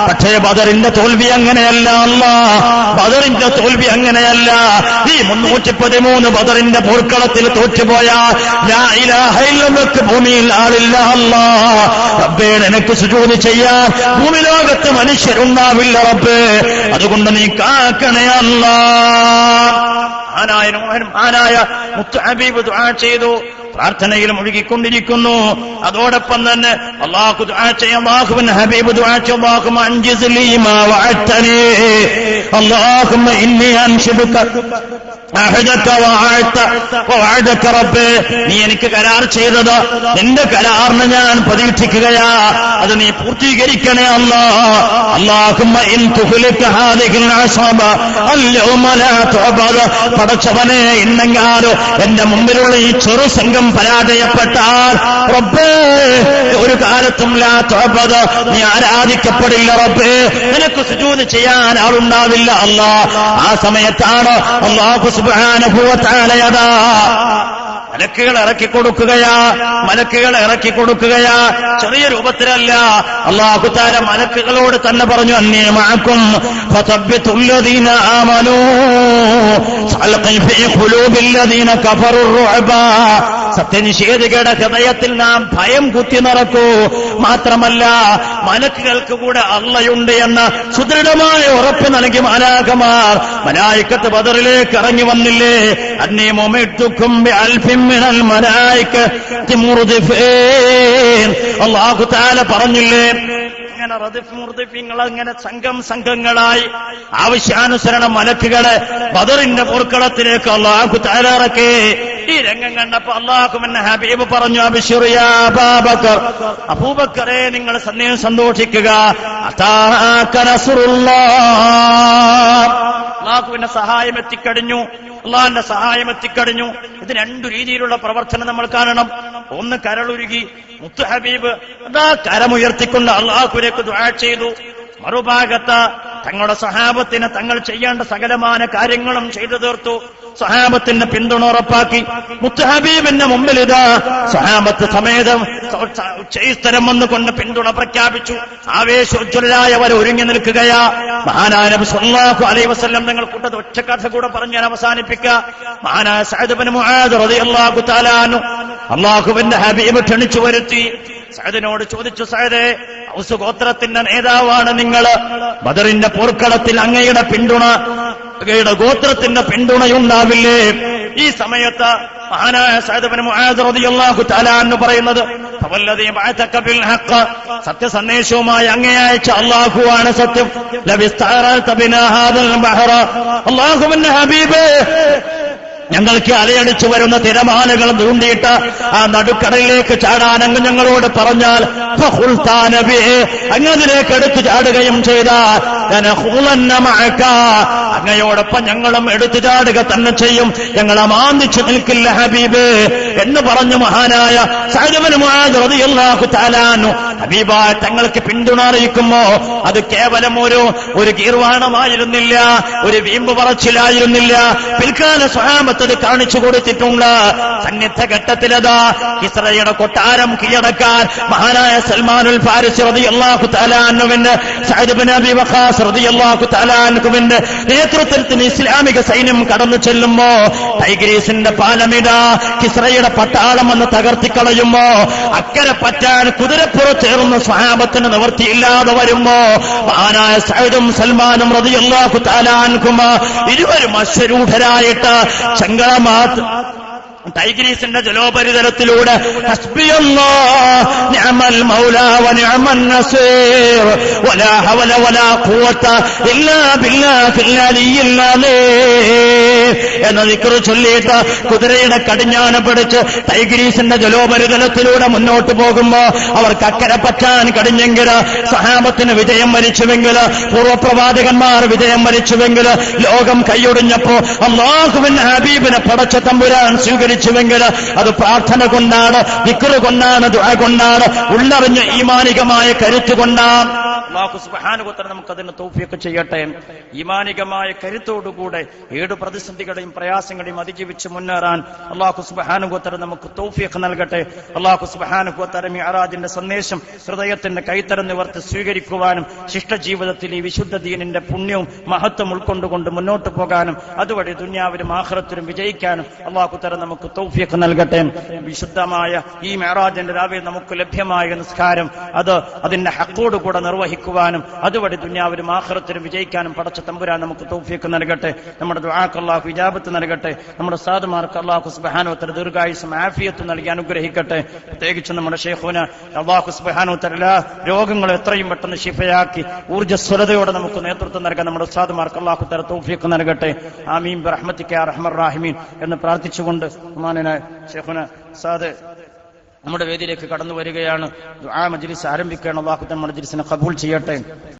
പക്ഷേ ബദറിന്റെ തോൽവി അങ്ങനെയല്ല. അല്ലാഹ് ബദറിന്റെ തോൽവി അങ്ങനെയല്ല. ഈ 313 ബദറിന്റെ പോർക്കളത്തിൽ തോറ്റുപോയ ലാ ഇലാഹ ഇല്ലല്ലാഹ് ഭൂമിയിൽ ആളില്ല. അല്ലാഹ് റബ്ബേ നിനക്ക് സുജൂദ് ചെയ്യാൻ ഭൂമി ലോകത്ത് മനുഷ്യരുണ്ടാവില്ല റബ്ബേ, അതുകൊണ്ട് നീ കാക്കണേ അല്ലാഹ്. ആനായ മുത്ത് ഹബീബ് ദുആ ചെയ്തു, പ്രാർത്ഥനയിൽ മുഴുകിക്കൊണ്ടിരിക്കുന്നു. അതോടൊപ്പം തന്നെ അല്ലാഹു ദുആ ചെയ്യ, അല്ലാഹുവിൻ ഹബീബ് ദുആ ചെയ്യ, അല്ലാഹുമ്മ അൻജിസ് ലീ മാ വഅദ്തനി, അല്ലാഹുമ്മ ഇന്നി അൻഷിദുക അഹദക വഅദക റബ്ബേ, നീ എനിക്ക് കരാർ ചെയ്തത്, നിന്റെ കരാറിനെ ഞാൻ പ്രതീക്ഷിക്കുകയാ, അത് നീ പൂർത്തീകരിക്കണേ അല്ലാഹ്. അല്ലാഹുമ്മ ഇൻ തുഹ്ലിക ഹാദിഹിൽ അസ്ബ അൽയൗമ ലാ തുഅബദ, പടച്ചവനെ ഇന്നെങ്ങാനോ എന്റെ മുമ്പിലുള്ള ഈ ചെറു സംഘം പരാജയപ്പെട്ടാൽ റബ്ബേ ഒരു കാലത്തും ലാ തുഅബദ, നീ ആരാധിക്കപ്പെടില്ല റബ്ബേ, നിനക്ക് സുജൂദ് ചെയ്യാൻ ആളുണ്ടാവില്ല അല്ലാഹ്. ആ സമയത്താണ് അല്ലാഹു സുബ്ഹാനഹു വ തആല മലക്കുകൾ ഇറക്കി കൊടുക്കുകയാ, ചെറിയ രൂപത്തിലല്ല. അല്ലാഹു തആല മലക്കുകളോട് തന്നെ പറഞ്ഞു, അന്നീ മഅകും ഫതബ്ബിതുല്ലദീന ആമനൂ സൽഖി ഫീ ഖുലൂബില്ലദീന കഫറു റുഅബ, സത്യനിഷേധികളുടെ ഹൃദയത്തിൽ നാം ഭയം കുത്തി നിറക്കൂ. മാത്രമല്ല മലക്കുകൾക്ക് കൂടെ അള്ളയുണ്ട് എന്ന സുദൃഢമായ ഉറപ്പ് നൽകി മാലാഖമാർ മലായിക്കത്ത് ബദറിലേക്ക് ഇറങ്ങി വന്നില്ലേ. അന്നീ മുമിദ്ദുക്കും ബിഅൽഫിൻ മിനൽ മലായികതി മുർദിഫീൻ, അല്ലാഹു തആല പറഞ്ഞില്ലേ ഇങ്ങനെ മുർദിഫീങ്ങളെ സംഘങ്ങളായി ആവശ്യാനുസരണം മലക്കുകളെ ബദറിന്റെ പോർക്കളത്തിലേക്ക് അല്ലാഹു തആല ഇറക്കി. ഈ രംഗം കണ്ടപ്പോ അല്ലാഹുവിന്റെ ഹബീബ് പറഞ്ഞു, അബ്ശിറു യാ അബൂബക്കർ, അബൂബക്കറെ നിങ്ങൾ സന്തോഷിക്കുക, അതാക നസ്റുല്ലാഹ്, അല്ലാഹുവിന്റെ സഹായം എത്തിക്കഴിഞ്ഞു, അല്ലാഹുവിന്റെ സഹായം എത്തിക്കഴിഞ്ഞു. ഇത് രണ്ടു രീതിയിലുള്ള പ്രവർത്തനം നമ്മൾ കാണണം. ഒന്ന് കരളുരുകി മുത്ത് ഹബീബ് അതാ കരമുയർത്തിക്കൊണ്ട് അല്ലാഹുവിലേക്ക് ദുആ ചെയ്തു. മറുഭാഗത്ത് തങ്ങളുടെ സഹാബത്തിന് തങ്ങൾ ചെയ്യേണ്ട സകലമാന കാര്യങ്ങളും ചെയ്തു തീർത്തു. സഹാബത്തിന്റെ പിന്തുണ ഉറപ്പാക്കി. മുത്ത് ഹബീബിന്റെ മുമ്പിൽ ഇതാ സഹാബത്ത് സമേതം ഉച്ചസ്ഥലം വന്നുകൊണ്ട് പിന്തുണ പ്രഖ്യാപിച്ചു. ആവേശോജ്വലരായവർ ഒരുങ്ങി നിൽക്കുകയാ. മഹാനായ നബി സല്ലല്ലാഹു അലൈഹി വസല്ലം തങ്ങൾ കൂട്ടത്തിൽ ഒറ്റ കഥ കൂടെ പറഞ്ഞ് ഞാൻ അവസാനിപ്പിക്കുക. മഹാനായ സഅദ് ഇബ്നു മുആദ് റളിയല്ലാഹു തആല അൻഹു അല്ലാഹുവിന്റെ ഹബീബ് ക്ഷണിച്ചു വരുത്തി. സഅദിനോട് ചോദിച്ചു, സഅദേ, ഔസ് ഗോത്രത്തിന്റെ നേതാവാണ് നിങ്ങൾ, ബദറിന്റെ പോർക്കളത്തിൽ അങ്ങയുടെ ഗോത്രത്തിന്റെ പിന്തുണയുണ്ടാവില്ലേ? ഈ സമയത്ത് മഹാനായ സഅദ് ഇബ്നു മുആദ് റളിയല്ലാഹു തആല അൻഹു പറയുന്നത്, ഫവല്ലദീ ബഅതക ബിൽ ഹഖ്, സത്യസന്ദേശവുമായി അങ്ങയെ അയച്ച അല്ലാഹുവാണ് സത്യം. ലവിസ്തഅറത ബിനാ ഹാദൽ ബഹറ, അല്ലാഹുവിന്റെ ഹബീബേ, ഞങ്ങൾക്ക് അലയടിച്ചു വരുന്ന തിരമാലകൾ നീണ്ടിയിട്ട് ആ നടുക്കടലിലേക്ക് ചാടാൻ അങ്ങ് ഞങ്ങളോട് പറഞ്ഞാൽ അങ്ങതിലേക്ക് എടുത്തു ചാടുകയും ചെയ്താൽ അങ്ങയോടൊപ്പം ഞങ്ങളും എടുത്തു ചാടുക തന്നെ ചെയ്യും, ഞങ്ങൾ അമാന്തിച്ചു നിൽക്കില്ല ഹബീബ് എന്ന് പറഞ്ഞു മഹാനായ സഅദ് ഇബ്നു മുആദ് റളിയല്ലാഹു തആല അൻഹു ഹബീബായ തങ്ങൾക്ക് പിന്തുണ അറിയിക്കുമ്പോ അത് കേവലം ഒരു ഗീർവാണമായിരുന്നില്ല, ഒരു വീമ്പ് പറച്ചിലായിരുന്നില്ല. പിൽക്കാല സ്വഹാബത്ത് അത് കാണിച്ചു കൊടുത്തിട്ടുണ്ട്. സന്നിഗ്ധ ഘട്ടത്തിലതാ കിസ്റയുടെ കൊട്ടാരം കീഴടക്കാൻ മഹാനായ സൽമാനുൽ ഫാരിസി റളിയല്ലാഹു തആല അൻഹുവിന്റെ സഅദ് ഇബ്നു അബീ വഖാസ് റളിയല്ലാഹു തആല അൻഹുവിന്റെ നേതൃത്വത്തിൽ ഇസ്ലാമിക സൈന്യം കടന്നു ചെല്ലുമ്പോ ടൈഗ്രീസിന്റെ പാലമിടാ കിസ്റയുടെ പട്ടാളം എന്ന് തകർത്തിക്കളയുമ്പോ അക്കരെ പറ്റാൻ കുതിരപ്പുറത്തേറുന്ന സ്വഹാബത്തിന് നിവൃത്തിയില്ലാതെ വരുമ്പോ മഹാനായ സഅദും സൽമാനും റളിയല്ലാഹു തആല അൻഹുമ ഇരുവരും അശ്വരൂഢരായിട്ട് ചങ്കളമാത്ത് ടൈഗ്രീസിന്റെ ജലോപരിതലത്തിലൂടെ ഹസ്ബിയല്ലാഹ് നിഅമൽ മൗലാ വ നിഅമൻ നസീർ വലാ ഹവല വലാ ഖുവത ഇല്ലാ ബില്ലാഹിൽ അലിയിൽ അലീം എന്ന ദിക്റ് ചൊല്ലിയിട്ട് കുതിരയുടെ കടിഞ്ഞാണ് പിടിച്ച് ടൈഗ്രീസിന്റെ ജലോപരിതലത്തിലൂടെ മുന്നോട്ട് പോകുമ്പോ അവർക്ക് അക്കരെ പറ്റാൻ കഴിഞ്ഞെങ്കിൽ, സഹാബത്തിന് വിജയം വരിച്ചുവെങ്കിൽ, പൂർവ്വപ്രവാചകന്മാർ വിജയം വരിച്ചുവെങ്കിൽ, ലോകം കൈയൊടിഞ്ഞപ്പോ അല്ലാഹുവിന്റെ ഹബീബിനെ പടച്ച തമ്പുരാൻ സ്വീകരിച്ചുവെങ്കിൽ അത് പ്രാർത്ഥന കൊണ്ടാണ്, ദിക്റ് കൊണ്ടാണ്, ദുആ കൊണ്ടാണ്, ഉള്ളറിഞ്ഞ ഈമാനികമായ കരുത്തുകൊണ്ടാണ്. അല്ലാഹു സുബ്ഹാനഹു വ തആല നമുക്കതിന് തൗഫീഖ് ചെയ്യട്ടെ. ഈമാനികമായ കരുത്തോടുകൂടെ ഏഴ് പ്രതിസന്ധികളെയും പ്രയാസങ്ങളെയും അതിജീവിച്ച് മുന്നേറാൻ അല്ലാഹു സുബ്ഹാനഹു വ തആല നമുക്ക് തൗഫീഖ് നൽകട്ടെ. അല്ലാഹു സുബ്ഹാനഹു വ തആല മിഅ്റാജിന്റെ സന്ദേശം ഹൃദയത്തിന്റെ കൈത്തരം നിവർത്തി സ്വീകരിക്കുവാനും ശിഷ്ടജീവിതത്തിൽ ഈ വിശുദ്ധ ദീനിന്റെ പുണ്യവും മഹത്വം ഉൾക്കൊണ്ടുകൊണ്ട് മുന്നോട്ട് പോകാനും അതുവഴി ദുനിയാവിലും ആഖിറത്തിലും വിജയിക്കാനും അല്ലാഹു തആല നമുക്ക് തൗഫീഖ് നൽകട്ടെ. വിശുദ്ധമായ ഈ മിഅ്റാജിന്റെ രാവിലെ നമുക്ക് ലഭ്യമായ നിസ്കാരം അതിന്റെ ഹഖോടുകൂടെ നിർവഹിക്കുവാനും അതുവഴി ദുനിയാവിലും ആഖിറത്തിലും വിജയിക്കാനും പടച്ച തമ്പുരാൻ നമുക്ക് തൗഫീഖ് നൽകട്ടെ. നമ്മുടെ ദുആക്ക് അല്ലാഹു ഇജാബത്ത് നൽകട്ടെ. നമ്മുടെ സാധുമാർക്ക് അല്ലാഹു സുബ്ഹാനഹു വ തആല ദീർഘായുസ്സും ആഫിയത്തും നൽകി അനുഗ്രഹിക്കട്ടെ. പ്രത്യേകിച്ച് നമ്മുടെ ശൈഖുന അല്ലാഹു സുബ്ഹാനഹു വ തആല രോഗങ്ങൾ എത്രയും പെട്ടെന്ന് ശിഫയാക്കി ഊർജ്ജസ്വലതയോടെ നമുക്ക് നേതൃത്വം നൽകാൻ നമ്മുടെ സാധുമാർക്ക് അല്ലാഹു തആല തൗഫീഖ് നൽകട്ടെ. ആമീൻ ബിറഹ്മതിക യാ അർഹമർ റഹീമീൻ എന്ന് പ്രാർത്ഥിച്ചുകൊണ്ട് ബഹുമാനനായ ശൈഖുന സാദ് നമ്മുടെ വേദിയിലേക്ക് കടന്നു വരികയാണ്. ദുആ മജ്ലിസ് ആരംഭിക്കുകയാണ്. അല്ലാഹു നമ്മുടെ മജ്ലിസിനെ ഖബൂൽ ചെയ്യട്ടെ.